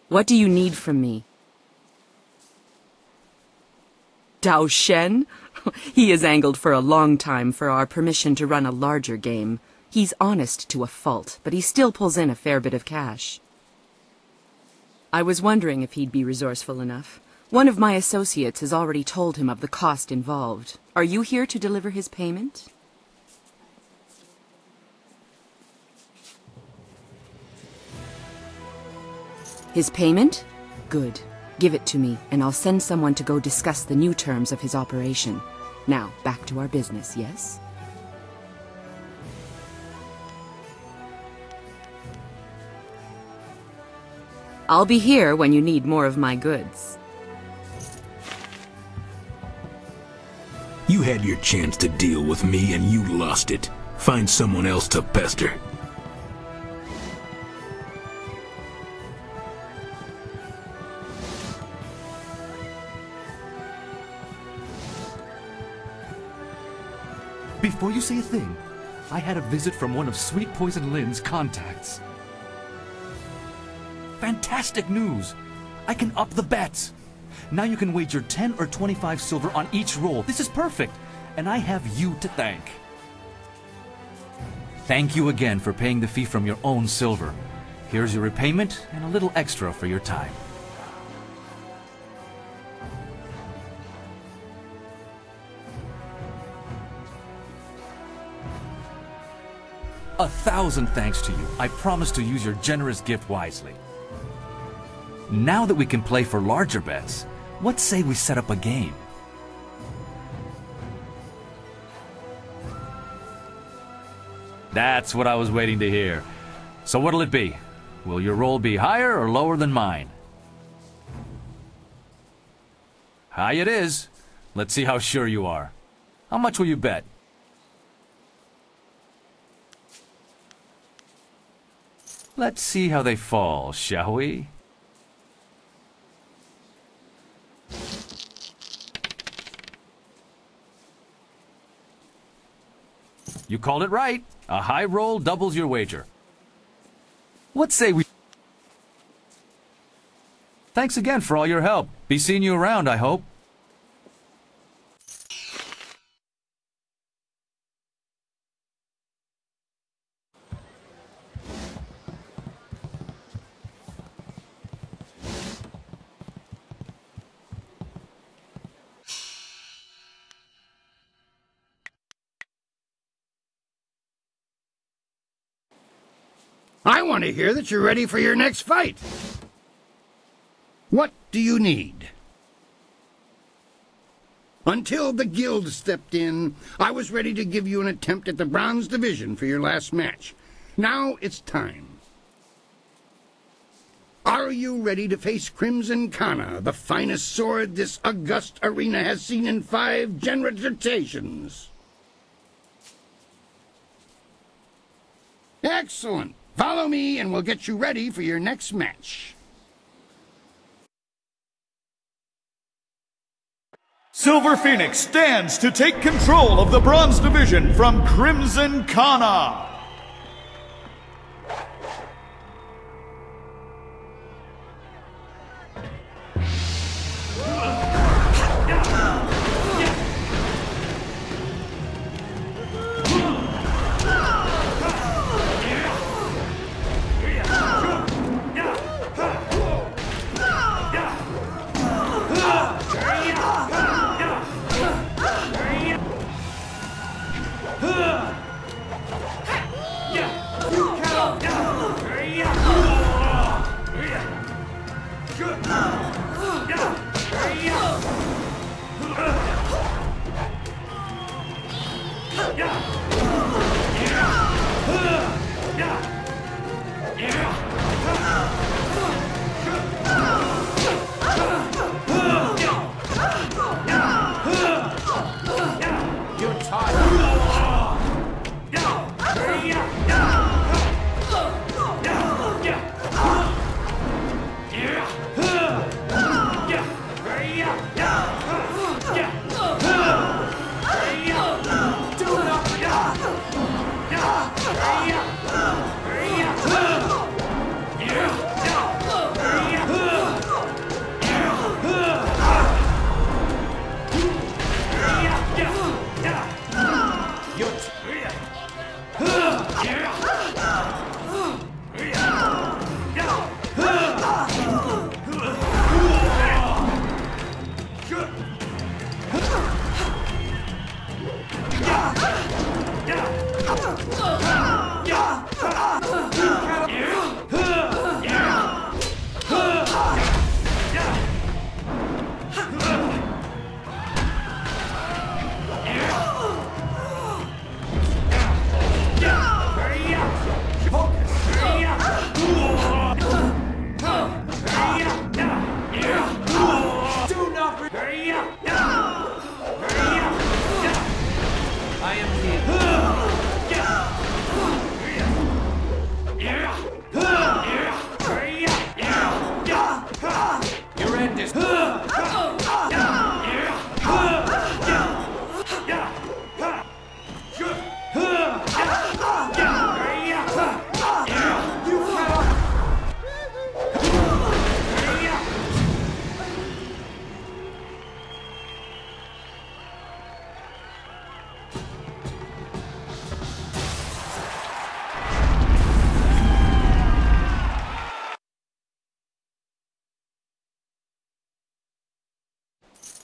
What do you need from me? Dao Shen? He has angled for a long time for our permission to run a larger game. He's honest to a fault, but he still pulls in a fair bit of cash. I was wondering if he'd be resourceful enough. One of my associates has already told him of the cost involved. Are you here to deliver his payment? His payment? Good. Give it to me, and I'll send someone to go discuss the new terms of his operation. Now, back to our business, yes? I'll be here when you need more of my goods. You had your chance to deal with me and you lost it. Find someone else to pester. Before you say a thing, I had a visit from one of Sweet Poison Lin's contacts. Fantastic news! I can up the bets! Now you can wager 10 or 25 silver on each roll. This is perfect, and I have you to thank. Thank you again for paying the fee from your own silver. Here's your repayment and a little extra for your time. A thousand thanks to you. I promise to use your generous gift wisely. Now that we can play for larger bets, what say we set up a game? That's what I was waiting to hear. So what'll it be? Will your roll be higher or lower than mine? High it is. Let's see how sure you are. How much will you bet? Let's see how they fall, shall we? You called it right. A high roll doubles your wager. What say we... Thanks again for all your help. Be seeing you around, I hope. I want to hear that you're ready for your next fight. What do you need? Until the guild stepped in, I was ready to give you an attempt at the bronze division for your last match. Now it's time. Are you ready to face Crimson Kana, the finest sword this august arena has seen in 5 generations? Excellent. Follow me and we'll get you ready for your next match. Silver Phoenix stands to take control of the Bronze Division from Crimson Kana.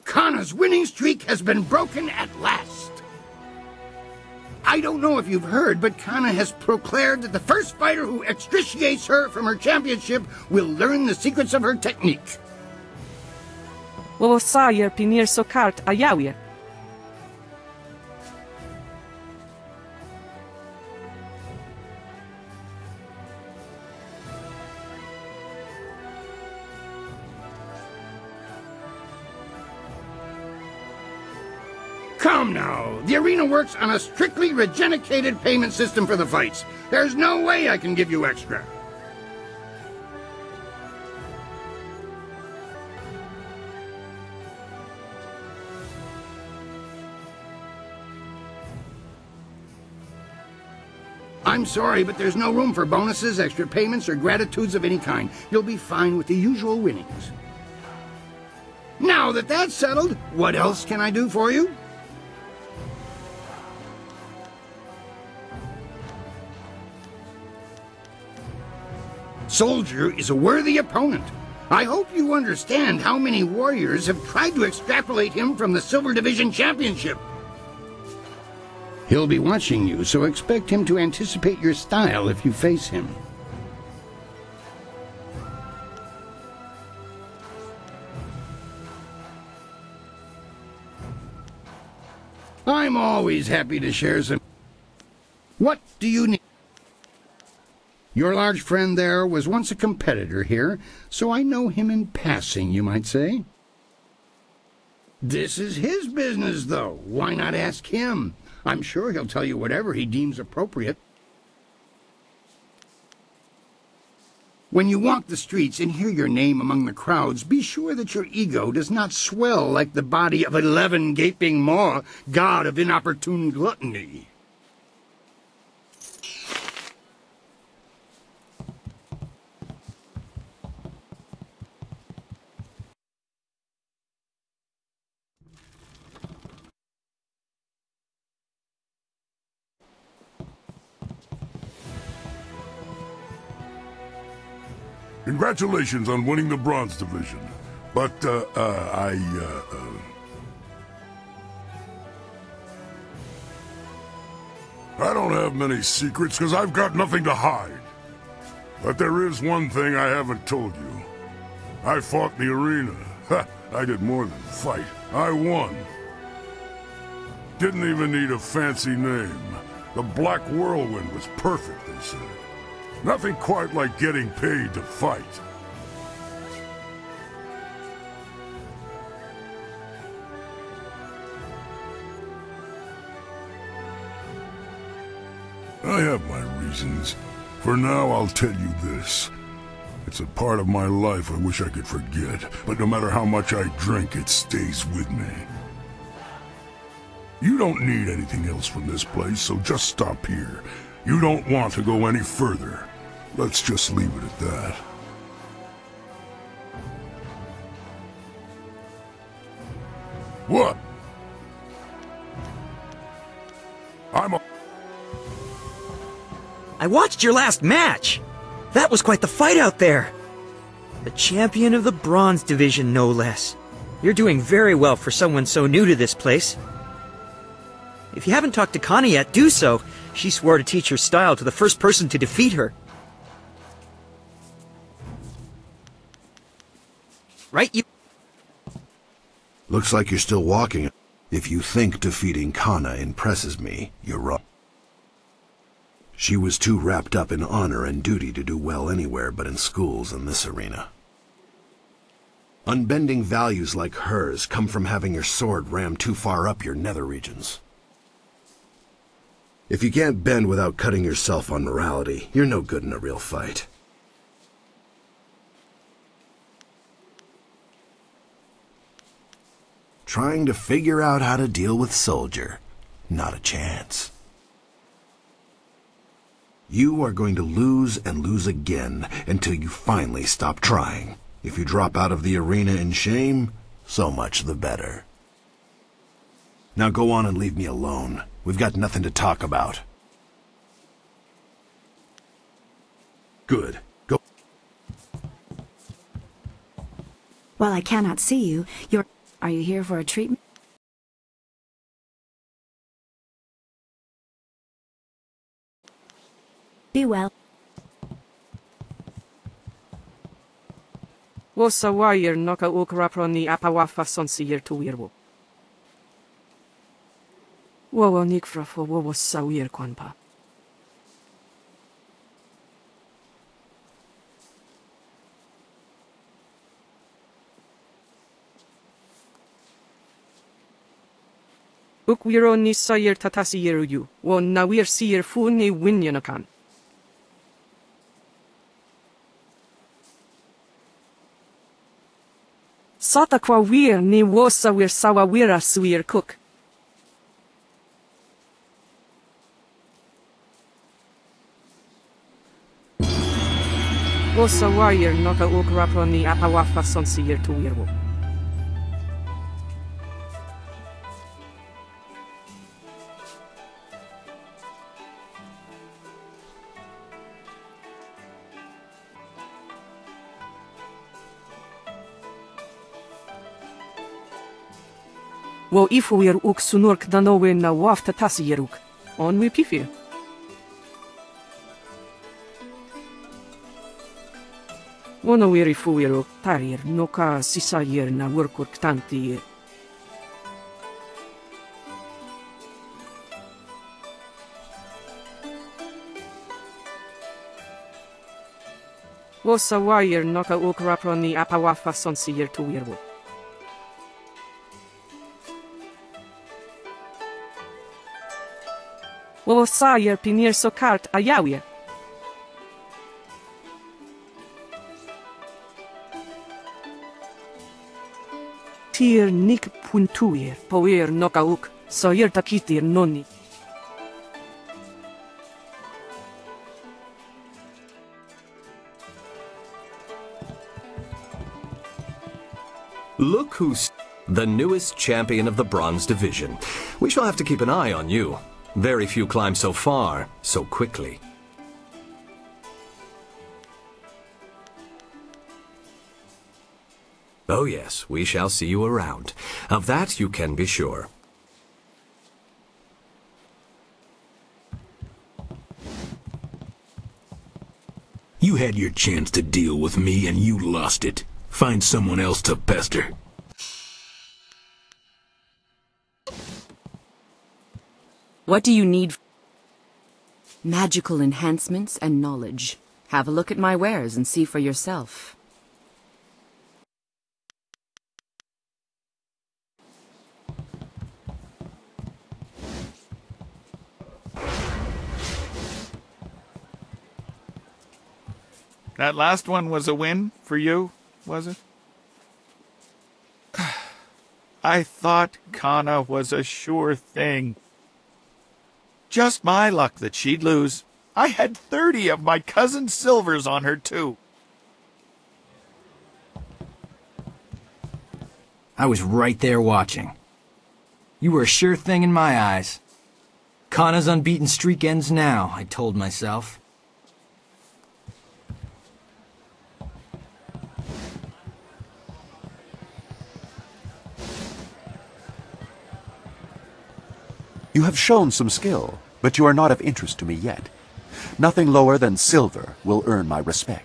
Kana's winning streak has been broken at last. I don't know if you've heard, but Kana has proclaimed that the first fighter who extriciates her from her championship will learn the secrets of her technique. Sayer pinir sokart ayawie. Come now, the arena works on a strictly regenicated payment system for the fights. There's no way I can give you extra. I'm sorry, but there's no room for bonuses, extra payments, or gratitudes of any kind. You'll be fine with the usual winnings. Now that that's settled, what else can I do for you? Soldier is a worthy opponent. I hope you understand how many warriors have tried to extrapolate him from the Silver Division Championship. He'll be watching you, so expect him to anticipate your style if you face him. I'm always happy to share some... What do you need? Your large friend there was once a competitor here, so I know him in passing, you might say. This is his business, though. Why not ask him? I'm sure he'll tell you whatever he deems appropriate. When you walk the streets and hear your name among the crowds, be sure that your ego does not swell like the body of 11 gaping maw, god of inopportune gluttony. Congratulations on winning the Bronze Division. But, I don't have many secrets, because I've got nothing to hide. But there is one thing I haven't told you. I fought in the arena. Ha! I did more than fight. I won. Didn't even need a fancy name. The Black Whirlwind was perfect, they said. Nothing quite like getting paid to fight. I have my reasons. For now, I'll tell you this. It's a part of my life I wish I could forget, but no matter how much I drink, it stays with me. You don't need anything else from this place, so just stop here. You don't want to go any further. Let's just leave it at that. What? I watched your last match! That was quite the fight out there! The champion of the Bronze Division, no less. You're doing very well for someone so new to this place. If you haven't talked to Kana yet, do so. She swore to teach her style to the first person to defeat her. Right, you... Looks like you're still walking. If you think defeating Kana impresses me, you're wrong. She was too wrapped up in honor and duty to do well anywhere but in schools and this arena. Unbending values like hers come from having your sword rammed too far up your nether regions. If you can't bend without cutting yourself on morality, you're no good in a real fight. Trying to figure out how to deal with Soldier. Not a chance. You are going to lose and lose again until you finally stop trying. If you drop out of the arena in shame, so much the better. Now go on and leave me alone. We've got nothing to talk about. Good. Go. While I cannot see you, your... Are you here for a treatment? Be well. Wosa wire noka ukraproni apawafa sonsir to wirwo. Wowo nikfra for wowo sawir konpa. Ukwiro ni sayir tatasiyeru yu, wo nawir siyir fu ni winyanakan. Sata kwa wir ni wosa wir sawa wira suir cook. Wosa wire noka ukrapro ni apawafa sonsir to wirwo. Wo ifuir uk sunurk danowe na wafta tasieruk. On we pifir. Wono wiri fuiruk tarir noka sisayir na workurk tanti. Wosa wire noka uk raproni apawafa sonsir to wirwo. Wo sajer pinir so kart a jawie. Tier nik puntuir, poir noka uk, sajer takitir nonni. Look who's the newest champion of the Bronze Division. We shall have to keep an eye on you. Very few climb so far, so quickly. Oh yes, we shall see you around. Of that you can be sure. You had your chance to deal with me and you lost it. Find someone else to pester. What do you need? Magical enhancements and knowledge. Have a look at my wares and see for yourself. That last one was a win for you, was it? I thought Kana was a sure thing. Just my luck that she'd lose. I had 30 of my cousin Silvers on her, too. I was right there watching. You were a sure thing in my eyes. Kana's unbeaten streak ends now, I told myself. You have shown some skill, but you are not of interest to me yet. Nothing lower than silver will earn my respect.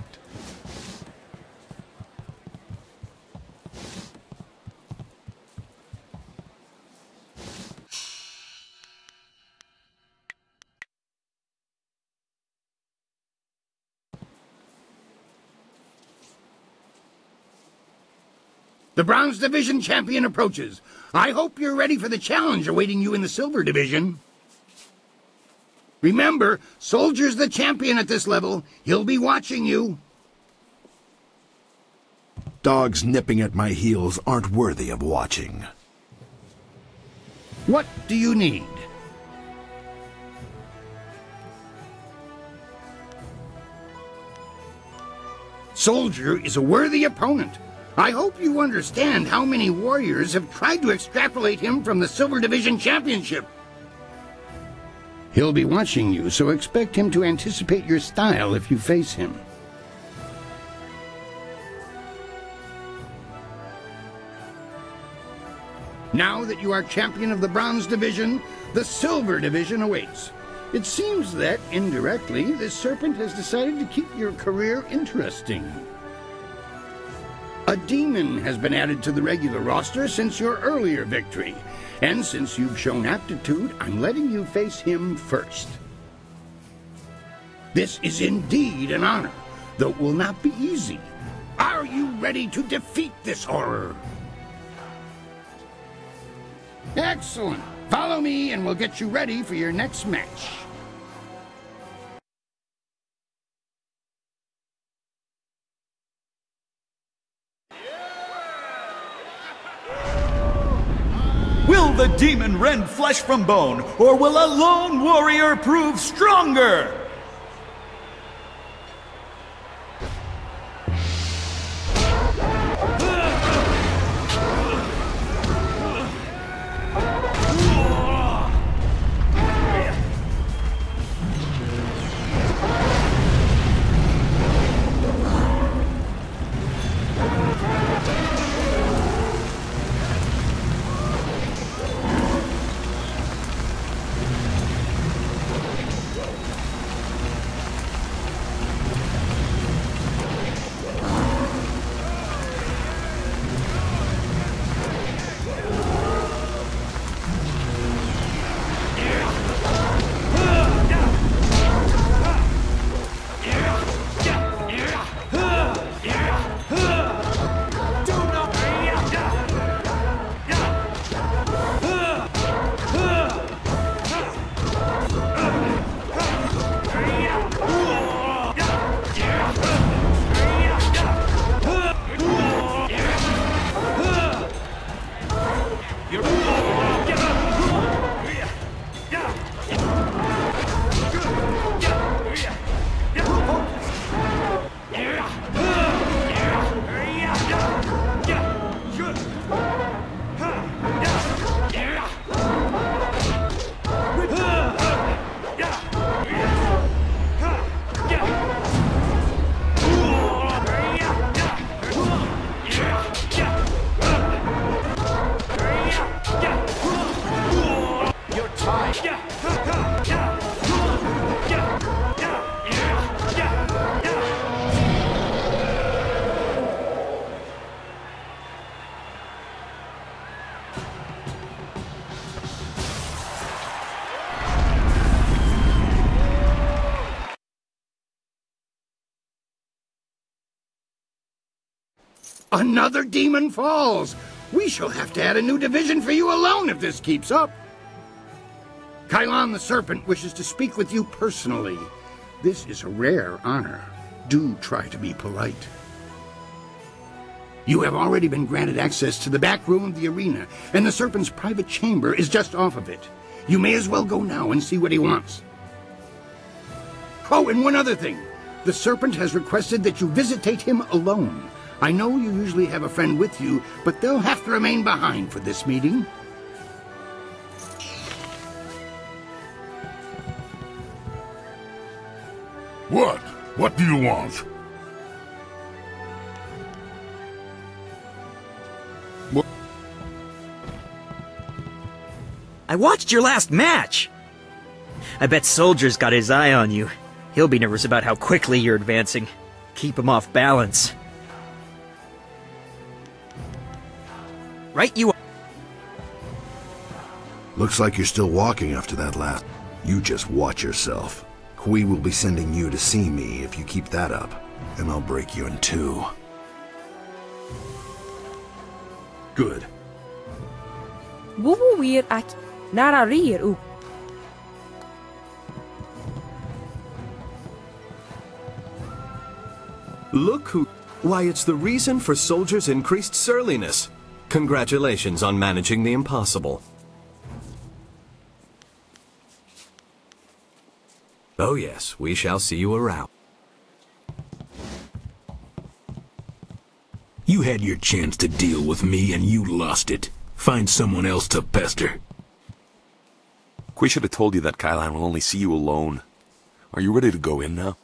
The Bronze Division champion approaches. I hope you're ready for the challenge awaiting you in the Silver Division. Remember, Soldier's the champion at this level. He'll be watching you. Dogs nipping at my heels aren't worthy of watching. What do you need? Soldier is a worthy opponent. I hope you understand how many warriors have tried to extrapolate him from the Silver Division Championship. He'll be watching you, so expect him to anticipate your style if you face him. Now that you are champion of the Bronze Division, the Silver Division awaits. It seems that, indirectly, this serpent has decided to keep your career interesting. A demon has been added to the regular roster since your earlier victory, and since you've shown aptitude, I'm letting you face him first. This is indeed an honor, though it will not be easy. Are you ready to defeat this horror? Excellent. Follow me and we'll get you ready for your next match. Will the demon rend flesh from bone, or will a lone warrior prove stronger? Another demon falls! We shall have to add a new division for you alone if this keeps up. Kylon the Serpent wishes to speak with you personally. This is a rare honor. Do try to be polite. You have already been granted access to the back room of the arena, and the Serpent's private chamber is just off of it. You may as well go now and see what he wants. Oh, and one other thing. The Serpent has requested that you visitate him alone. I know you usually have a friend with you, but they'll have to remain behind for this meeting. What? What do you want? What? I watched your last match! I bet Soldier's got his eye on you. He'll be nervous about how quickly you're advancing. Keep him off balance. Right you are. Looks like you're still walking after that last. You just watch yourself. Kui will be sending you to see me if you keep that up, and I'll break you in two. Good. Wuwuwir ak nararir u. Look who... Why, it's the reason for Soldier's increased surliness. Congratulations on managing the impossible. Oh yes, we shall see you around. You had your chance to deal with me and you lost it. Find someone else to pester. Kui should have told you that Kylon will only see you alone. Are you ready to go in now?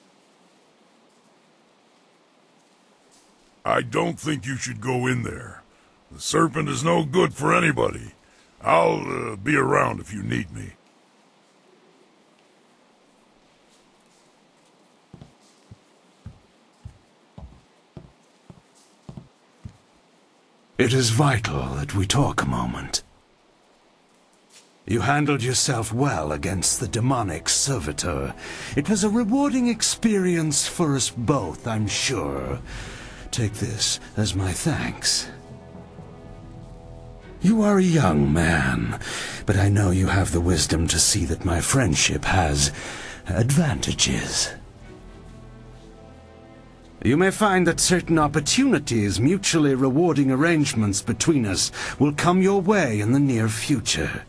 I don't think you should go in there. The Serpent is no good for anybody. I'll be around if you need me. It is vital that we talk a moment. You handled yourself well against the demonic servitor. It was a rewarding experience for us both, I'm sure. Take this as my thanks. You are a young man, but I know you have the wisdom to see that my friendship has advantages. You may find that certain opportunities, mutually rewarding arrangements between us, will come your way in the near future.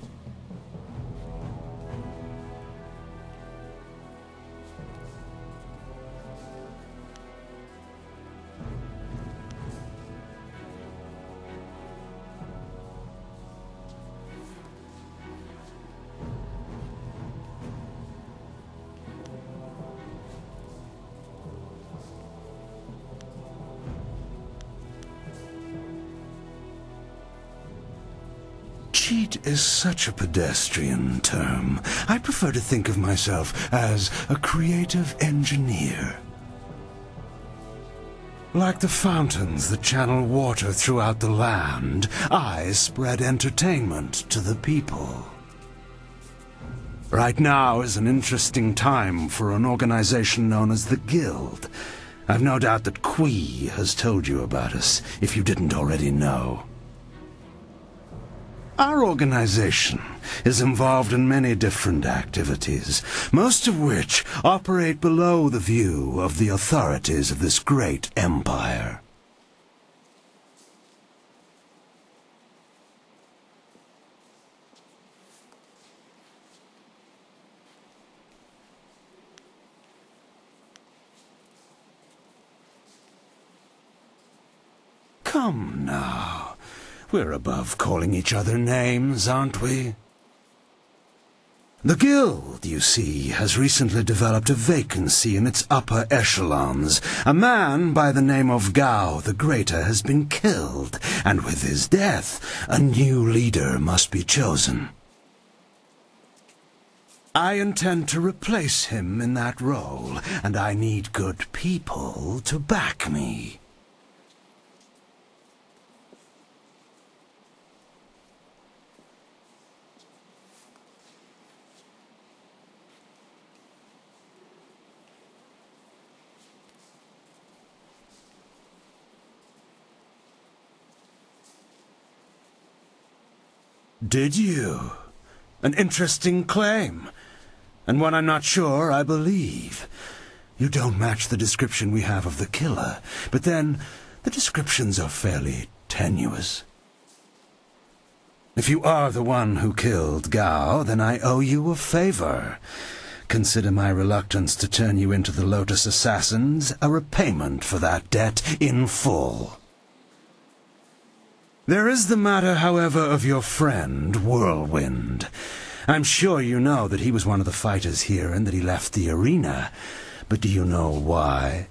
Cheat is such a pedestrian term. I prefer to think of myself as a creative engineer. Like the fountains that channel water throughout the land, I spread entertainment to the people. Right now is an interesting time for an organization known as the Guild. I've no doubt that Kui has told you about us, if you didn't already know. Our organization is involved in many different activities, most of which operate below the view of the authorities of this great empire. Come now. We're above calling each other names, aren't we? The Guild, you see, has recently developed a vacancy in its upper echelons. A man by the name of Gao the Greater has been killed, and with his death, a new leader must be chosen. I intend to replace him in that role, and I need good people to back me. Did you? An interesting claim, and one I'm not sure I believe. You don't match the description we have of the killer, but then the descriptions are fairly tenuous. If you are the one who killed Gao, then I owe you a favor. Consider my reluctance to turn you into the Lotus Assassins a repayment for that debt in full. There is the matter, however, of your friend, Whirlwind. I'm sure you know that he was one of the fighters here and that he left the arena. But do you know why?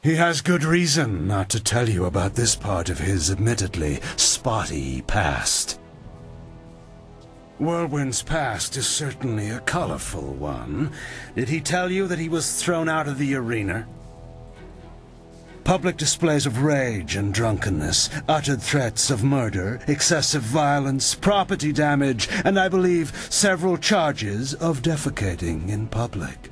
He has good reason not to tell you about this part of his admittedly spotty past. Whirlwind's past is certainly a colorful one. Did he tell you that he was thrown out of the arena? Public displays of rage and drunkenness, uttered threats of murder, excessive violence, property damage, and I believe several charges of defecating in public.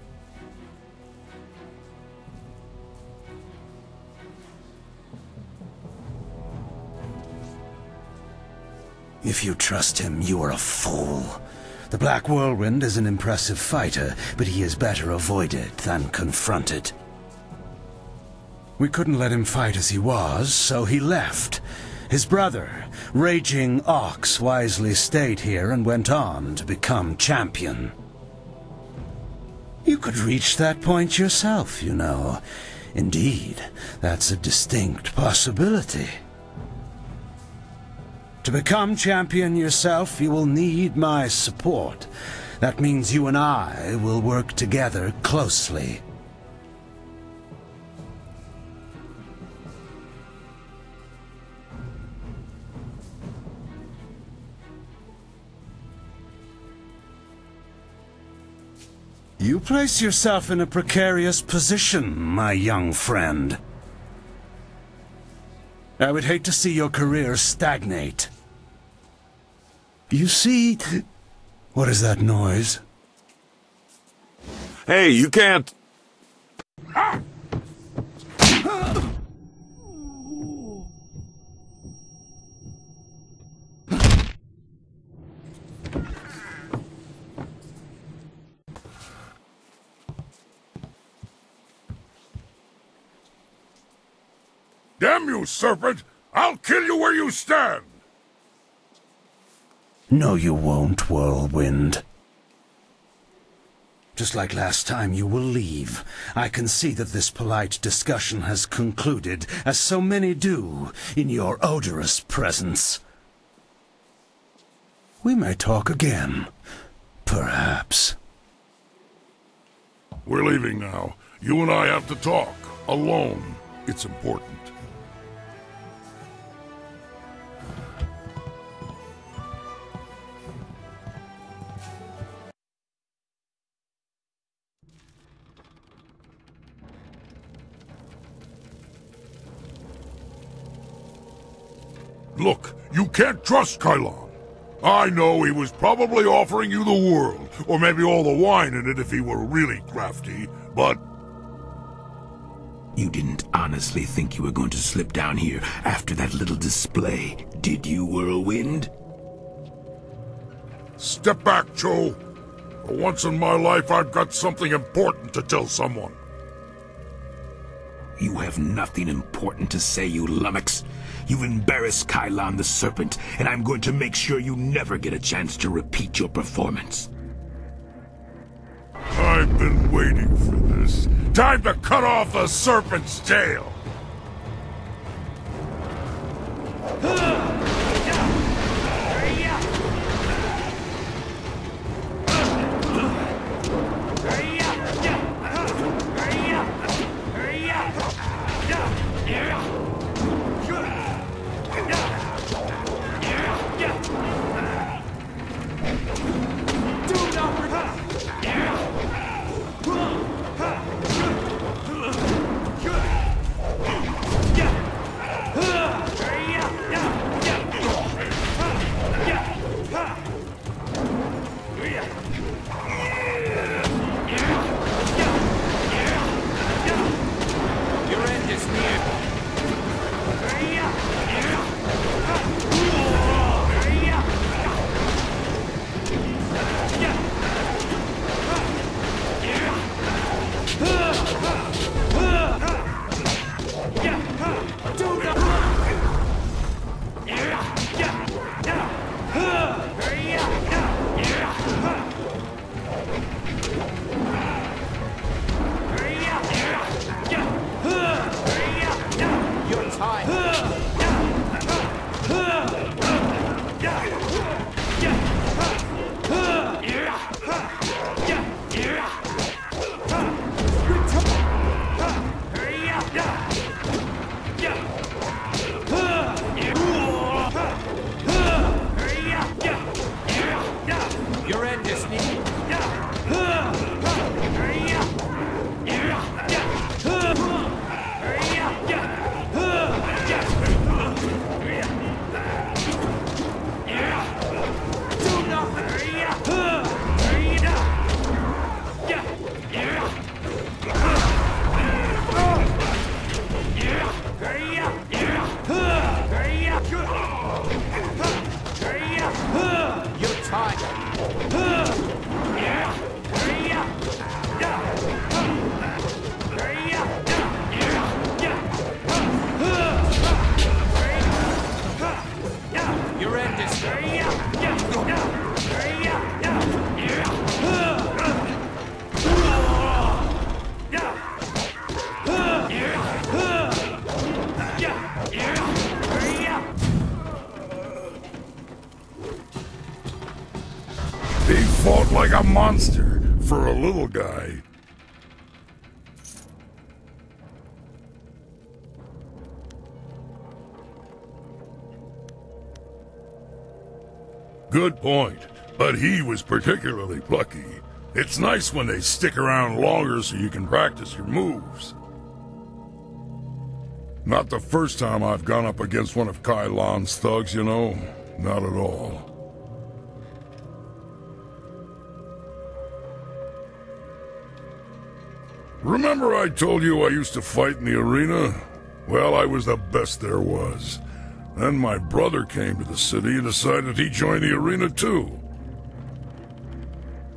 If you trust him, you are a fool. The Black Whirlwind is an impressive fighter, but he is better avoided than confronted. We couldn't let him fight as he was, so he left. His brother, Raging Ox, wisely stayed here and went on to become champion. You could reach that point yourself, you know. Indeed, that's a distinct possibility. To become champion yourself, you will need my support. That means you and I will work together closely. You place yourself in a precarious position, my young friend. I would hate to see your career stagnate. You see... What is that noise? Hey, you can't... Damn you, serpent! I'll kill you where you stand! No, you won't, whirlwind. Just like last time, you will leave. I can see that this polite discussion has concluded, as so many do, in your odorous presence. We may talk again, perhaps. We're leaving now. You and I have to talk. Alone. It's important. Look, you can't trust Kylon. I know he was probably offering you the world, or maybe all the wine in it if he were really crafty, but... You didn't honestly think you were going to slip down here after that little display, did you, Whirlwind? Step back, Joe. For once in my life, I've got something important to tell someone. You have nothing important to say, you lummox. You've embarrassed Kylon the Serpent, and I'm going to make sure you never get a chance to repeat your performance. I've been waiting for this. Time to cut off the Serpent's tail! like a monster for a little guy. Good point, but he was particularly plucky. It's nice when they stick around longer so you can practice your moves. Not the first time I've gone up against one of Kai Lan's thugs, you know. Not at all. Remember I told you I used to fight in the arena? Well, I was the best there was. Then my brother came to the city and decided he'd join the arena too.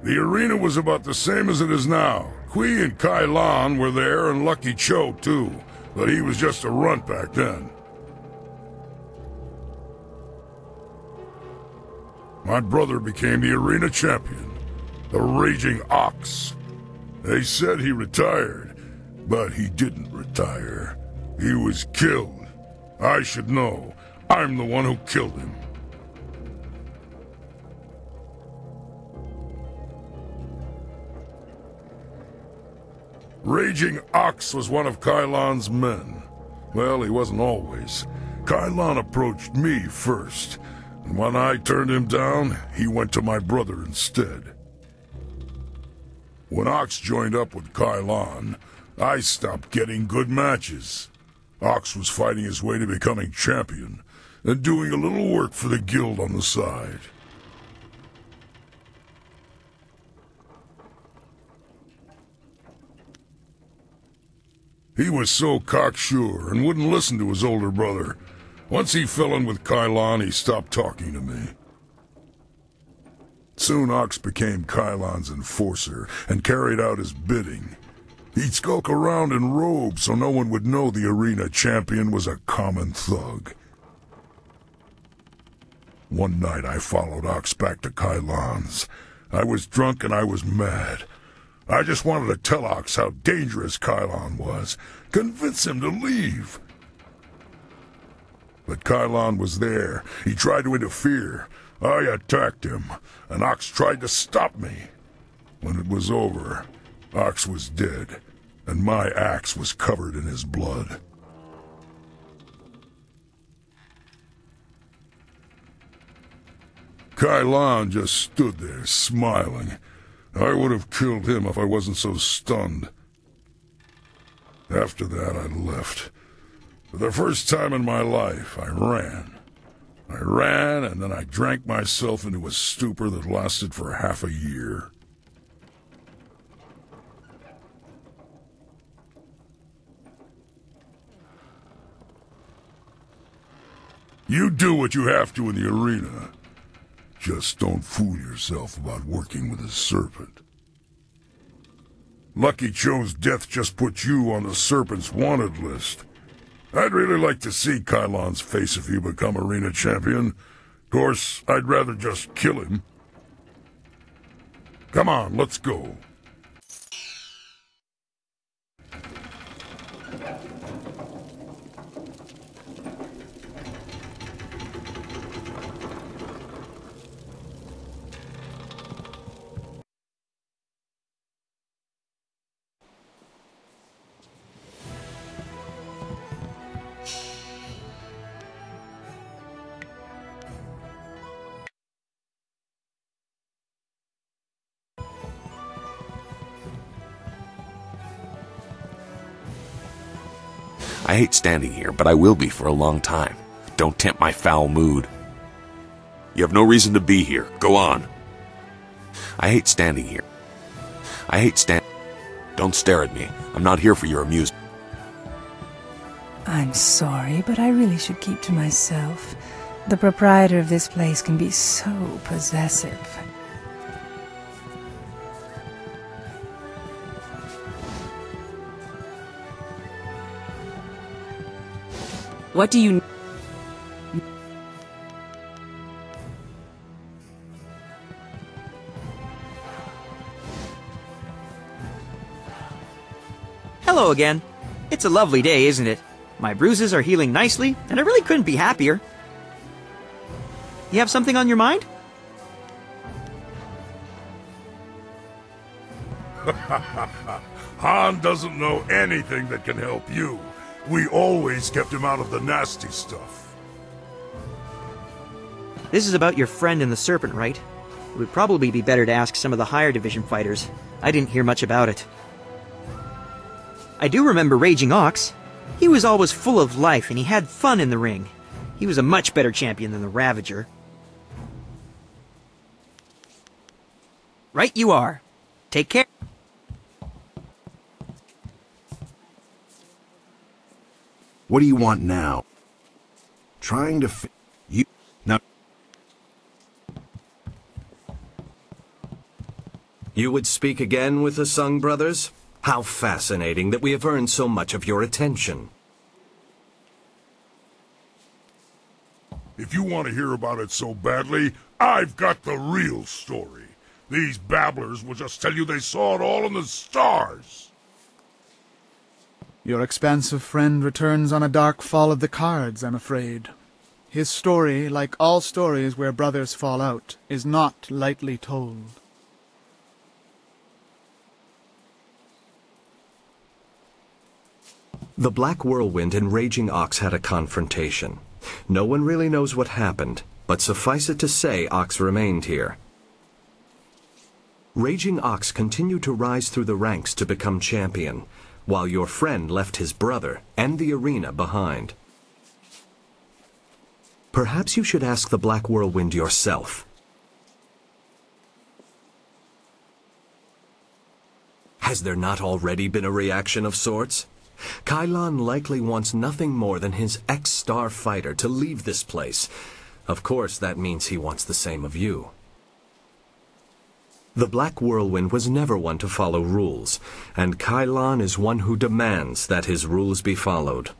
The arena was about the same as it is now. Kui and Kai Lan were there and Lucky Cho too, but he was just a runt back then. My brother became the arena champion, the Raging Ox. They said he retired, but he didn't retire. He was killed. I should know. I'm the one who killed him. Raging Ox was one of Kai Lan's men. Well, he wasn't always. Kai Lan approached me first, and when I turned him down, he went to my brother instead. When Ox joined up with Kai Lan, I stopped getting good matches. Ox was fighting his way to becoming champion, and doing a little work for the guild on the side. He was so cocksure and wouldn't listen to his older brother. Once he fell in with Kai Lan, he stopped talking to me. Soon Ox became Kai Lan's enforcer and carried out his bidding. He'd skulk around in robes so no one would know the arena champion was a common thug. One night I followed Ox back to Kai Lan's. I was drunk and I was mad. I just wanted to tell Ox how dangerous Kai Lan was, convince him to leave. But Kai Lan was there. He tried to interfere. I attacked him, and Ox tried to stop me. When it was over, Ox was dead, and my axe was covered in his blood. Kai Lan just stood there, smiling. I would have killed him if I wasn't so stunned. After that, I left. For the first time in my life, I ran. I ran, and then I drank myself into a stupor that lasted for half a year. You do what you have to in the arena. Just don't fool yourself about working with a serpent. Lucky Cho's death just put you on the serpent's wanted list. I'd really like to see Kai Lan's face if you become arena champion. Of course, I'd rather just kill him. Come on, let's go. I hate standing here, but I will be for a long time. Don't tempt my foul mood. You have no reason to be here. Go on. I hate standing here. Don't stare at me. I'm not here for your amusement. I'm sorry, but I really should keep to myself. The proprietor of this place can be so possessive. What do you... Hello again. It's a lovely day, isn't it? My bruises are healing nicely, and I really couldn't be happier. You have something on your mind? Han doesn't know anything that can help you. We always kept him out of the nasty stuff. This is about your friend in the Serpent, right? It would probably be better to ask some of the higher division fighters. I didn't hear much about it. I do remember Raging Ox. He was always full of life and he had fun in the ring. He was a much better champion than the Ravager. Right you are. Take care. What do you want now? Trying to you now. You would speak again with the Sung brothers? How fascinating that we have earned so much of your attention. If you want to hear about it so badly, I've got the real story. These babblers will just tell you they saw it all in the stars. Your expansive friend returns on a dark fall of the cards, I'm afraid. His story, like all stories where brothers fall out, is not lightly told. The Black Whirlwind and Raging Ox had a confrontation. No one really knows what happened, but suffice it to say Ox remained here. Raging Ox continued to rise through the ranks to become champion, while your friend left his brother and the arena behind. Perhaps you should ask the Black Whirlwind yourself. Has there not already been a reaction of sorts? Kailan likely wants nothing more than his ex-star fighter to leave this place. Of course, that means he wants the same of you. The Black Whirlwind was never one to follow rules, and Kailan is one who demands that his rules be followed.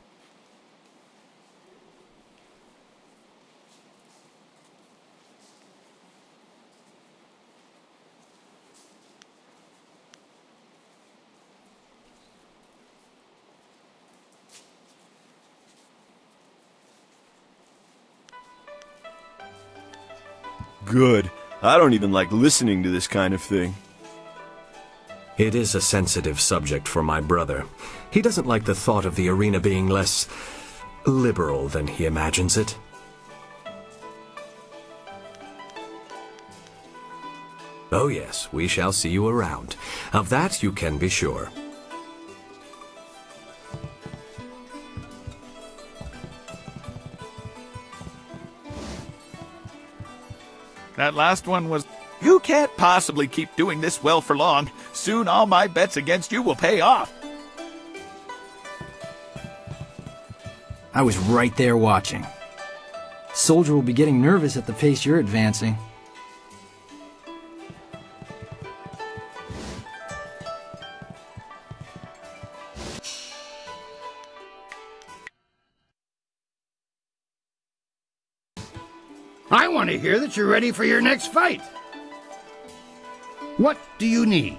Good. I don't even like listening to this kind of thing. It is a sensitive subject for my brother. He doesn't like the thought of the arena being less liberal than he imagines it. Oh yes, we shall see you around. Of that you can be sure. That last one was... You can't possibly keep doing this well for long. Soon all my bets against you will pay off. I was right there watching. Soldier will be getting nervous at the pace you're advancing. I want to hear that you're ready for your next fight. What do you need?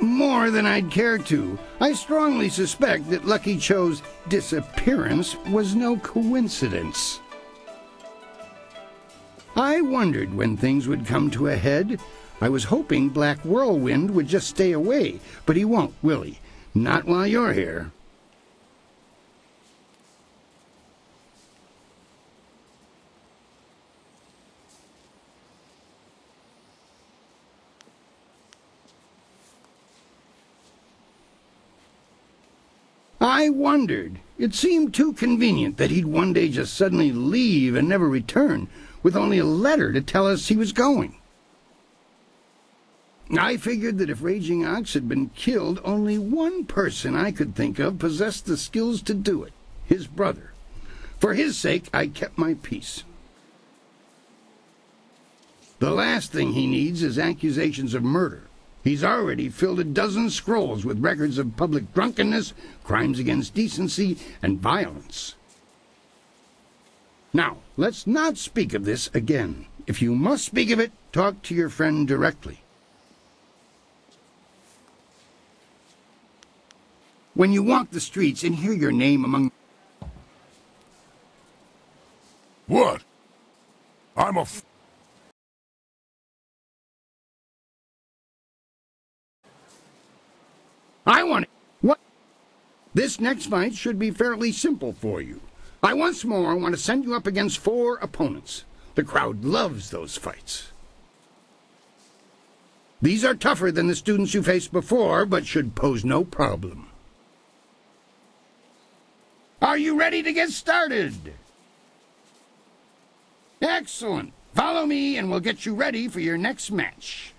More than I'd care to. I strongly suspect that Lucky Cho's disappearance was no coincidence. I wondered when things would come to a head. I was hoping Black Whirlwind would just stay away, but he won't, will he? Not while you're here. I wondered. It seemed too convenient that he'd one day just suddenly leave and never return, with only a letter to tell us he was going. I figured that if Raging Ox had been killed, only one person I could think of possessed the skills to do it, his brother. For his sake, I kept my peace. The last thing he needs is accusations of murder. He's already filled a dozen scrolls with records of public drunkenness, crimes against decency, and violence. Now, let's not speak of this again. If you must speak of it, talk to your friend directly. When you walk the streets and hear your name among What? I want it. What? This next fight should be fairly simple for you. I once more want to send you up against 4 opponents. The crowd loves those fights. These are tougher than the students you faced before, but should pose no problem. Are you ready to get started? Excellent. Follow me and we'll get you ready for your next match.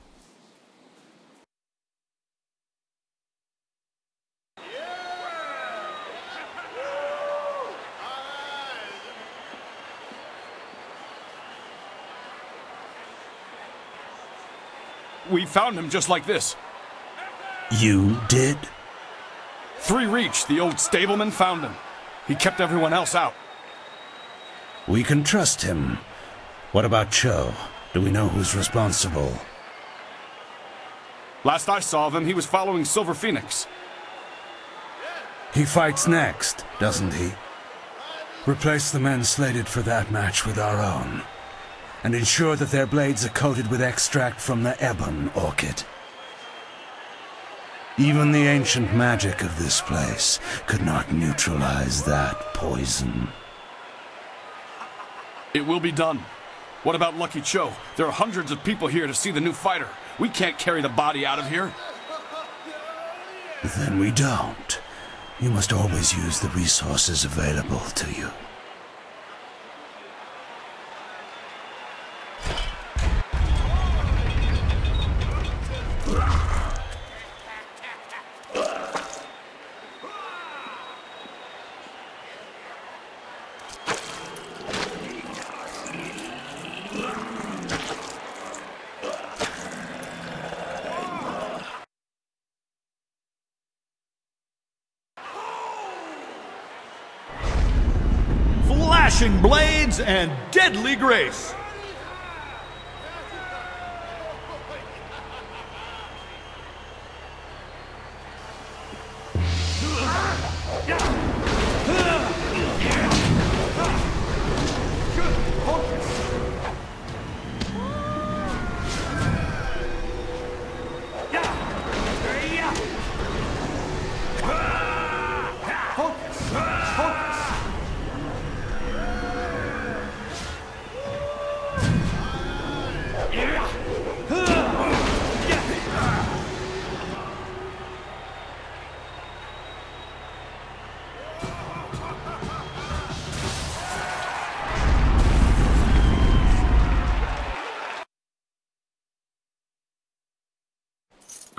We found him just like this. You did? 3 Reach, the old stableman, found him. He kept everyone else out. We can trust him. What about Cho? Do we know who's responsible? Last I saw of him, he was following Silver Phoenix. He fights next, doesn't he? Replace the men slated for that match with our own, and ensure that their blades are coated with extract from the ebon orchid. Even the ancient magic of this place could not neutralize that poison. It will be done. What about Lucky Cho? There are hundreds of people here to see the new fighter. We can't carry the body out of here. Then we don't. You must always use the resources available to you. Flashing blades and deadly grace.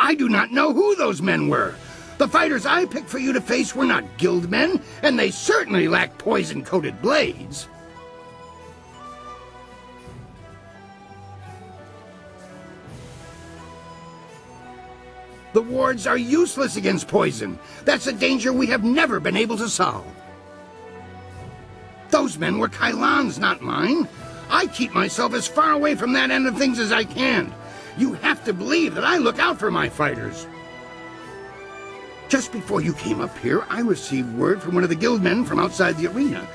I do not know who those men were. The fighters I picked for you to face were not guild men, and they certainly lacked poison-coated blades. The wards are useless against poison. That's a danger we have never been able to solve. Those men were Kailan's, not mine. I keep myself as far away from that end of things as I can. You have to believe that I look out for my fighters. Just before you came up here, I received word from one of the guildmen from outside the arena.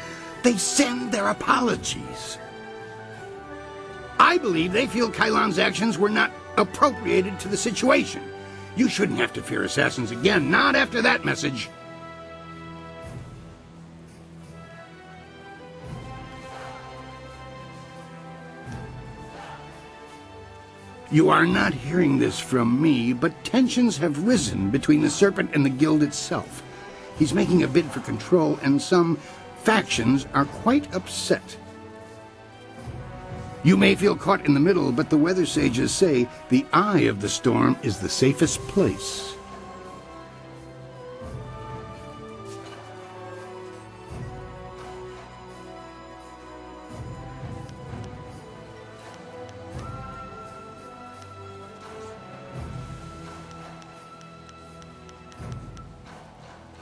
They send their apologies. I believe they feel Kailan's actions were not appropriated to the situation. You shouldn't have to fear assassins again, not after that message. You are not hearing this from me, but tensions have risen between the Serpent and the Guild itself. He's making a bid for control, and some factions are quite upset. You may feel caught in the middle, but the weather sages say the eye of the storm is the safest place.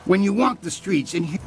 When you walk the streets and hear...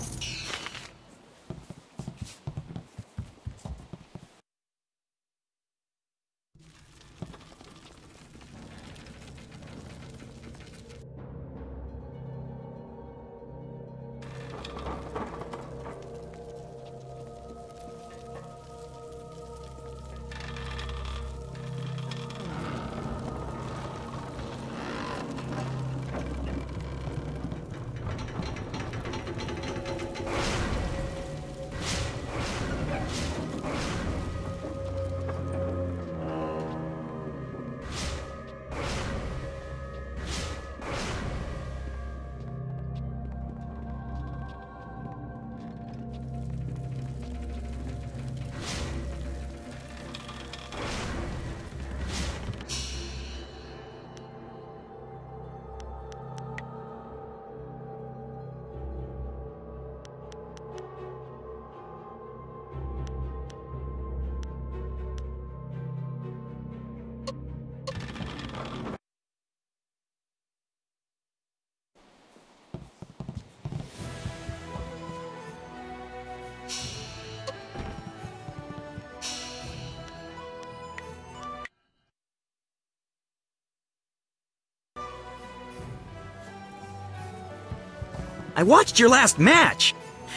I watched your last match.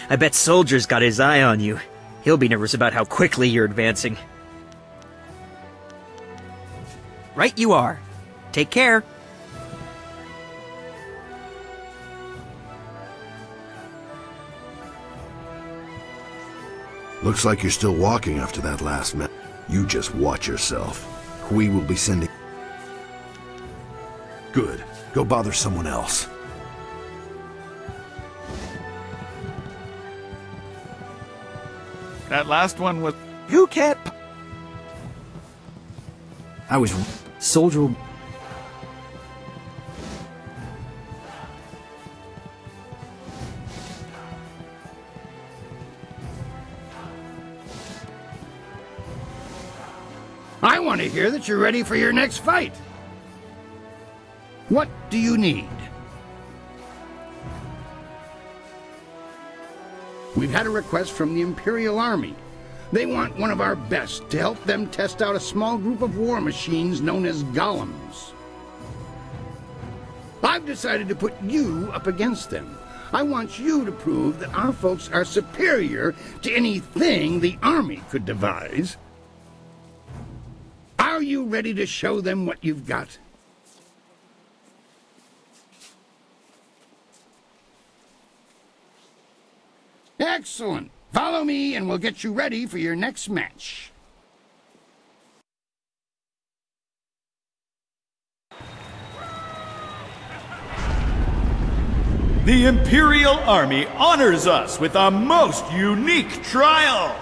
I bet Soldier's got his eye on you. He'll be nervous about how quickly you're advancing. Right you are. Take care. Looks like you're still walking after that last match. You just watch yourself. We will be sending... Good. Go bother someone else. That last one was... You can't... I was... Soldier... I want to hear that you're ready for your next fight. What do you need? We've had a request from the Imperial Army. They want one of our best to help them test out a small group of war machines known as golems. I've decided to put you up against them. I want you to prove that our folks are superior to anything the Army could devise. Are you ready to show them what you've got? Excellent. Follow me and we'll get you ready for your next match. The Imperial Army honors us with a most unique trial.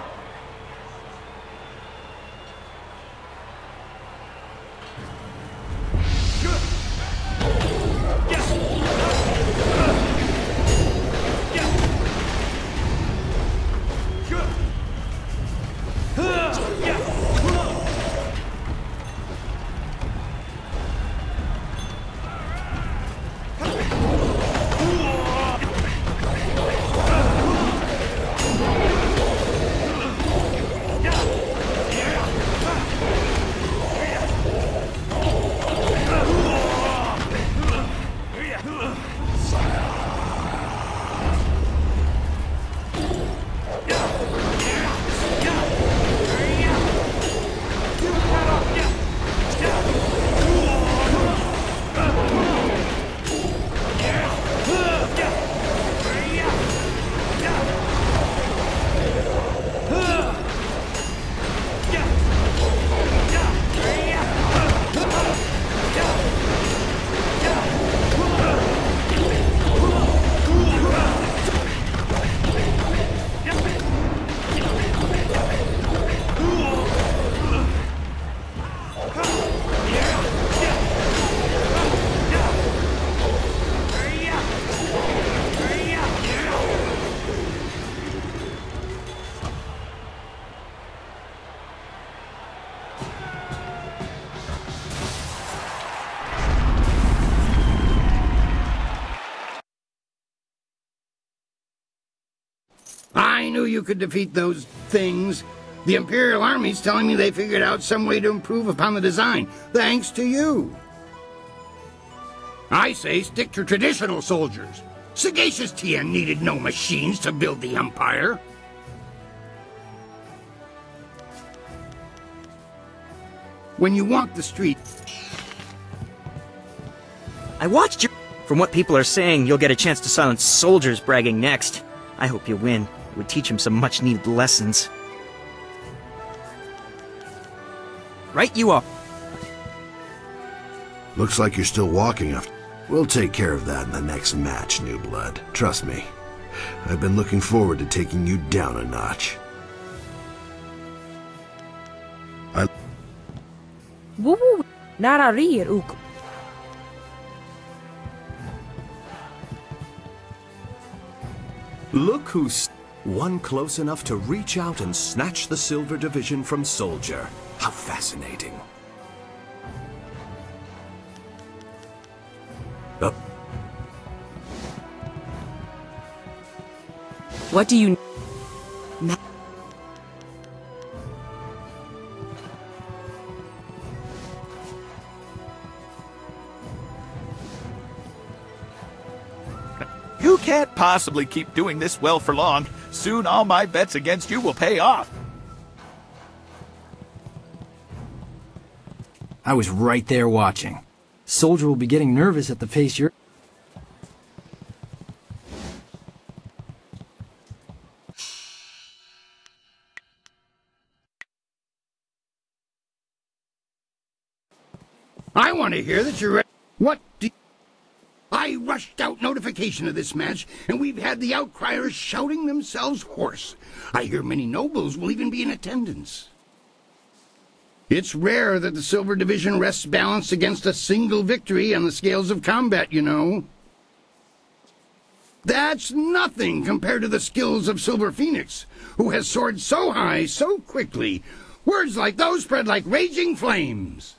I knew you could defeat those things. The Imperial Army's telling me they figured out some way to improve upon the design, thanks to you. I say stick to traditional soldiers. Sagacious Tien needed no machines to build the Empire. When you walk the street... I watched you. From what people are saying, you'll get a chance to silence Soldier's bragging next. I hope you win. It would teach him some much-needed lessons. Right you are. Looks like you're still walking after... We'll take care of that in the next match, New Blood. Trust me. I've been looking forward to taking you down a notch. Woo! Nararir uk. Look who's one close enough to reach out and snatch the Silver Division from Soldier. How fascinating. Up. What do you... You can't possibly keep doing this well for long. Soon all my bets against you will pay off. I was right there watching. Soldier will be getting nervous at the pace you're... I want to hear that you're ready. What do I rushed out notification of this match, and we've had the outcriers shouting themselves hoarse. I hear many nobles will even be in attendance. It's rare that the Silver Division rests balanced against a single victory on the scales of combat, you know. That's nothing compared to the skills of Silver Phoenix, who has soared so high so quickly. Words like those spread like raging flames.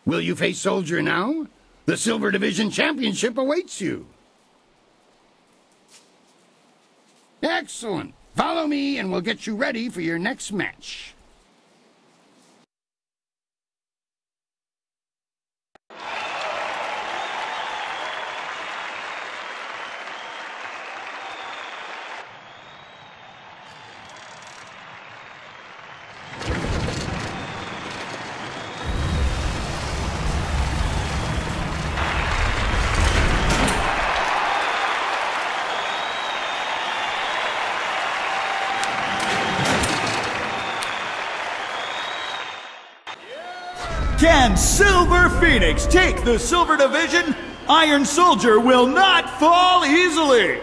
Will you face Soldier now? The Silver Division Championship awaits you. Excellent. Follow me and we'll get you ready for your next match. Can Silver Phoenix take the Silver Division? Iron Soldier will not fall easily!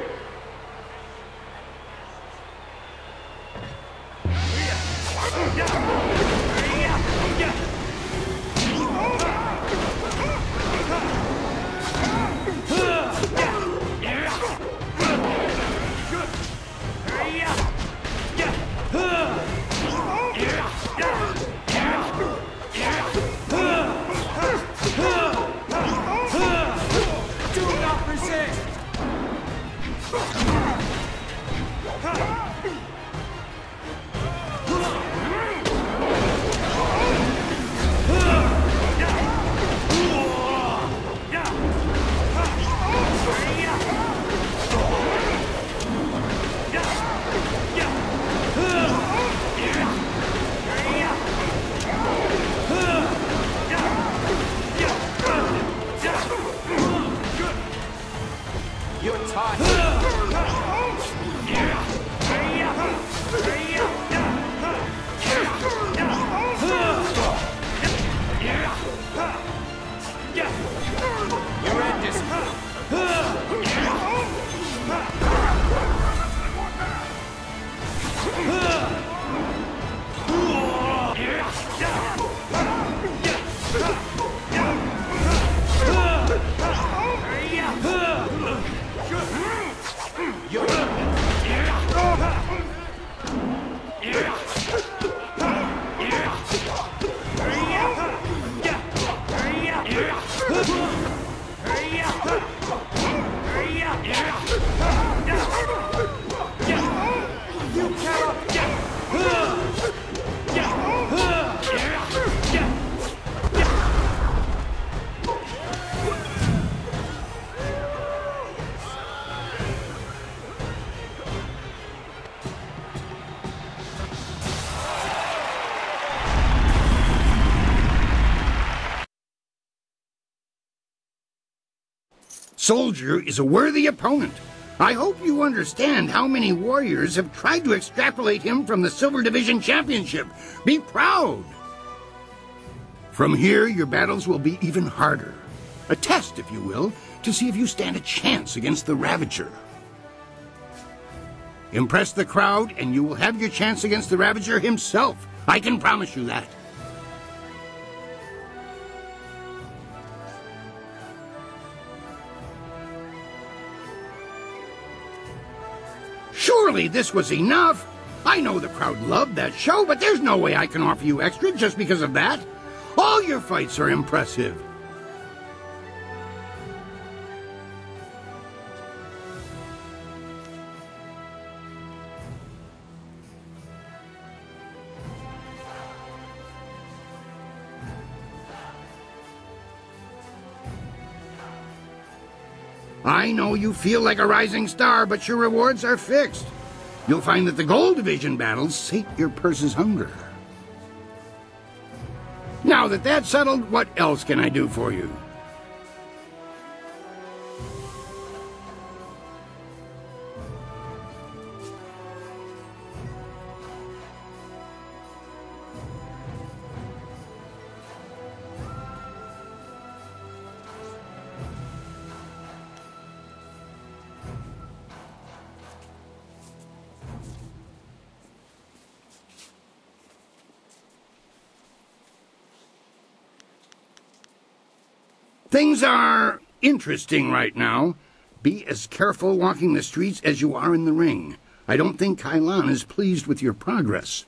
Soldier is a worthy opponent. I hope you understand how many warriors have tried to extrapolate him from the Silver Division Championship. Be proud! From here, your battles will be even harder. A test, if you will, to see if you stand a chance against the Ravager. Impress the crowd, and you will have your chance against the Ravager himself. I can promise you that. Surely this was enough. I know the crowd loved that show, but there's no way I can offer you extra just because of that. All your fights are impressive. I know you feel like a rising star, but your rewards are fixed. You'll find that the gold division battles sate your purse's hunger. Now that that's settled, what else can I do for you? Things are interesting right now. Be as careful walking the streets as you are in the ring. I don't think Kailan is pleased with your progress.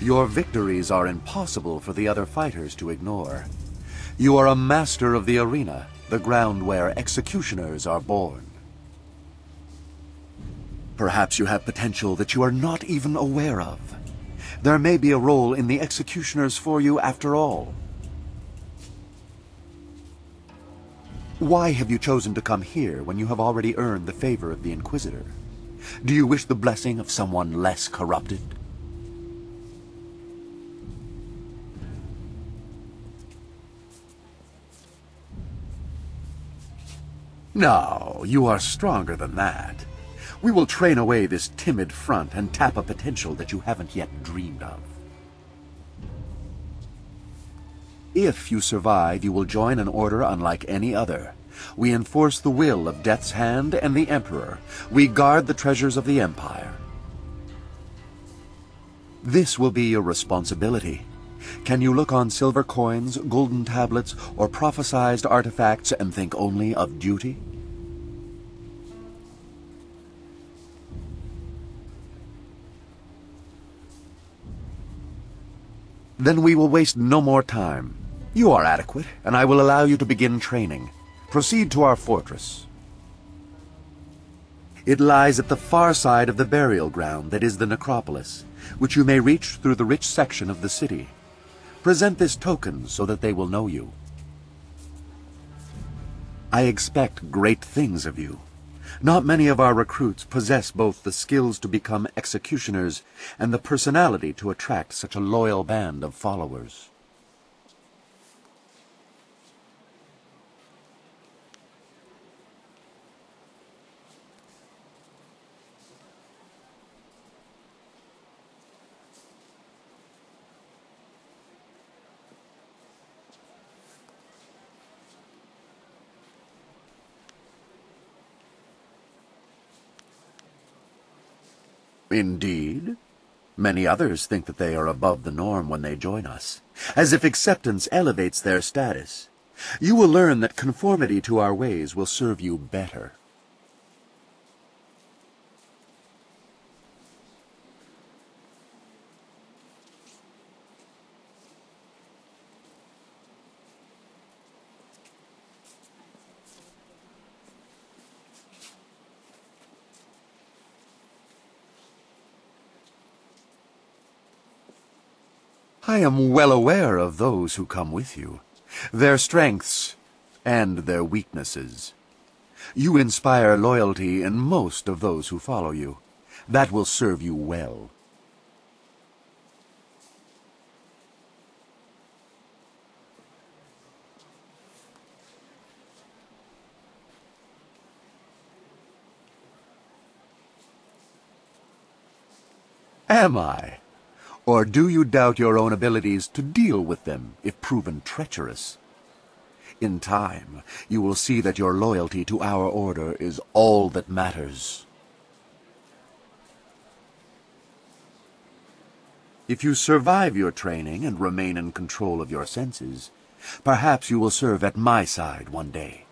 Your victories are impossible for the other fighters to ignore. You are a master of the arena, the ground where executioners are born. Perhaps you have potential that you are not even aware of. There may be a role in the executioners for you after all. Why have you chosen to come here when you have already earned the favor of the Inquisitor? Do you wish the blessing of someone less corrupted? No, you are stronger than that. We will train away this timid front and tap a potential that you haven't yet dreamed of. If you survive, you will join an order unlike any other. We enforce the will of Death's Hand and the Emperor. We guard the treasures of the Empire. This will be your responsibility. Can you look on silver coins, golden tablets, or prophesized artifacts and think only of duty? Then we will waste no more time. You are adequate, and I will allow you to begin training. Proceed to our fortress. It lies at the far side of the burial ground that is the necropolis, which you may reach through the rich section of the city. Present this token so that they will know you. I expect great things of you. Not many of our recruits possess both the skills to become executioners and the personality to attract such a loyal band of followers. Indeed. Many others think that they are above the norm when they join us, as if acceptance elevates their status. You will learn that conformity to our ways will serve you better. I am well aware of those who come with you, their strengths and their weaknesses. You inspire loyalty in most of those who follow you. That will serve you well. Am I? Or do you doubt your own abilities to deal with them if proven treacherous? In time, you will see that your loyalty to our order is all that matters. If you survive your training and remain in control of your senses, perhaps you will serve at my side one day.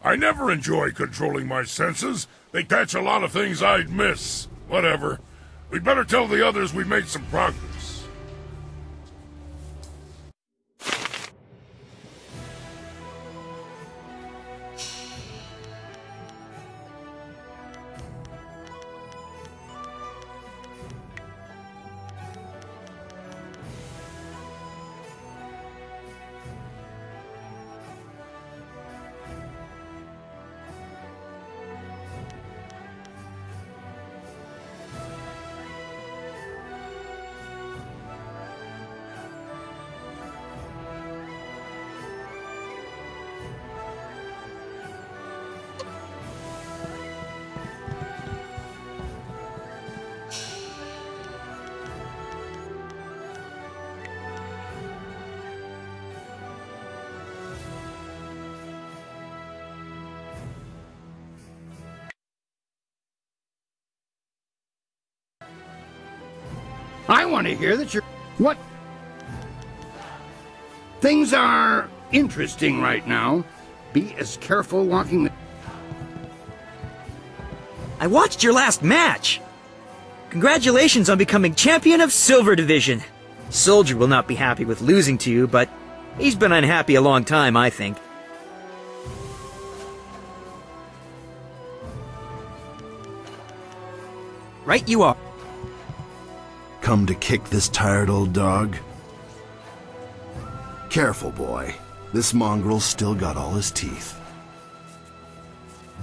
I never enjoy controlling my senses. They catch a lot of things I'd miss. Whatever. We'd better tell the others we made some progress. I want to hear that you're... What? Things are interesting right now. Be as careful walking the... I watched your last match! Congratulations on becoming champion of Silver Division. Soldier will not be happy with losing to you, but he's been unhappy a long time, I think. Right you are. Come to kick this tired old dog? Careful, boy. This mongrel's still got all his teeth.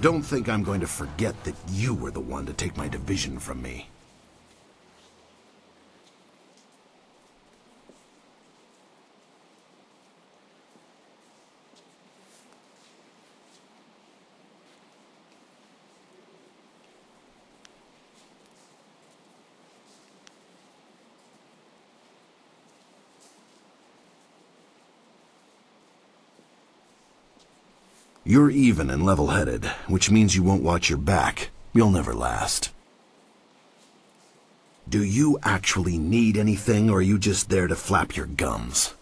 Don't think I'm going to forget that you were the one to take my division from me. You're even and level-headed, which means you won't watch your back. You'll never last. Do you actually need anything, or are you just there to flap your gums?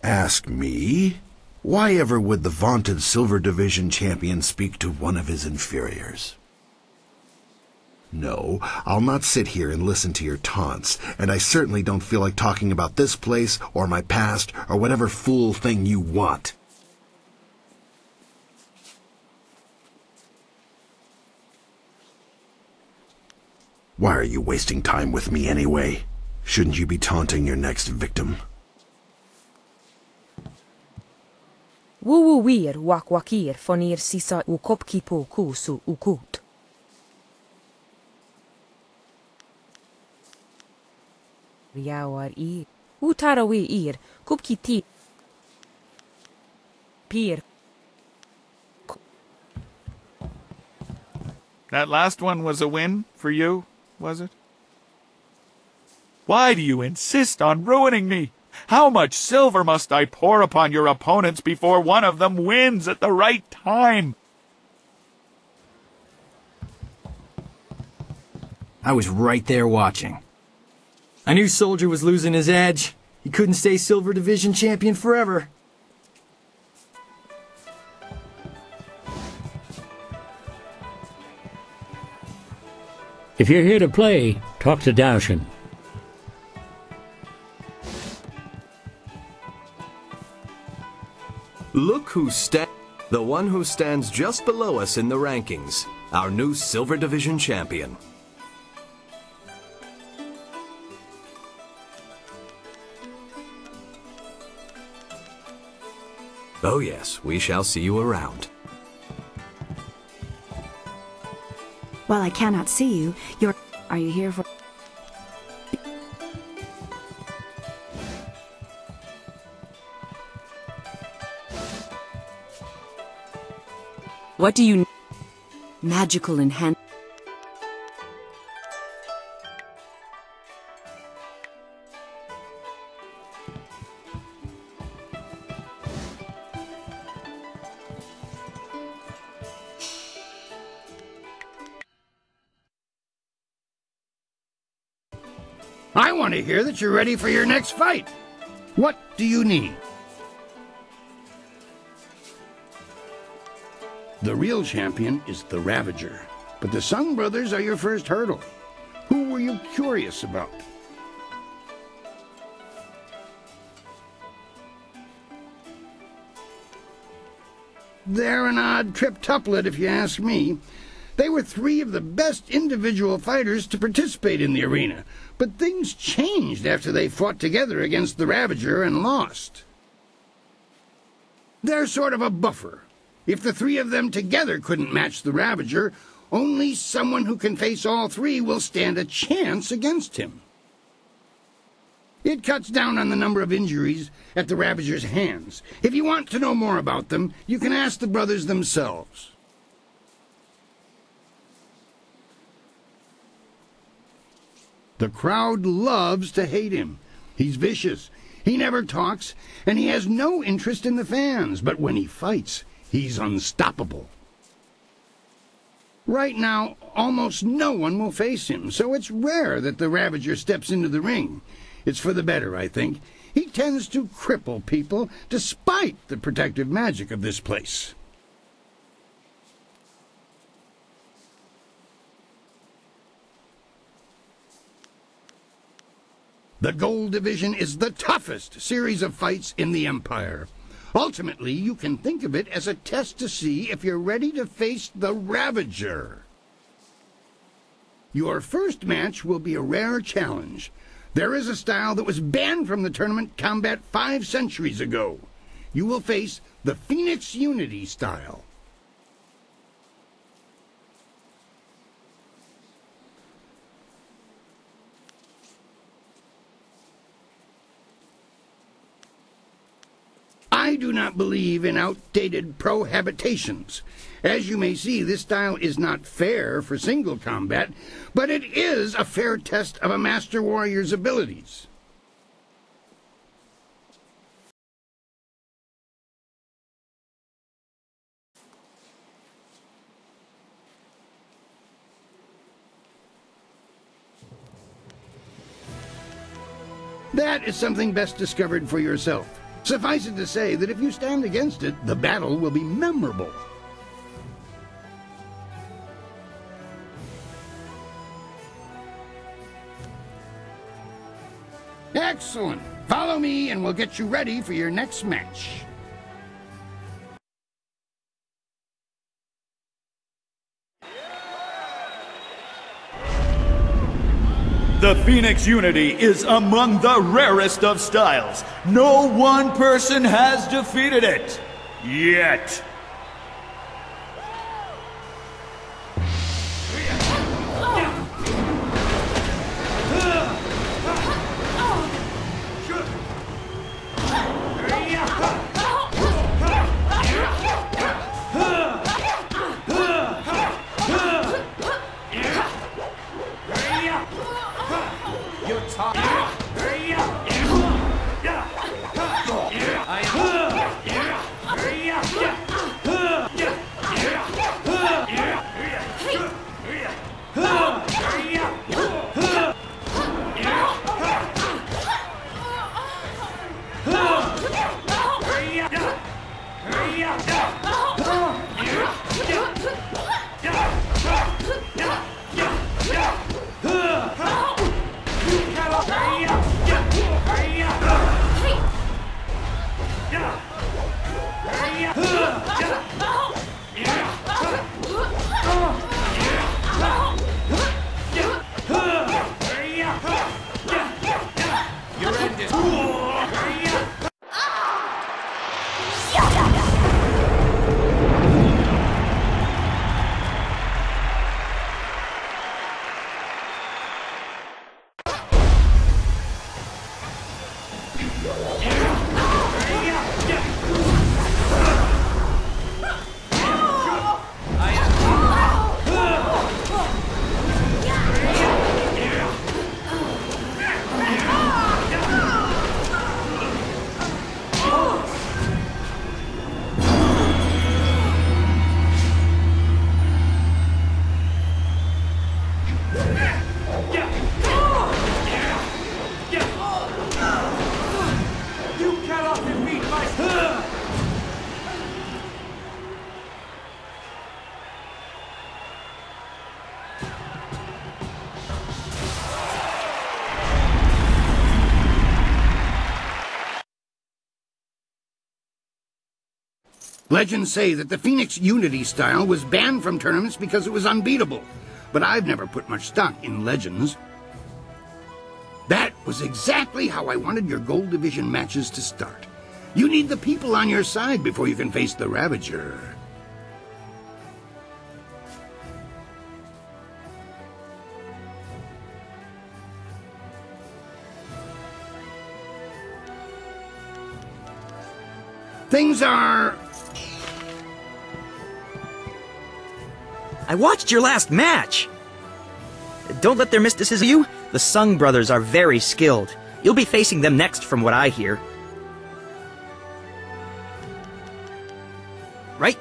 Ask me? Why ever would the vaunted Silver Division champion speak to one of his inferiors? No, I'll not sit here and listen to your taunts, and I certainly don't feel like talking about this place, or my past, or whatever fool thing you want. Why are you wasting time with me anyway? Shouldn't you be taunting your next victim? Wuwuwir wakwakir fonir sisa ukopkipo kusu ukut. Riawar ir. Utarawi ir. Kupkiti. Pir. That last one was a win for you, was it? Why do you insist on ruining me? How much silver must I pour upon your opponents before one of them wins at the right time? I was right there watching. I knew Soldier was losing his edge. He couldn't stay Silver Division champion forever. If you're here to play, talk to Daoshin. Look who's the one who stands just below us in the rankings, our new Silver Division champion. Oh yes, we shall see you around. While I cannot see you, are you here for... What do you... Magical enhance... I want to hear that you're ready for your next fight. What do you need? The real champion is the Ravager, but the Sun Brothers are your first hurdle. Who were you curious about? They're an odd triptuplet, if you ask me. They were three of the best individual fighters to participate in the arena, but things changed after they fought together against the Ravager and lost. They're sort of a buffer. If the three of them together couldn't match the Ravager, only someone who can face all three will stand a chance against him. It cuts down on the number of injuries at the Ravager's hands. If you want to know more about them, you can ask the brothers themselves. The crowd loves to hate him. He's vicious. He never talks, and he has no interest in the fans. But when he fights, he's unstoppable. Right now, almost no one will face him, so it's rare that the Ravager steps into the ring. It's for the better, I think. He tends to cripple people, despite the protective magic of this place. The Gold Division is the toughest series of fights in the Empire. Ultimately, you can think of it as a test to see if you're ready to face the Ravager. Your first match will be a rare challenge. There is a style that was banned from the tournament combat 5 centuries ago. You will face the Phoenix Unity style. I do not believe in outdated prohabitations. As you may see, this style is not fair for single combat, but it is a fair test of a Master Warrior's abilities. That is something best discovered for yourself. Suffice it to say that if you stand against it, the battle will be memorable. Excellent. Follow me and we'll get you ready for your next match. The Phoenix Unity is among the rarest of styles. No one person has defeated it. Yet. Legends say that the Phoenix Unity style was banned from tournaments because it was unbeatable, but I've never put much stock in legends. That was exactly how I wanted your Gold Division matches to start. You need the people on your side before you can face the Ravager. Things are... I watched your last match! Don't let their mysticism you. The Sung brothers are very skilled. You'll be facing them next from what I hear. Right?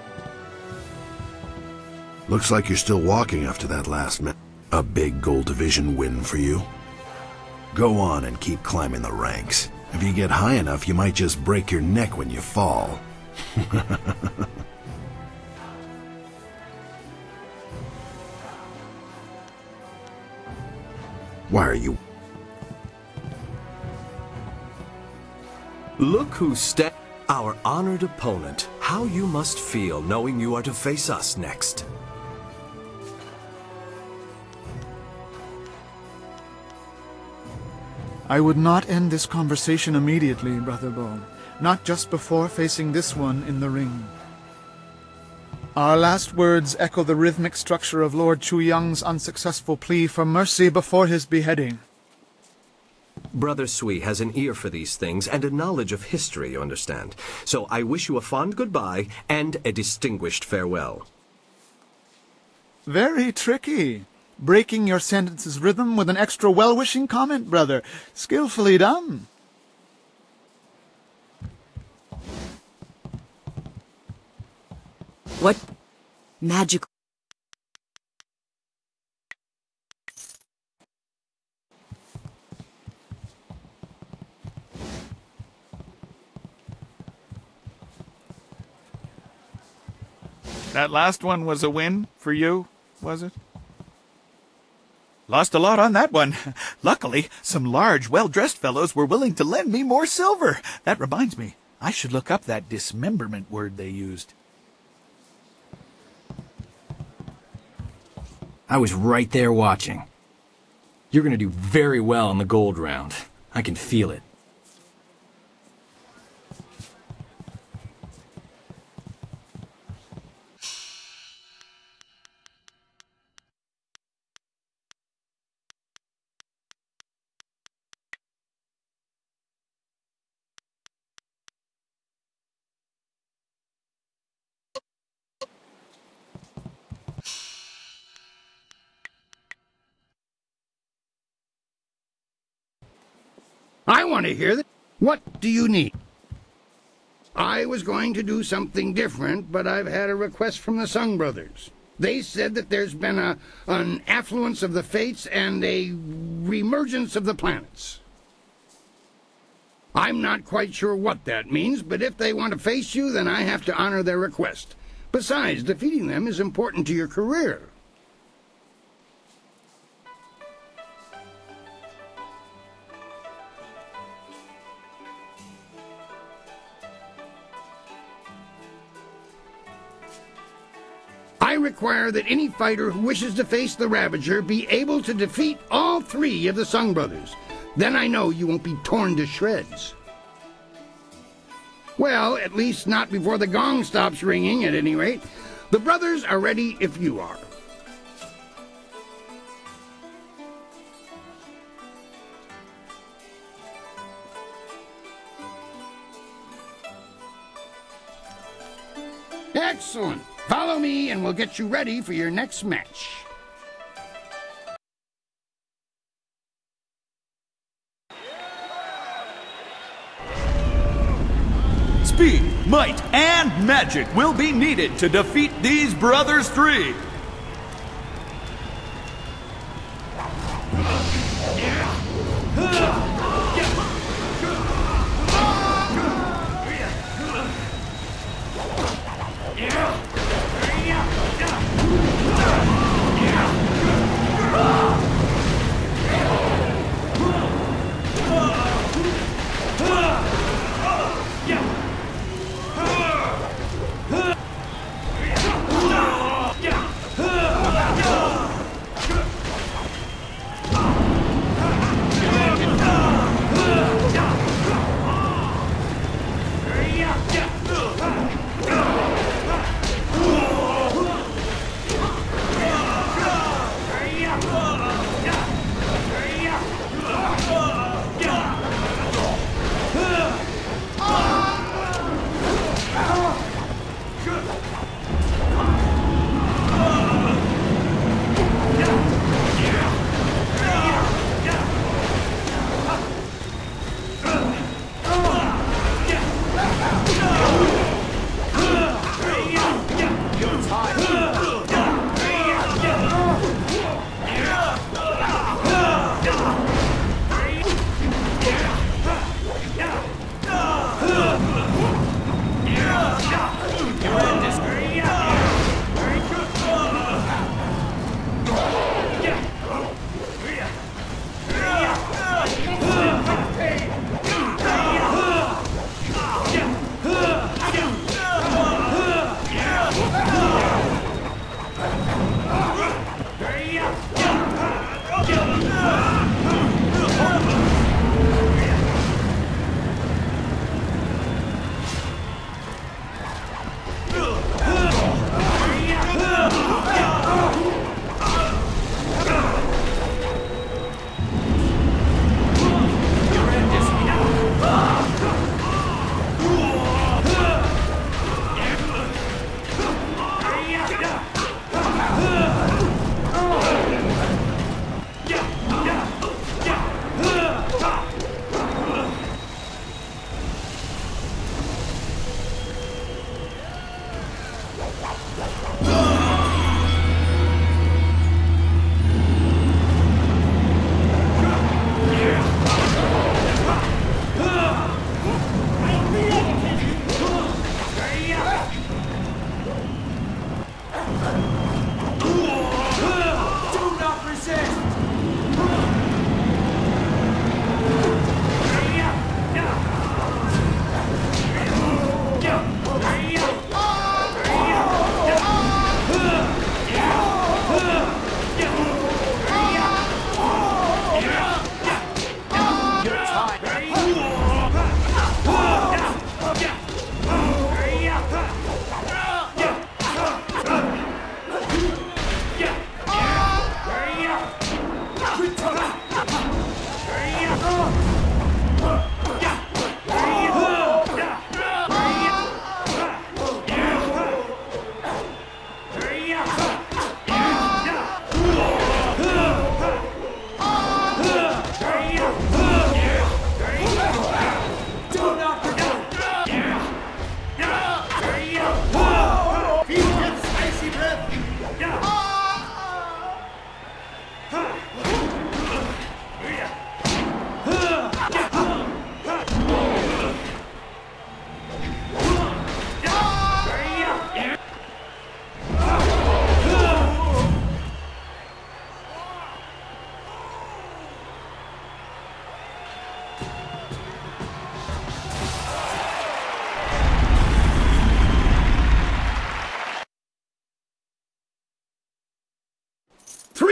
Looks like you're still walking after that last match. A big gold division win for you. Go on and keep climbing the ranks. If you get high enough, you might just break your neck when you fall. Why are you... Look who's our honored opponent. How you must feel knowing you are to face us next. I would not end this conversation immediately, Brother Bo. Not just before facing this one in the ring. Our last words echo the rhythmic structure of Lord Chu Yang's unsuccessful plea for mercy before his beheading. Brother Sui has an ear for these things and a knowledge of history, you understand. So I wish you a fond goodbye and a distinguished farewell. Very tricky. Breaking your sentence's rhythm with an extra well-wishing comment, brother. Skillfully done. What magical... That last one was a win for you, was it? Lost a lot on that one. Luckily, some large, well-dressed fellows were willing to lend me more silver. That reminds me, I should look up that dismemberment word they used. I was right there watching. You're gonna do very well in the gold round. I can feel it. I want to hear that. What do you need? I was going to do something different, but I've had a request from the Sung brothers. They said that there's been an affluence of the fates and a reemergence of the planets. I'm not quite sure what that means, but if they want to face you, then I have to honor their request. Besides, defeating them is important to your career. I require that any fighter who wishes to face the Ravager be able to defeat all three of the Sung brothers. Then I know you won't be torn to shreds. Well, at least not before the gong stops ringing, at any rate. The brothers are ready if you are. Excellent. Follow me and we'll get you ready for your next match. Speed, might, and magic will be needed to defeat these brothers three.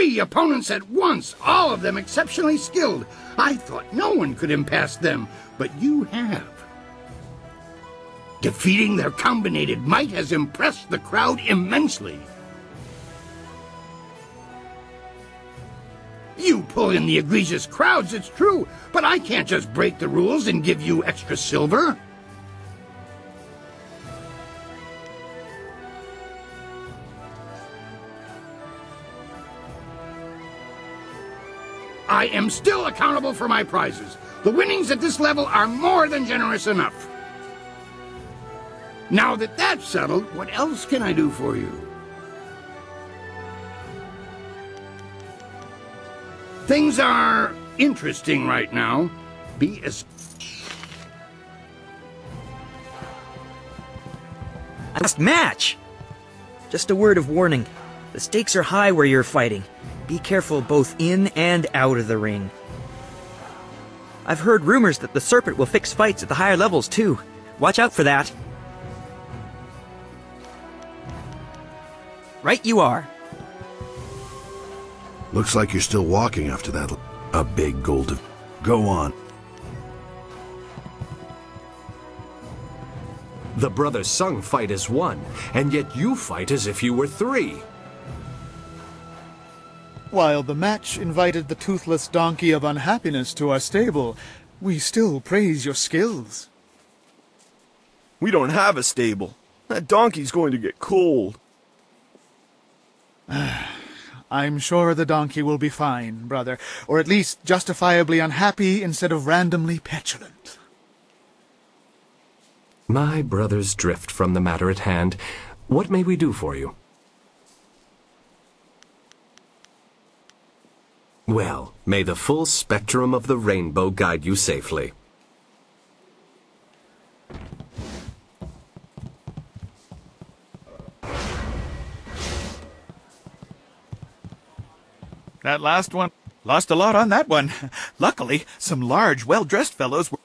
3 opponents at once, all of them exceptionally skilled. I thought no one could impass them, but you have. Defeating their combinated might has impressed the crowd immensely. You pull in the egregious crowds, it's true, but I can't just break the rules and give you extra silver. I am still accountable for my prizes. The winnings at this level are more than generous enough. Now that that's settled, what else can I do for you? Things are interesting right now. Be as... Last match! Just a word of warning. The stakes are high where you're fighting. Be careful both in and out of the ring. I've heard rumors that the serpent will fix fights at the higher levels too. Watch out for that. Right you are. Looks like you're still walking after that. A big gold. Go on. The brothers Sung fight as one, and yet you fight as if you were 3. While the match invited the toothless donkey of unhappiness to our stable, we still praise your skills. We don't have a stable. That donkey's going to get cold. I'm sure the donkey will be fine, brother, or at least justifiably unhappy instead of randomly petulant. My brothers drift from the matter at hand. What may we do for you? Well, may the full spectrum of the rainbow guide you safely. That last one, lost a lot on that one. Luckily, some large, well-dressed fellows were...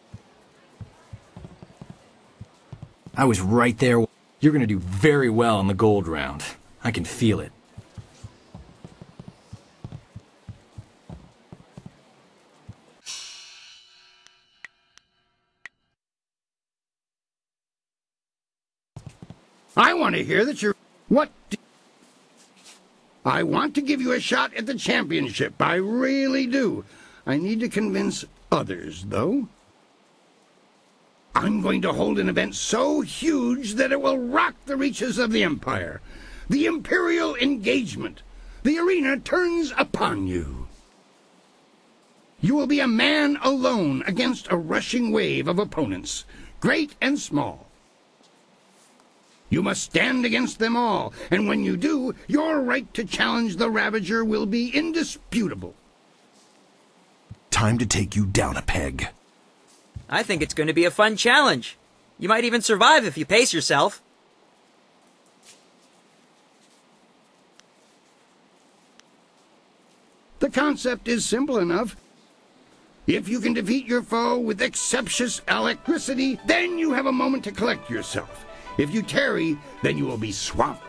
I was right there. You're gonna do very well in the gold round. I can feel it. I want to hear that you're... What? I want to give you a shot at the championship. I really do. I need to convince others, though. I'm going to hold an event so huge that it will rock the reaches of the Empire. The Imperial engagement. The arena turns upon you. You will be a man alone against a rushing wave of opponents, great and small. You must stand against them all, and when you do, your right to challenge the Ravager will be indisputable. Time to take you down a peg. I think it's going to be a fun challenge. You might even survive if you pace yourself. The concept is simple enough. If you can defeat your foe with exceptious alacrity, then you have a moment to collect yourself. If you tarry, then you will be swamped.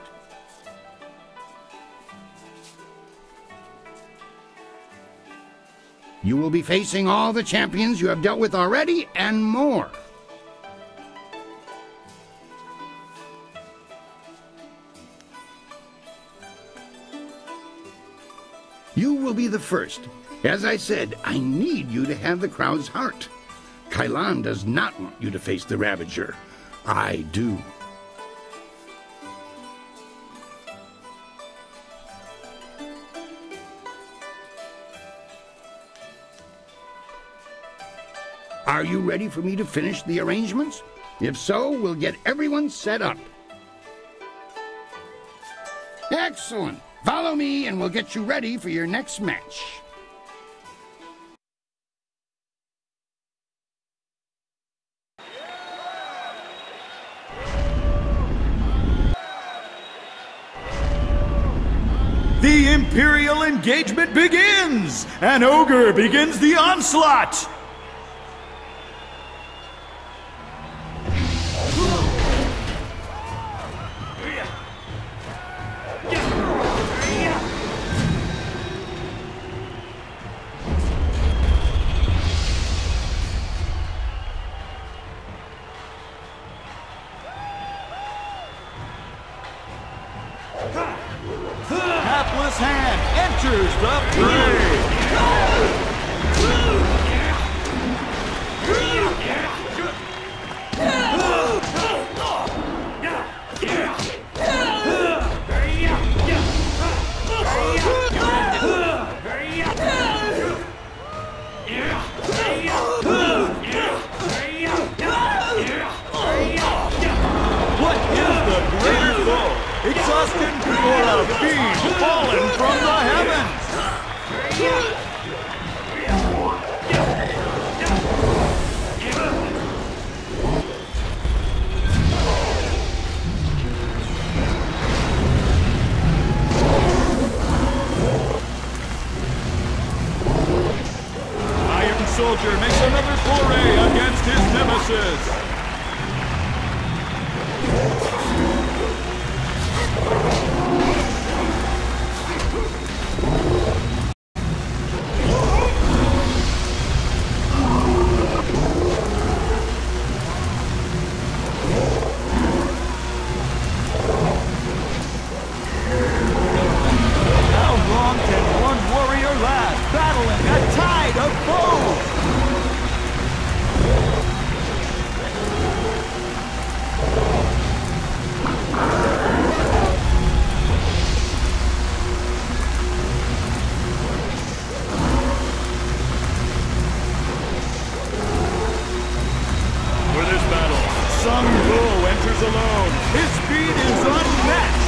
You will be facing all the champions you have dealt with already, and more. You will be the first. As I said, I need you to have the crowd's heart. Kailan does not want you to face the Ravager. I do. Are you ready for me to finish the arrangements? If so, we'll get everyone set up. Excellent. Follow me and we'll get you ready for your next match. The Imperial engagement begins! An ogre begins the onslaught! Lotus Hand enters the fray. What is the greater foe? Exhaustion or a fiend fallen from the heavens? Iron Soldier makes another foray against his nemesis. How long can one warrior last, battling a tide of foes? For this battle, Sun Lian enters alone. His speed is unmatched.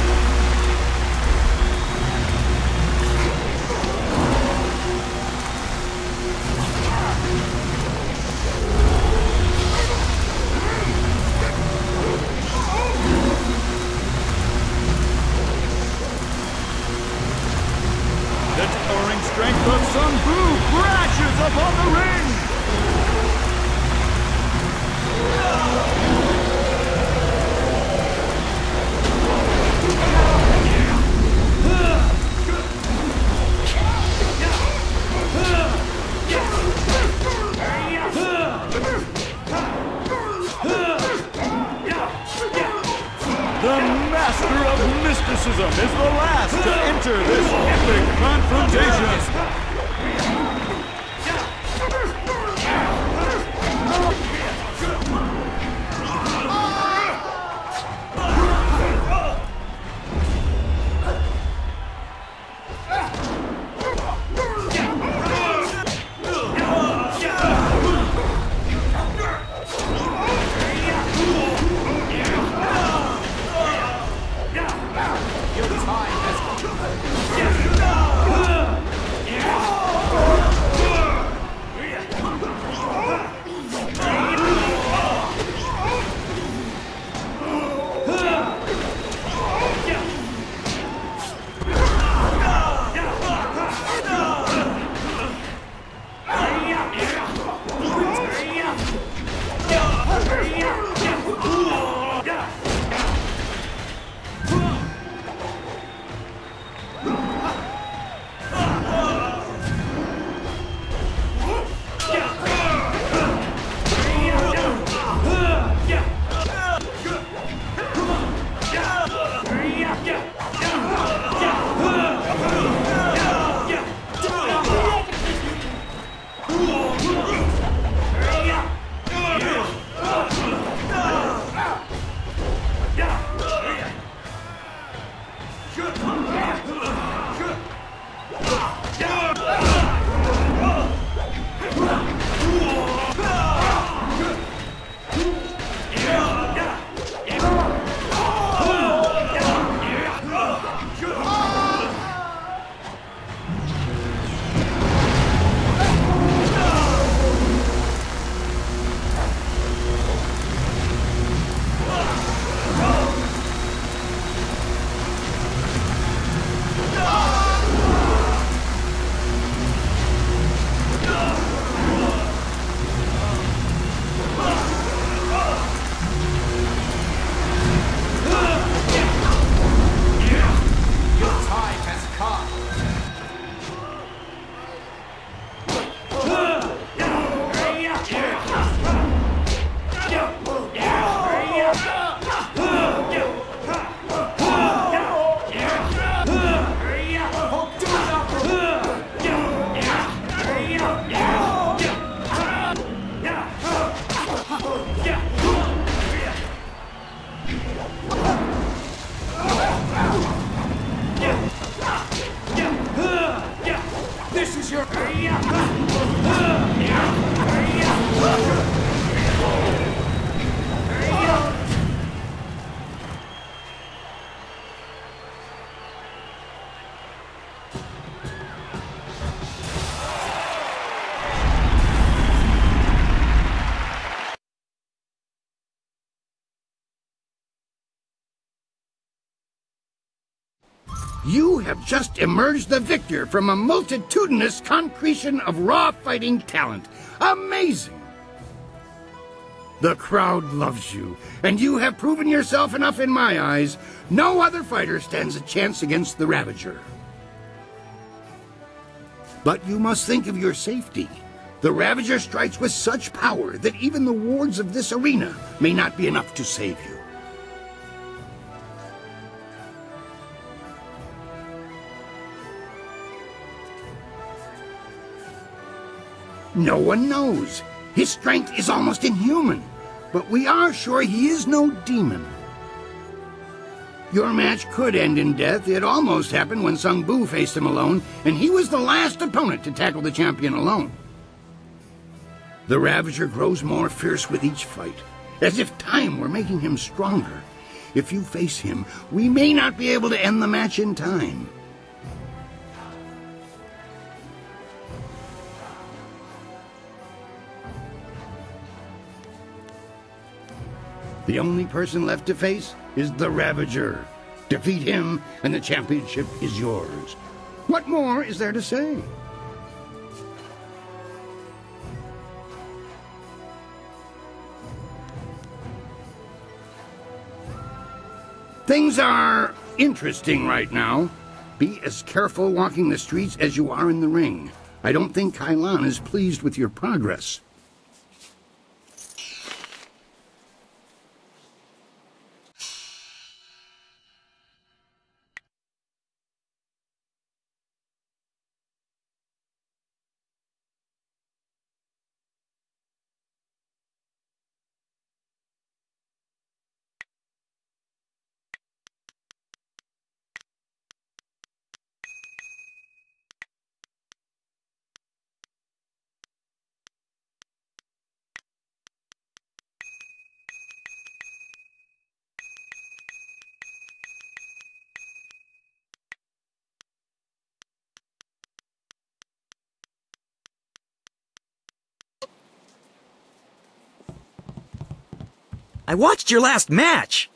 The towering strength of Sun Lian crashes upon the ring. The Master of Mysticism is the last to enter this epic confrontation. You have just emerged the victor from a multitudinous concretion of raw fighting talent. Amazing! The crowd loves you, and you have proven yourself enough in my eyes. No other fighter stands a chance against the Ravager. But you must think of your safety. The Ravager strikes with such power that even the wards of this arena may not be enough to save you. No one knows. His strength is almost inhuman, but we are sure he is no demon. Your match could end in death. It almost happened when Sung Bu faced him alone, and he was the last opponent to tackle the champion alone. The Ravager grows more fierce with each fight, as if time were making him stronger. If you face him, we may not be able to end the match in time. The only person left to face is the Ravager. Defeat him, and the championship is yours. What more is there to say? Things are interesting right now. Be as careful walking the streets as you are in the ring. I don't think Kailan is pleased with your progress. I watched your last match.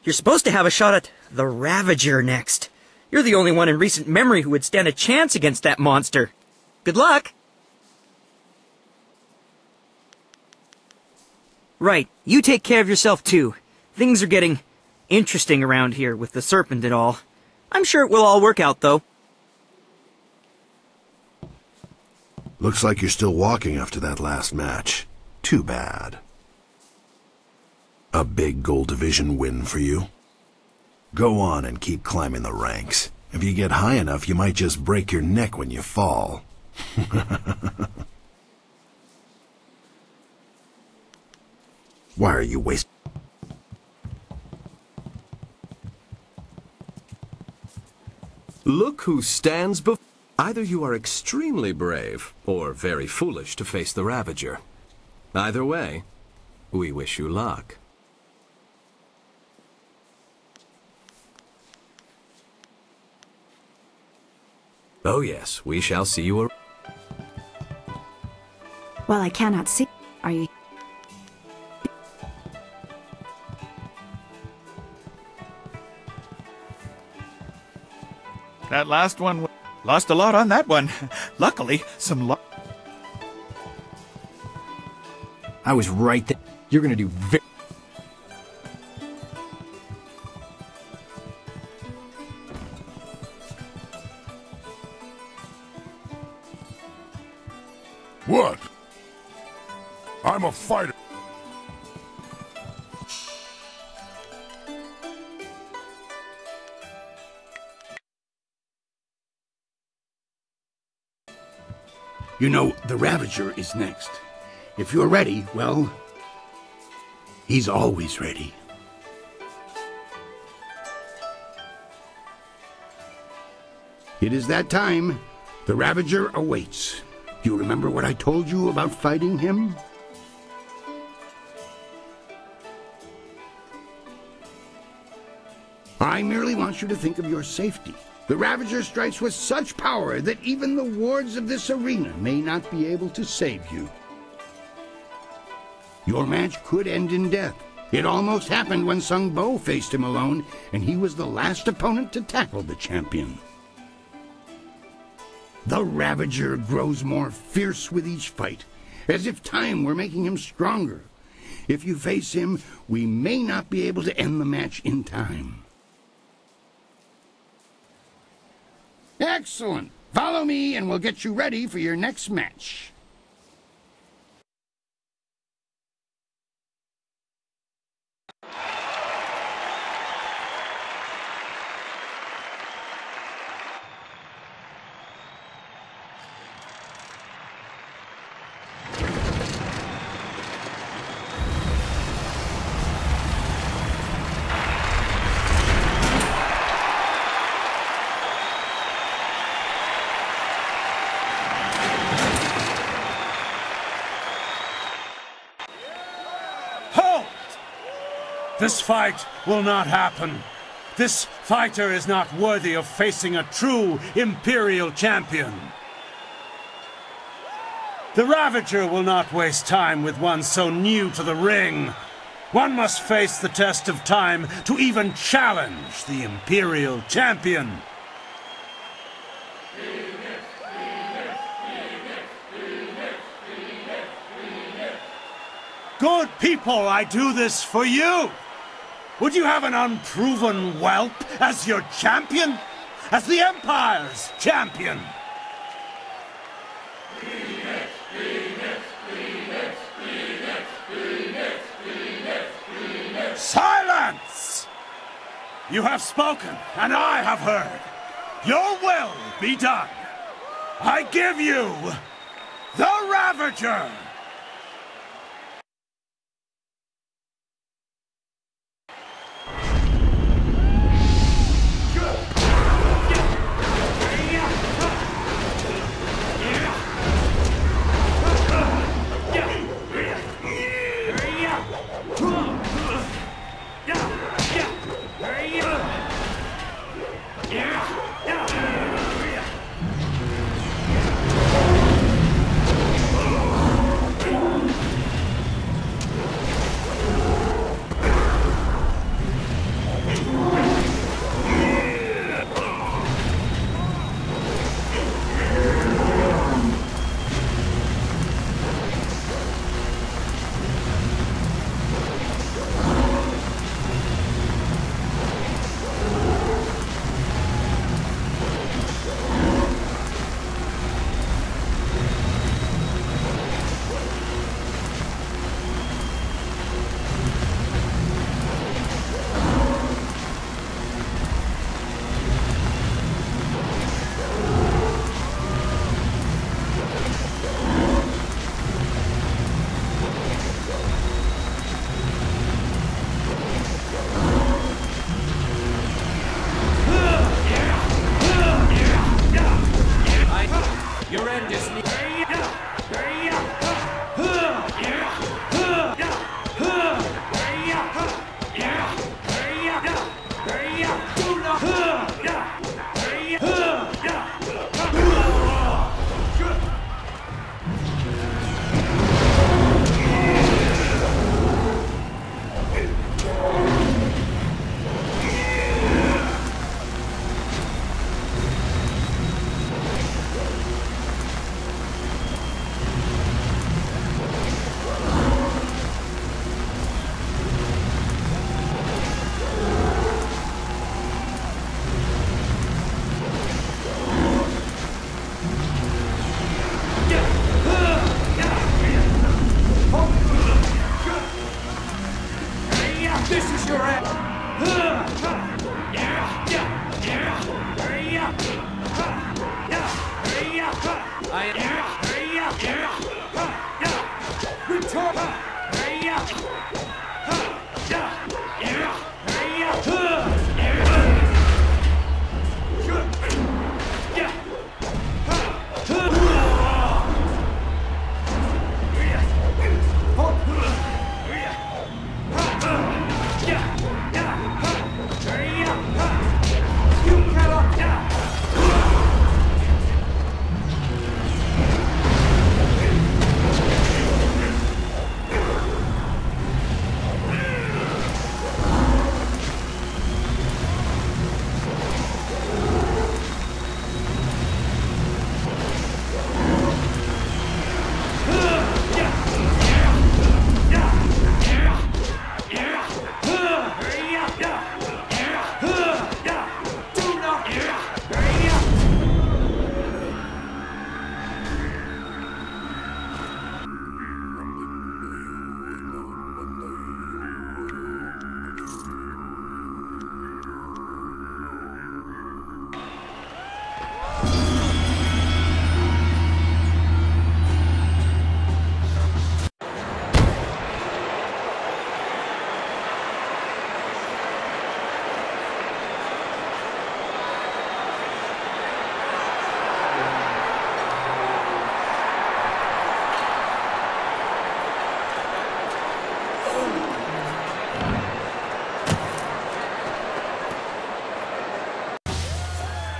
You're supposed to have a shot at the Ravager next. You're the only one in recent memory who would stand a chance against that monster. Good luck. Right, you take care of yourself too. Things are getting interesting around here with the serpent and all. I'm sure it will all work out though. Looks like you're still walking after that last match. Too bad. A big gold division win for you. Go on and keep climbing the ranks. If you get high enough, you might just break your neck when you fall. Why are you wasting... Look who stands before... Either you are extremely brave, or very foolish to face the Ravager. Either way, we wish you luck. Oh yes, we shall see you. Well, I cannot see. Are you... That last one... Lost a lot on that one. Luckily, some luck. I was right there. You're gonna do very... What? I'm a fighter. You know, the Ravager is next. If you're ready, well, he's always ready. It is that time. The Ravager awaits. Do you remember what I told you about fighting him? I merely want you to think of your safety. The Ravager strikes with such power that even the wards of this arena may not be able to save you. Your match could end in death. It almost happened when Sung Bo faced him alone, and he was the last opponent to tackle the champion. The Ravager grows more fierce with each fight, as if time were making him stronger. If you face him, we may not be able to end the match in time. Excellent! Follow me and we'll get you ready for your next match. This fight will not happen. This fighter is not worthy of facing a true Imperial champion. The Ravager will not waste time with one so new to the ring. One must face the test of time to even challenge the Imperial champion. Good people, I do this for you. Would you have an unproven whelp as your champion? As the Empire's champion? Silence! You have spoken, and I have heard. Your will be done. I give you the Ravager!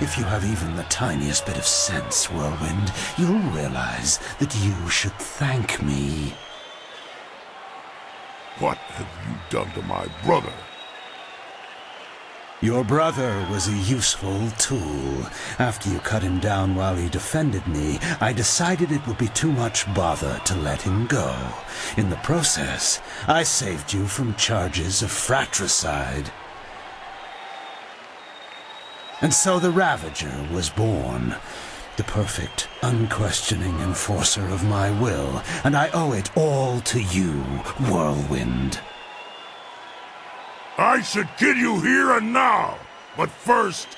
If you have even the tiniest bit of sense, Whirlwind, you'll realize that you should thank me. What have you done to my brother? Your brother was a useful tool. After you cut him down while he defended me, I decided it would be too much bother to let him go. In the process, I saved you from charges of fratricide. And so the Ravager was born. The perfect, unquestioning enforcer of my will, and I owe it all to you, Whirlwind. I should kill you here and now, but first...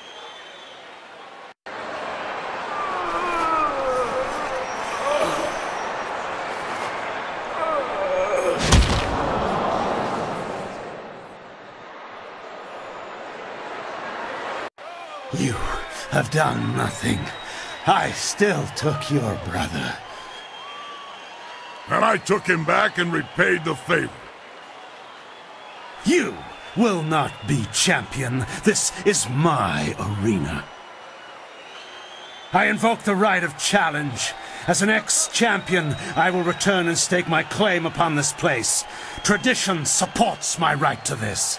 You have done nothing. I still took your brother. And I took him back and repaid the favor. You will not be champion. This is my arena. I invoke the right of challenge. As an ex-champion, I will return and stake my claim upon this place. Tradition supports my right to this.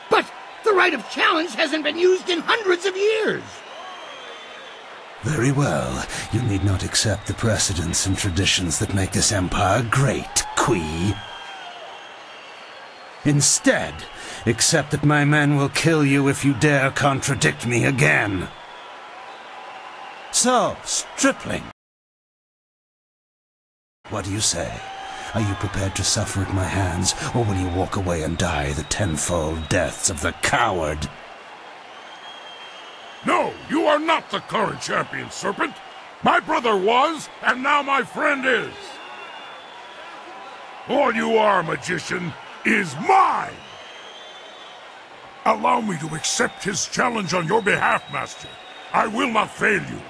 But the right of challenge hasn't been used in hundreds of years. Very well. You need not accept the precedents and traditions that make this empire great, Kui. Instead, accept that my men will kill you if you dare contradict me again. So, stripling. What do you say? Are you prepared to suffer at my hands, or will you walk away and die the tenfold deaths of the coward? No, you are not the current champion, Serpent. My brother was, and now my friend is. All you are, magician, is mine. Allow me to accept his challenge on your behalf, Master. I will not fail you,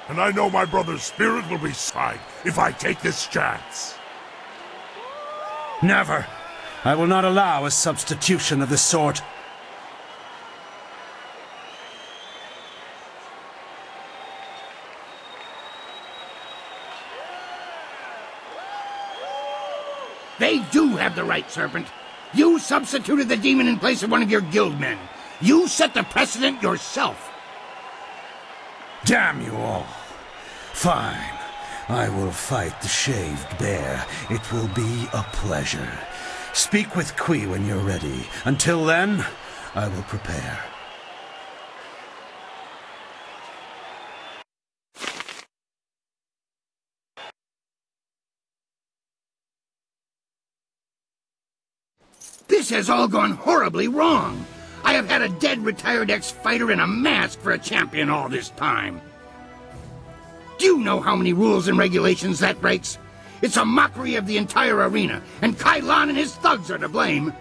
and I know my brother's spirit will be satisfied if I take this chance. Never. I will not allow a substitution of this sort. They do have the right, Serpent. You substituted the demon in place of one of your guild men. You set the precedent yourself. Damn you all. Fine. I will fight the shaved bear. It will be a pleasure. Speak with Kui when you're ready. Until then, I will prepare. This has all gone horribly wrong. I have had a dead retired ex-fighter in a mask for a champion all this time. Do you know how many rules and regulations that breaks? It's a mockery of the entire arena, and Kai Lan and his thugs are to blame.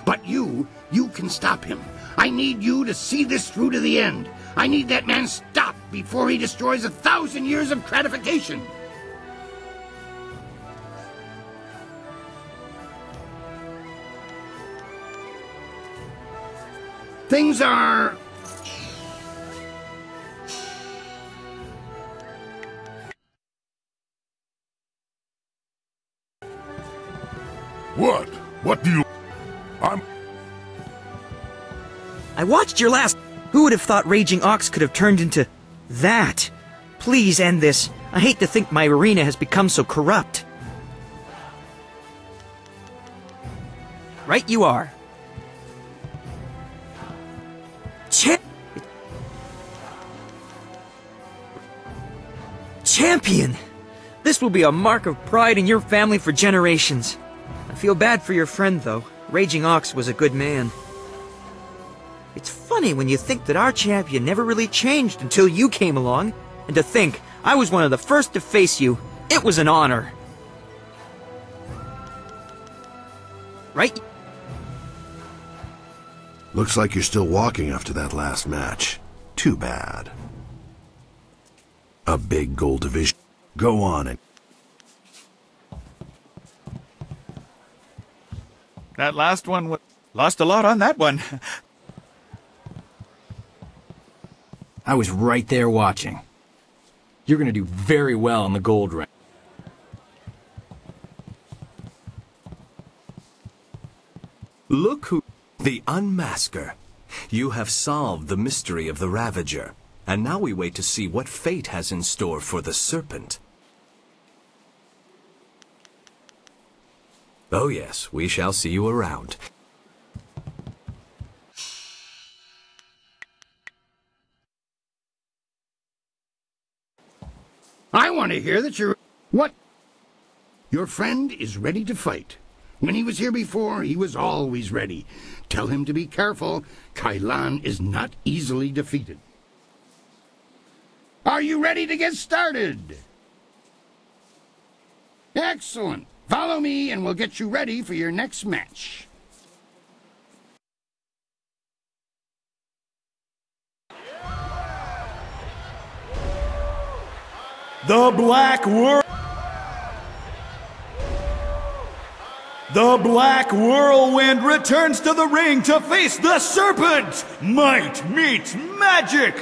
But you can stop him. I need you to see this through to the end. I need that man stopped before he destroys 1,000 years of gratification. Things are... What? What do you... I watched your last... Who would have thought Raging Ox could have turned into... that? Please end this. I hate to think my arena has become so corrupt. Right you are. Champion! This will be a mark of pride in your family for generations. I feel bad for your friend, though. Raging Ox was a good man. It's funny when you think that our champion never really changed until you came along. And to think, I was one of the first to face you. It was an honor. Right? Looks like you're still walking after that last match. Too bad. A big gold division. Go on and... That last one lost a lot on that one. I was right there watching. You're gonna do very well in the gold ring. Look who... The Unmasker. You have solved the mystery of the Ravager, and now we wait to see what fate has in store for the Serpent. Oh yes, we shall see you around. I want to hear that you're... What? Your friend is ready to fight. When he was here before, he was always ready. Tell him to be careful. Kailan is not easily defeated. Are you ready to get started? Excellent. Follow me and we'll get you ready for your next match. The Black Whirlwind returns to the ring to face the Serpent! Might meets magic!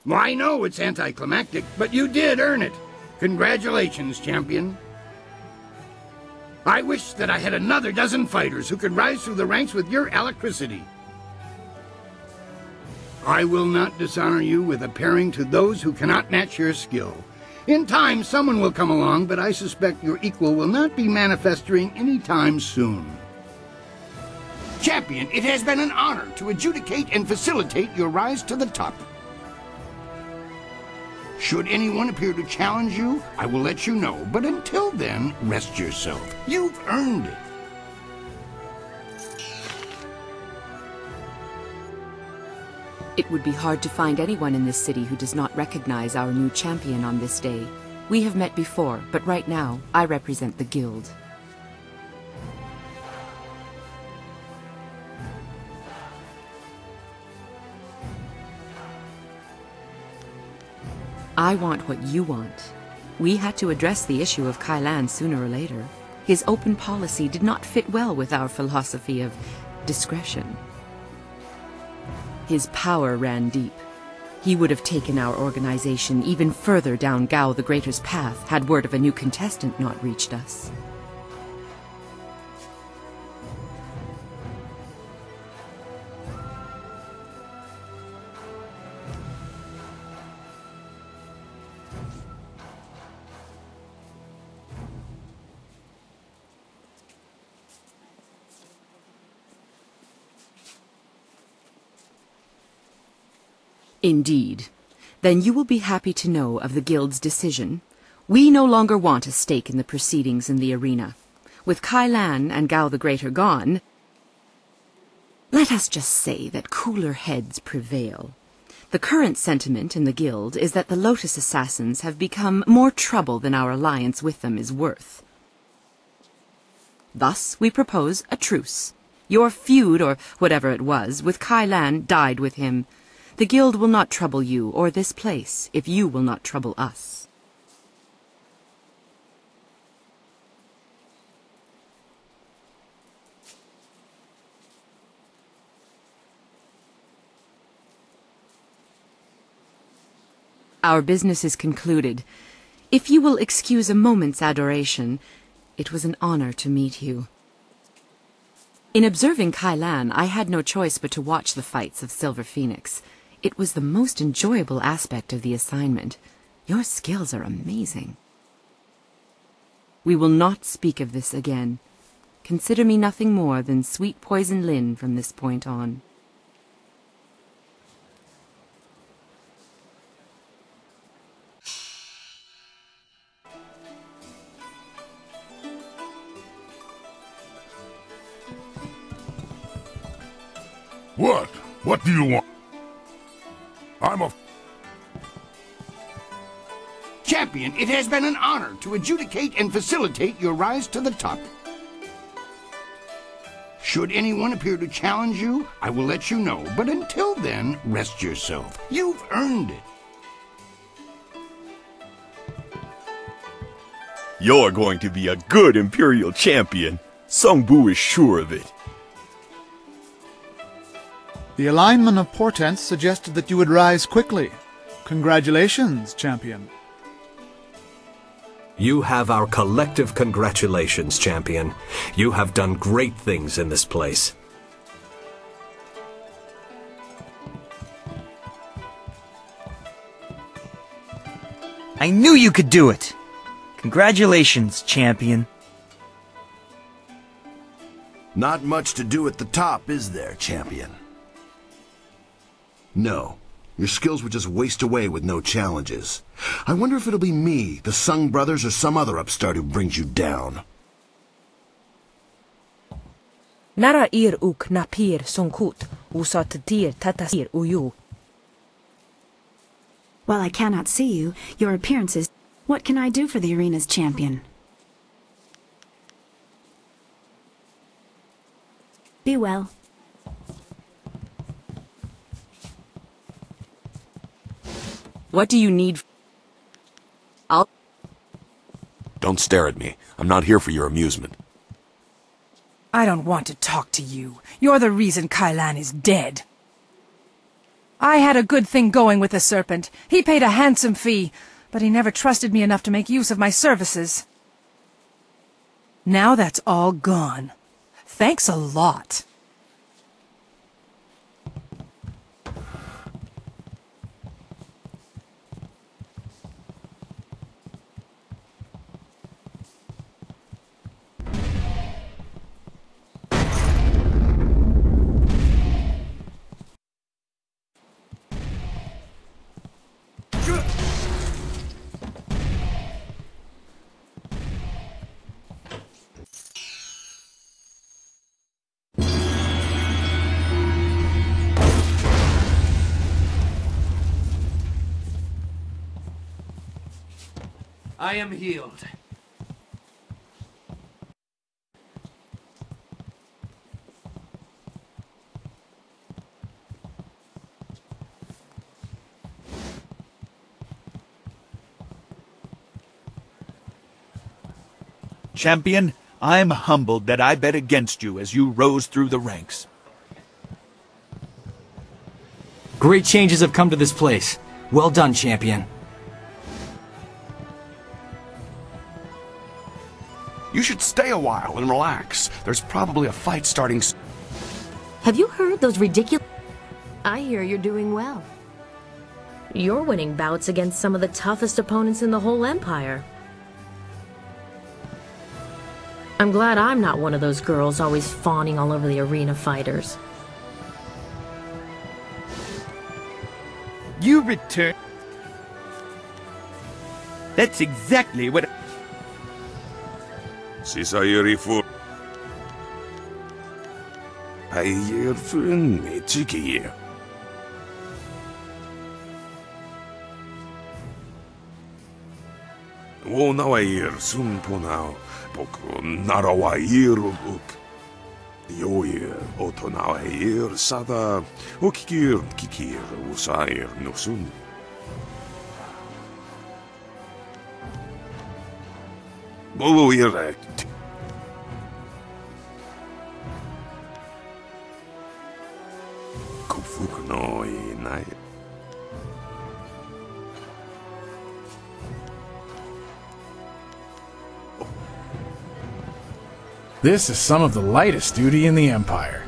Well, I know it's anticlimactic, but you did earn it. Congratulations, champion. I wish that I had another dozen fighters who could rise through the ranks with your alacrity. I will not dishonor you with appearing to those who cannot match your skill. In time, someone will come along, but I suspect your equal will not be manifesting any time soon. Champion, it has been an honor to adjudicate and facilitate your rise to the top. Should anyone appear to challenge you, I will let you know, but until then, rest yourself. You've earned it. It would be hard to find anyone in this city who does not recognize our new champion on this day. We have met before, but right now, I represent the guild. I want what you want. We had to address the issue of Kai Lan sooner or later. His open policy did not fit well with our philosophy of discretion. His power ran deep. He would have taken our organization even further down Gao the Greater's path had word of a new contestant not reached us. Indeed. Then you will be happy to know of the Guild's decision. We no longer want a stake in the proceedings in the arena. With Kai Lan and Gao the Greater gone, let us just say that cooler heads prevail. The current sentiment in the Guild is that the Lotus Assassins have become more trouble than our alliance with them is worth. Thus, we propose a truce. Your feud, or whatever it was, with Kai Lan died with him. The Guild will not trouble you or this place if you will not trouble us. Our business is concluded. If you will excuse a moment's adoration, it was an honor to meet you. In observing Kai Lan, I had no choice but to watch the fights of Silver Phoenix. It was the most enjoyable aspect of the assignment. Your skills are amazing. We will not speak of this again. Consider me nothing more than Sweet Poison Lin from this point on. What? What do you want? I'm a... Champion, it has been an honor to adjudicate and facilitate your rise to the top. Should anyone appear to challenge you, I will let you know, but until then, rest yourself. You've earned it. You're going to be a good Imperial champion. Sung Bu is sure of it. The alignment of portents suggested that you would rise quickly. Congratulations, champion. You have our collective congratulations, champion. You have done great things in this place. I knew you could do it! Congratulations, champion. Not much to do at the top, is there, champion? No. Your skills would just waste away with no challenges. I wonder if it'll be me, the Sung brothers, or some other upstart who brings you down. Nara ir uk napir sonkut usatatir tatasir uyu. While I cannot see you, your appearance is... What can I do for the arena's champion? Be well. What do you need? Don't stare at me. I'm not here for your amusement. I don't want to talk to you. You're the reason Kai Lan is dead. I had a good thing going with the serpent. He paid a handsome fee, but he never trusted me enough to make use of my services. Now that's all gone. Thanks a lot. I am healed. Champion, I'm humbled that I bet against you as you rose through the ranks. Great changes have come to this place. Well done, champion. You should stay a while and relax. There's probably a fight starting soon. Have you heard those ridiculous... I hear you're doing well. You're winning bouts against some of the toughest opponents in the whole Empire. I'm glad I'm not one of those girls always fawning all over the arena fighters. You return... That's exactly what... Sisayeri for... Ayer fun me chiki. Wo na ayer sun ponao. Poco narawa yeruk. Yoyer otona ayer sada. Okikir kikir usair no sun. Bolo erect. Kufuk no inai. This is some of the lightest duty in the Empire.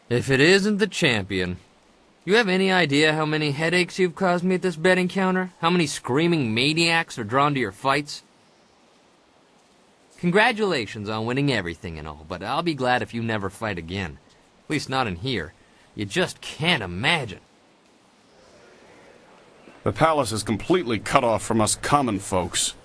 If it isn't the champion. You have any idea how many headaches you've caused me at this betting counter? How many screaming maniacs are drawn to your fights? Congratulations on winning everything and all, but I'll be glad if you never fight again. At least not in here. You just can't imagine. The palace is completely cut off from us common folks.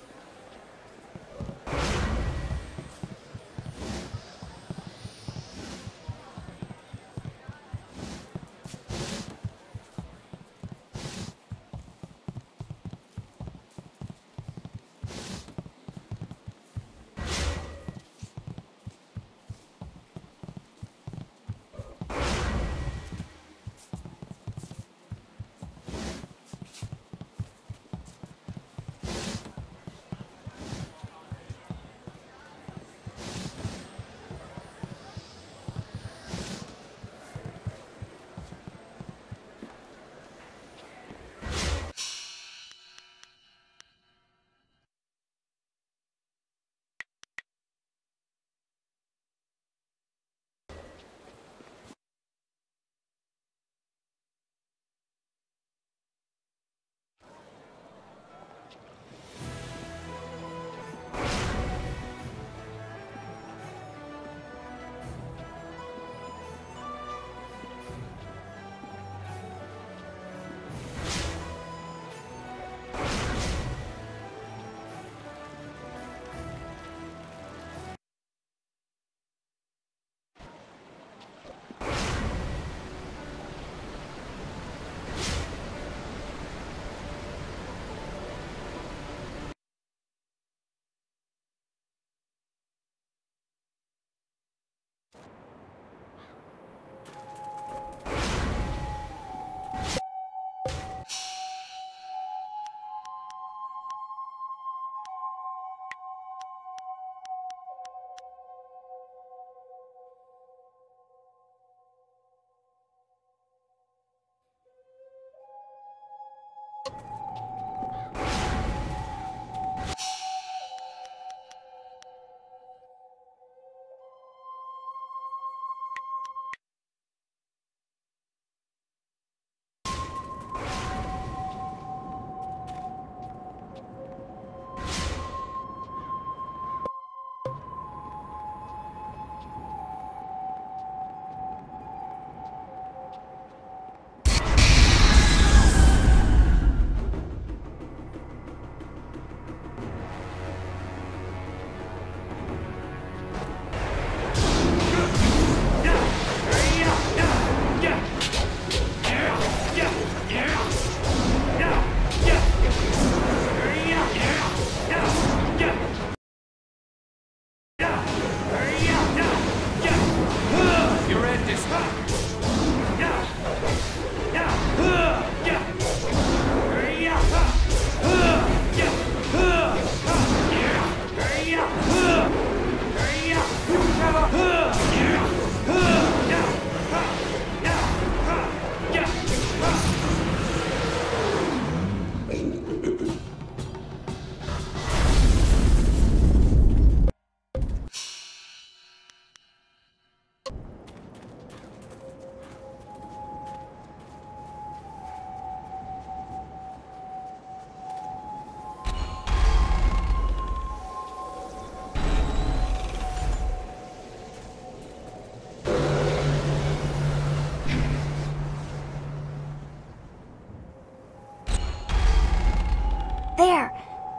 There!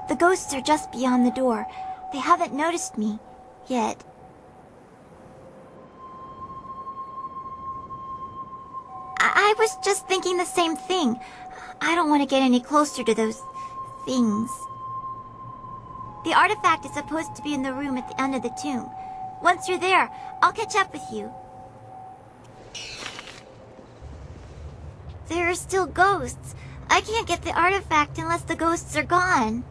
The ghosts are just beyond the door. They haven't noticed me yet. I was just thinking the same thing. I don't want to get any closer to those things. The artifact is supposed to be in the room at the end of the tomb. Once you're there, I'll catch up with you. There are still ghosts. I can't get the artifact unless the ghosts are gone.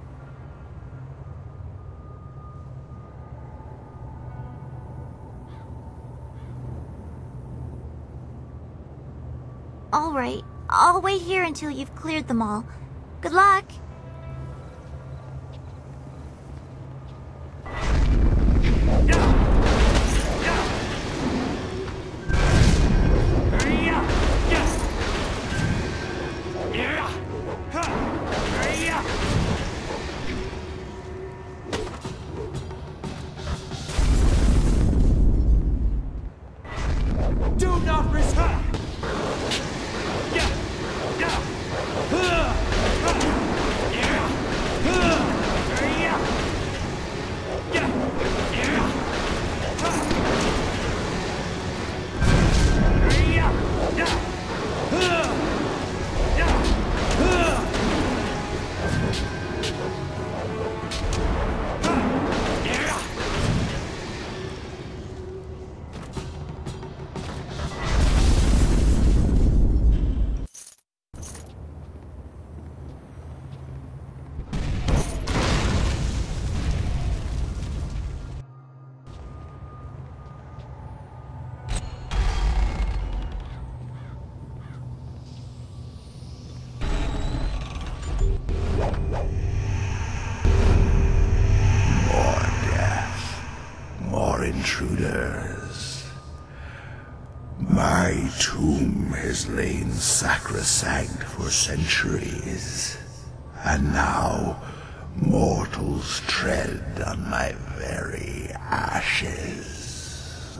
All right. I'll wait here until you've cleared them all. Good luck. Do not risk her! Intruders. My tomb has lain sacrosanct for centuries, and now mortals tread on my very ashes.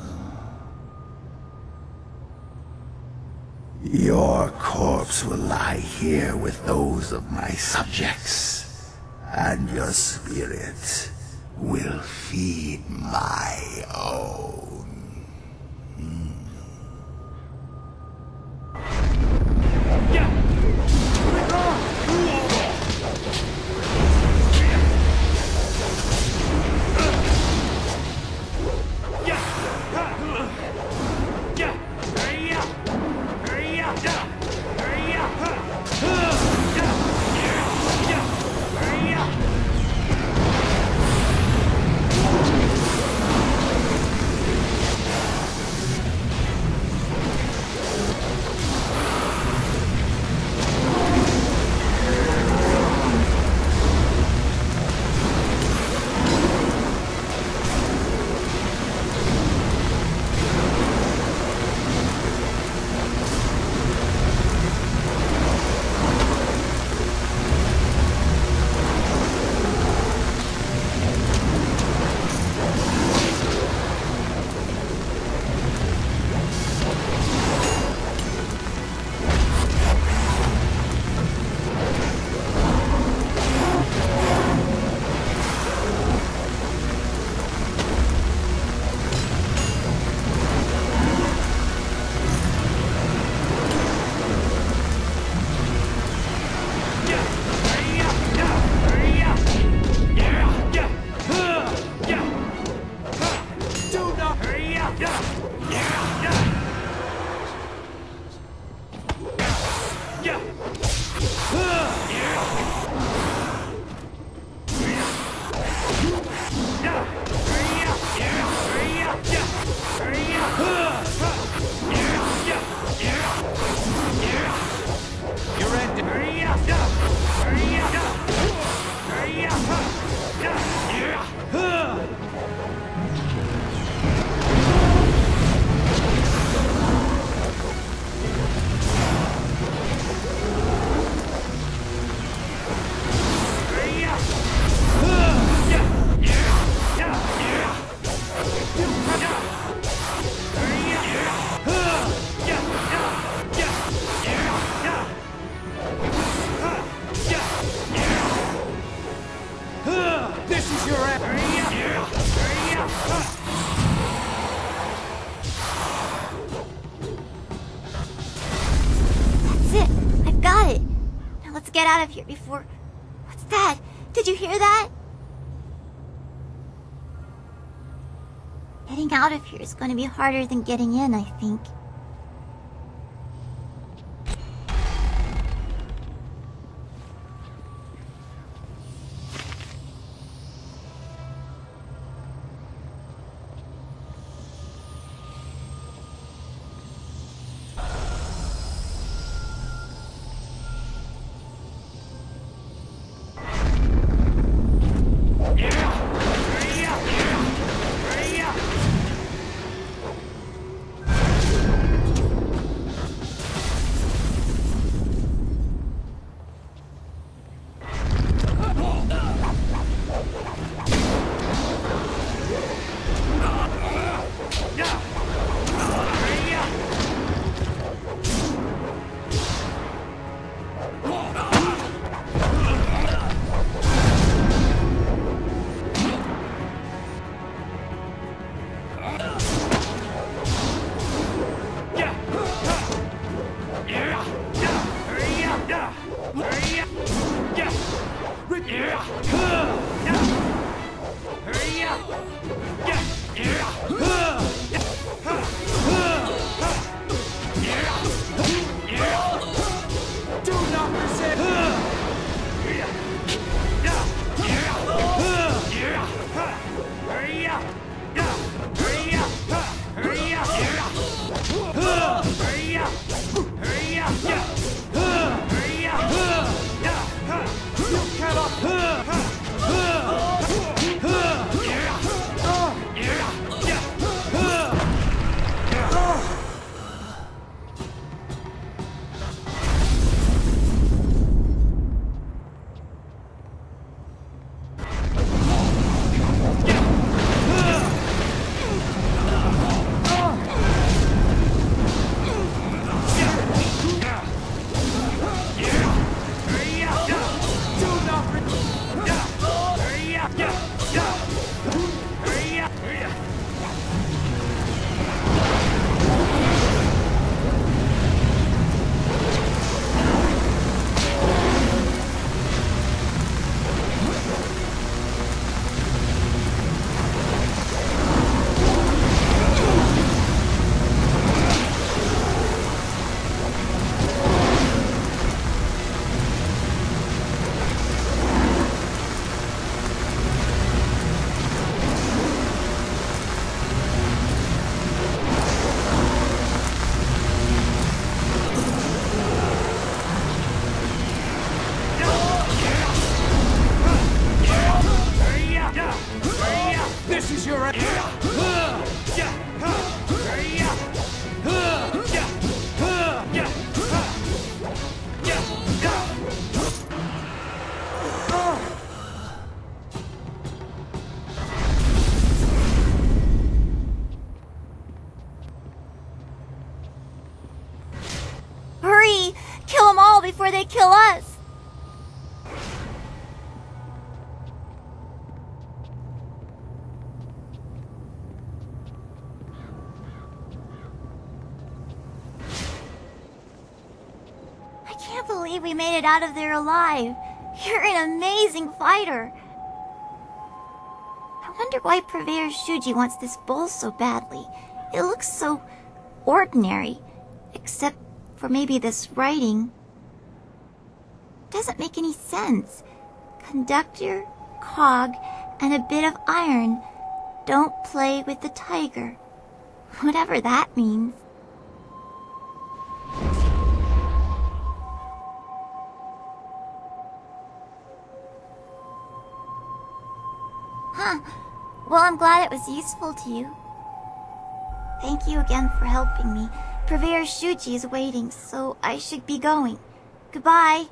Your corpse will lie here with those of my subjects, and your spirit will feed my own. This is your end. That's it. I've got it. Now let's get out of here before... What's that? Did you hear that? Getting out of here is going to be harder than getting in, I think. Before they kill us. I can't believe we made it out of there alive. You're an amazing fighter. I wonder why Purveyor Shuji wants this bowl so badly. It looks so ordinary, except for maybe this writing. Doesn't make any sense. Conductor, cog, and a bit of iron. Don't play with the tiger. Whatever that means. Huh. Well, I'm glad it was useful to you. Thank you again for helping me. Purveyor Shuji is waiting, so I should be going. Goodbye.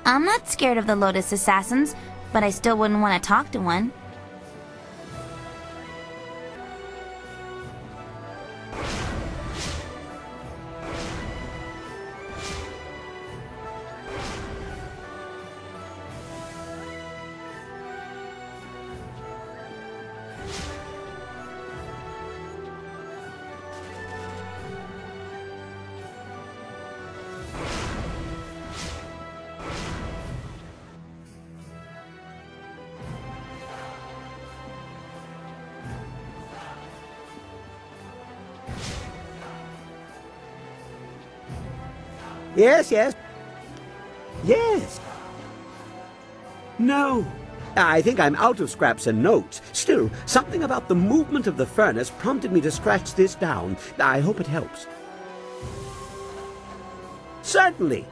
I'm not scared of the Lotus assassins, but I still wouldn't want to talk to one. Yes, yes. Yes. No. I think I'm out of scraps and notes. Still, something about the movement of the furnace prompted me to scratch this down. I hope it helps. Certainly.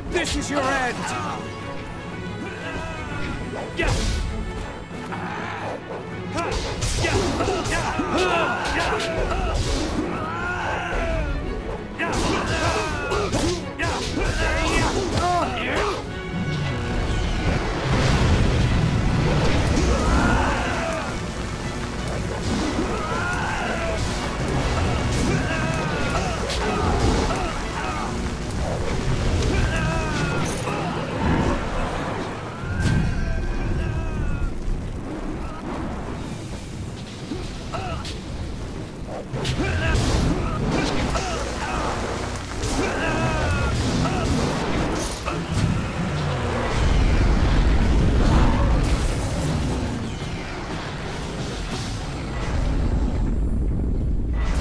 This is your end!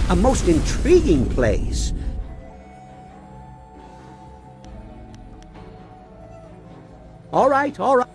A most intriguing place. All right, all right.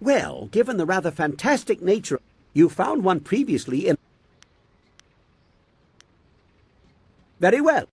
Well, given the rather fantastic nature, you found one previously in... Very well.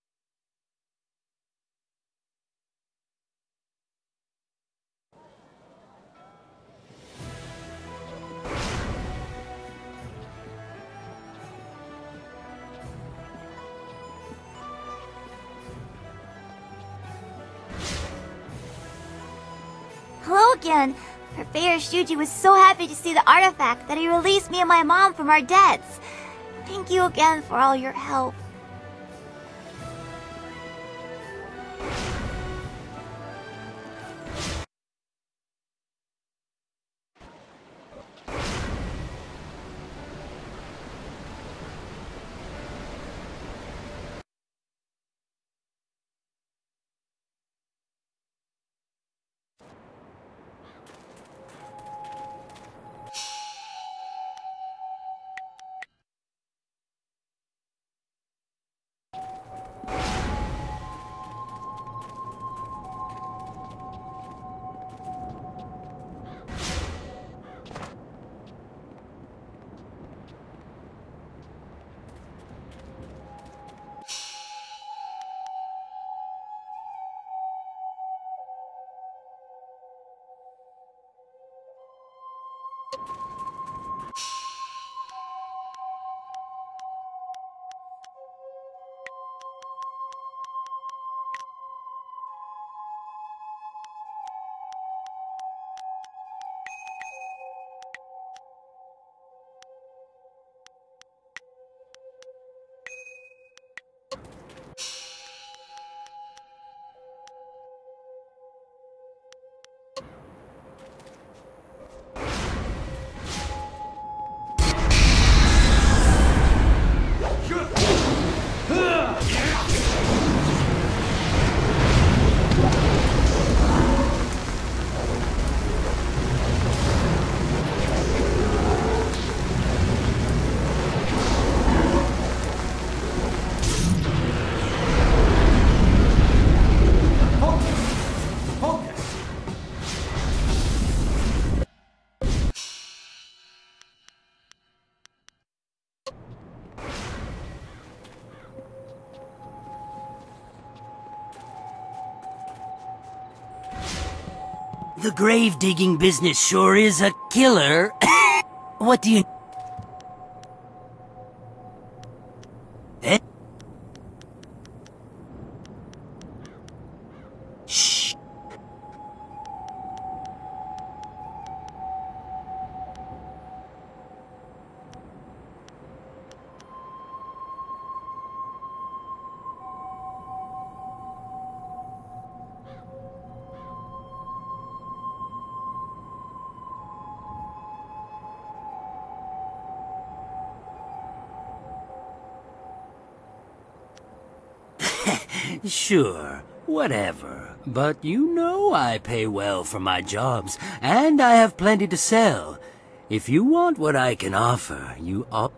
Hello again. Professor Shuji was so happy to see the artifact that he released me and my mom from our debts. Thank you again for all your help. The grave-digging business sure is a killer. What do you... Eh? Shh. Sure, whatever. But you know I pay well for my jobs, and I have plenty to sell. If you want what I can offer, you ought...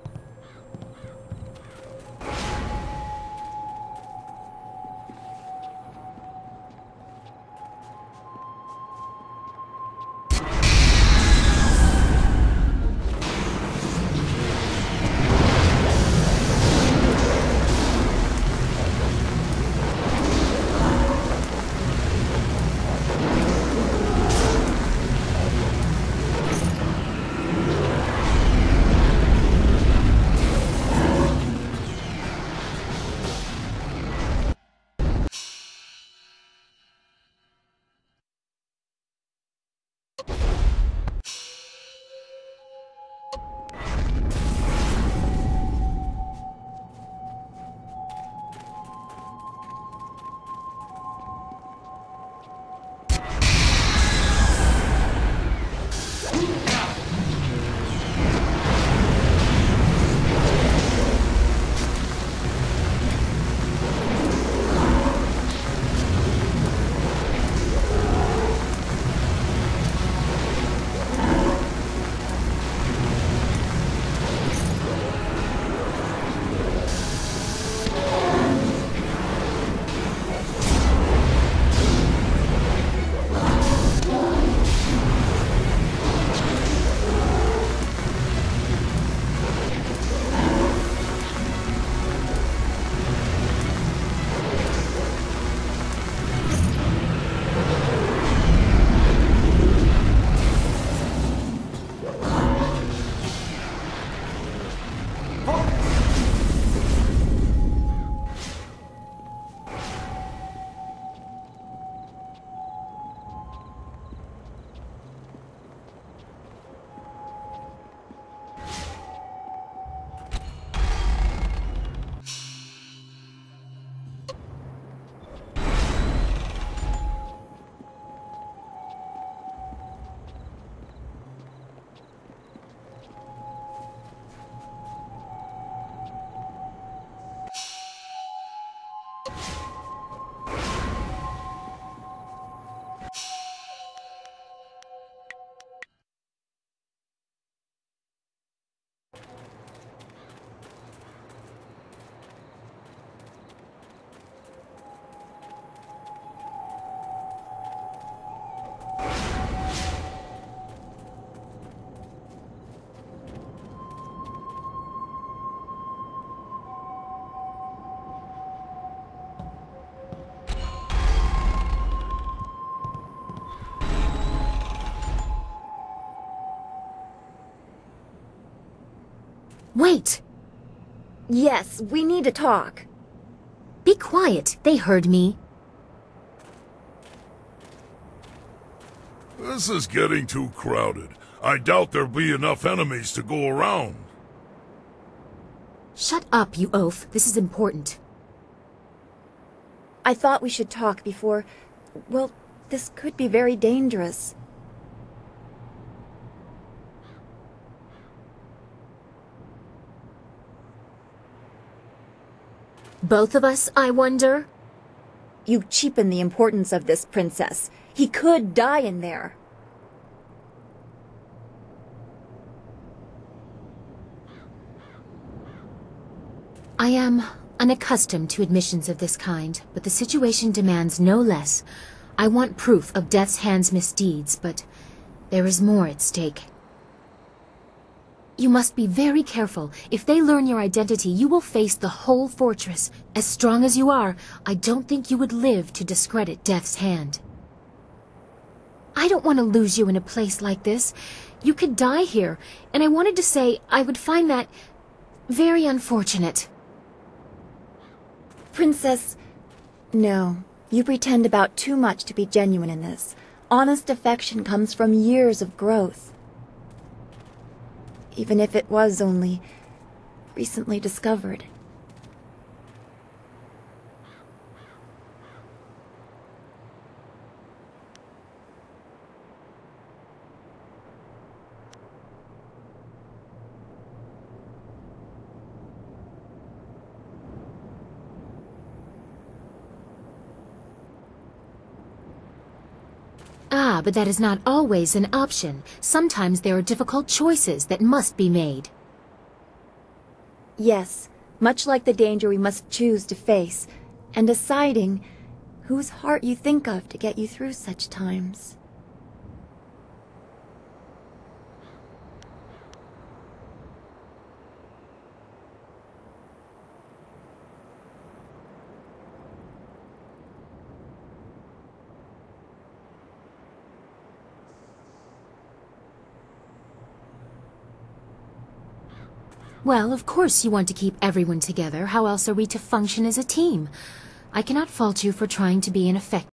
Wait! Yes, we need to talk. Be quiet. They heard me. This is getting too crowded. I doubt there'll be enough enemies to go around. Shut up, you oaf. This is important. I thought we should talk before... Well, this could be very dangerous. Both of us, I wonder? You cheapen the importance of this, Princess. He could die in there. I am unaccustomed to admissions of this kind, but the situation demands no less. I want proof of Death's Hand's misdeeds, but there is more at stake. You must be very careful. If they learn your identity, you will face the whole fortress. As strong as you are, I don't think you would live to discredit Death's Hand. I don't want to lose you in a place like this. You could die here, and I wanted to say I would find that very unfortunate. Princess... No, you pretend about too much to be genuine in this. Honest affection comes from years of growth. Even if it was only recently discovered. Ah, but that is not always an option. Sometimes there are difficult choices that must be made. Yes, much like the danger we must choose to face, and deciding whose heart you think of to get you through such times. Well, of course you want to keep everyone together. How else are we to function as a team? I cannot fault you for trying to be an effective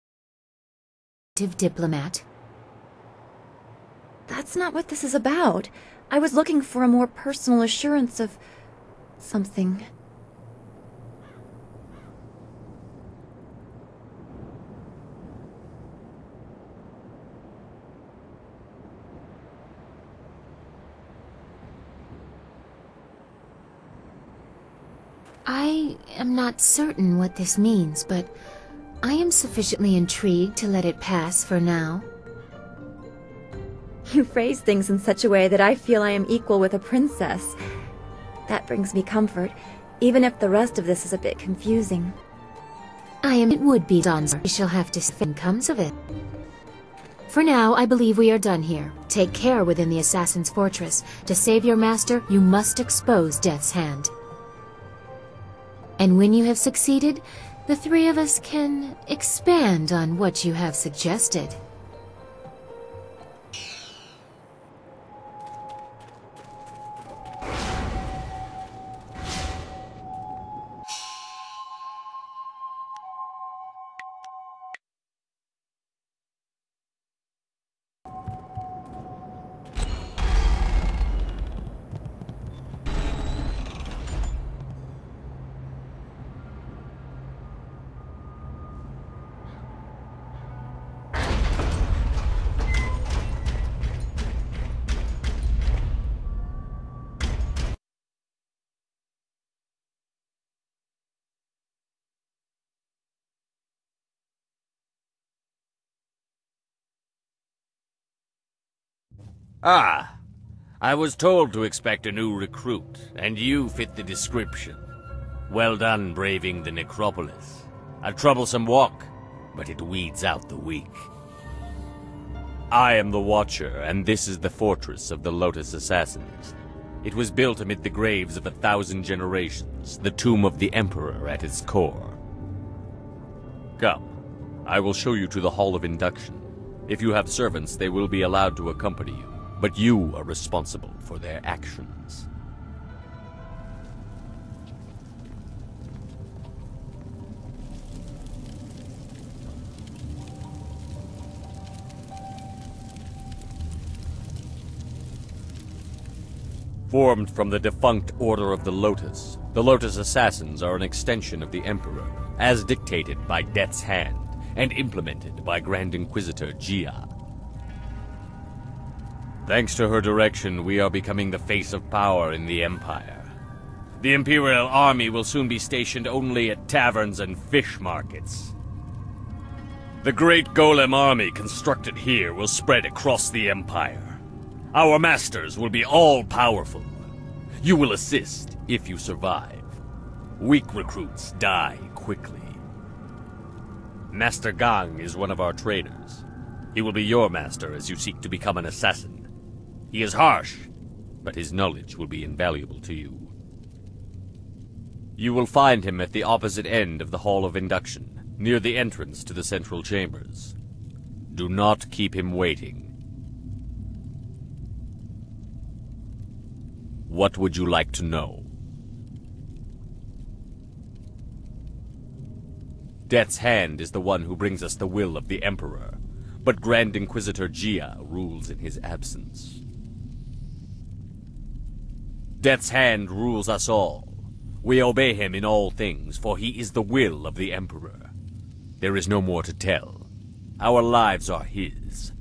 diplomat. That's not what this is about. I was looking for a more personal assurance of... something. I am not certain what this means, but I am sufficiently intrigued to let it pass for now. You phrase things in such a way that I feel I am equal with a princess. That brings me comfort, even if the rest of this is a bit confusing. It would be done. We shall have to see what comes of it. For now, I believe we are done here. Take care within the Assassin's Fortress. To save your master, you must expose Death's Hand. And when you have succeeded, the three of us can expand on what you have suggested. Ah, I was told to expect a new recruit, and you fit the description. Well done braving the necropolis. A troublesome walk, but it weeds out the weak. I am the Watcher, and this is the fortress of the Lotus Assassins. It was built amid the graves of 1,000 generations, the tomb of the Emperor at its core. Come, I will show you to the Hall of Induction. If you have servants, they will be allowed to accompany you. But you are responsible for their actions. Formed from the defunct Order of the Lotus Assassins are an extension of the Emperor, as dictated by Death's Hand, and implemented by Grand Inquisitor Jia. Thanks to her direction, we are becoming the face of power in the Empire. The Imperial Army will soon be stationed only at taverns and fish markets. The great Golem army constructed here will spread across the Empire. Our masters will be all-powerful. You will assist if you survive. Weak recruits die quickly. Master Gang is one of our trainers. He will be your master as you seek to become an assassin. He is harsh, but his knowledge will be invaluable to you. You will find him at the opposite end of the Hall of Induction, near the entrance to the central chambers. Do not keep him waiting. What would you like to know? Death's Hand is the one who brings us the will of the Emperor, but Grand Inquisitor Jia rules in his absence. Death's Hand rules us all. We obey him in all things, for he is the will of the Emperor. There is no more to tell. Our lives are his.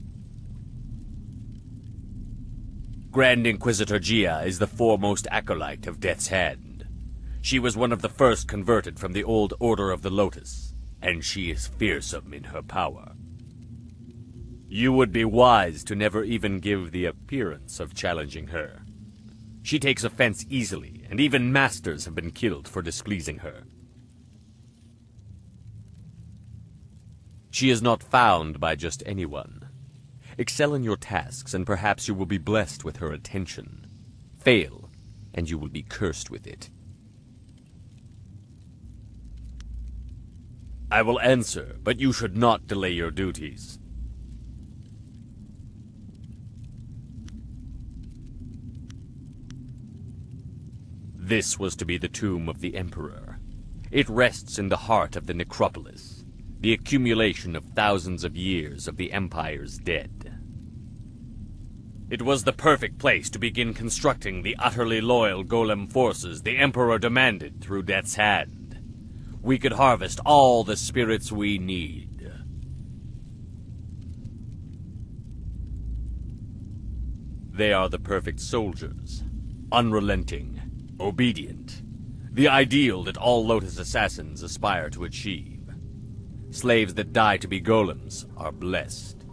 Grand Inquisitor Jia is the foremost acolyte of Death's Hand. She was one of the first converted from the old Order of the Lotus, and she is fearsome in her power. You would be wise to never even give the appearance of challenging her. She takes offense easily, and even masters have been killed for displeasing her. She is not found by just anyone. Excel in your tasks, and perhaps you will be blessed with her attention. Fail, and you will be cursed with it. I will answer, but you should not delay your duties. This was to be the tomb of the Emperor. It rests in the heart of the necropolis, the accumulation of thousands of years of the Empire's dead. It was the perfect place to begin constructing the utterly loyal Golem forces the Emperor demanded through Death's Hand. We could harvest all the spirits we need. They are the perfect soldiers, unrelenting, obedient, the ideal that all Lotus assassins aspire to achieve. Slaves that die to be golems are blessed.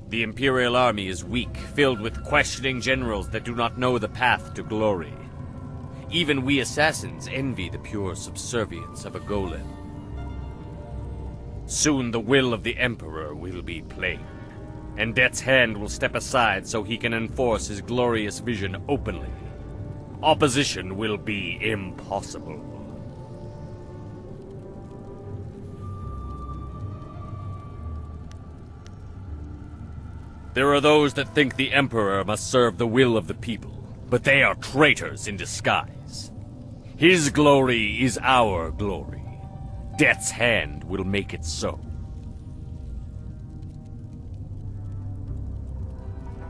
The Imperial Army is weak, filled with questioning generals that do not know the path to glory. Even we assassins envy the pure subservience of a golem. Soon the will of the Emperor will be plain, and Death's Hand will step aside so he can enforce his glorious vision openly. Opposition will be impossible. There are those that think the Emperor must serve the will of the people, but they are traitors in disguise. His glory is our glory. Death's Hand will make it so.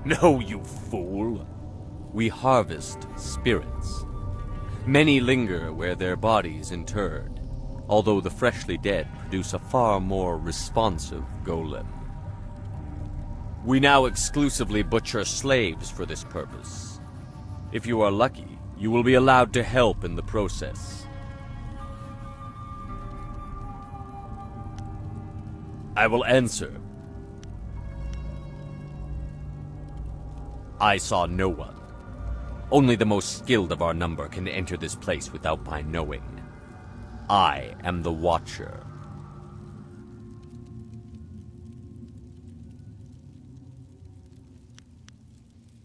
No, you fool. We harvest spirits. Many linger where their bodies interred, although the freshly dead produce a far more responsive golem. We now exclusively butcher slaves for this purpose. If you are lucky, you will be allowed to help in the process. I will answer. I saw no one. Only the most skilled of our number can enter this place without my knowing. I am the Watcher.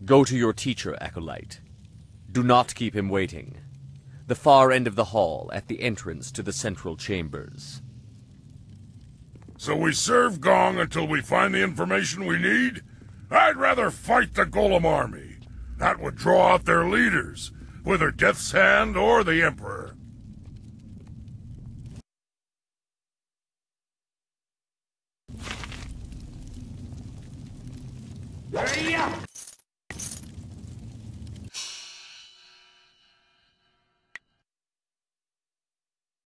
Go to your teacher, Acolyte. Do not keep him waiting. The far end of the hall, at the entrance to the central chambers. So we serve Gong until we find the information we need? I'd rather fight the Golem army. That would draw out their leaders, whether Death's Hand or the Emperor.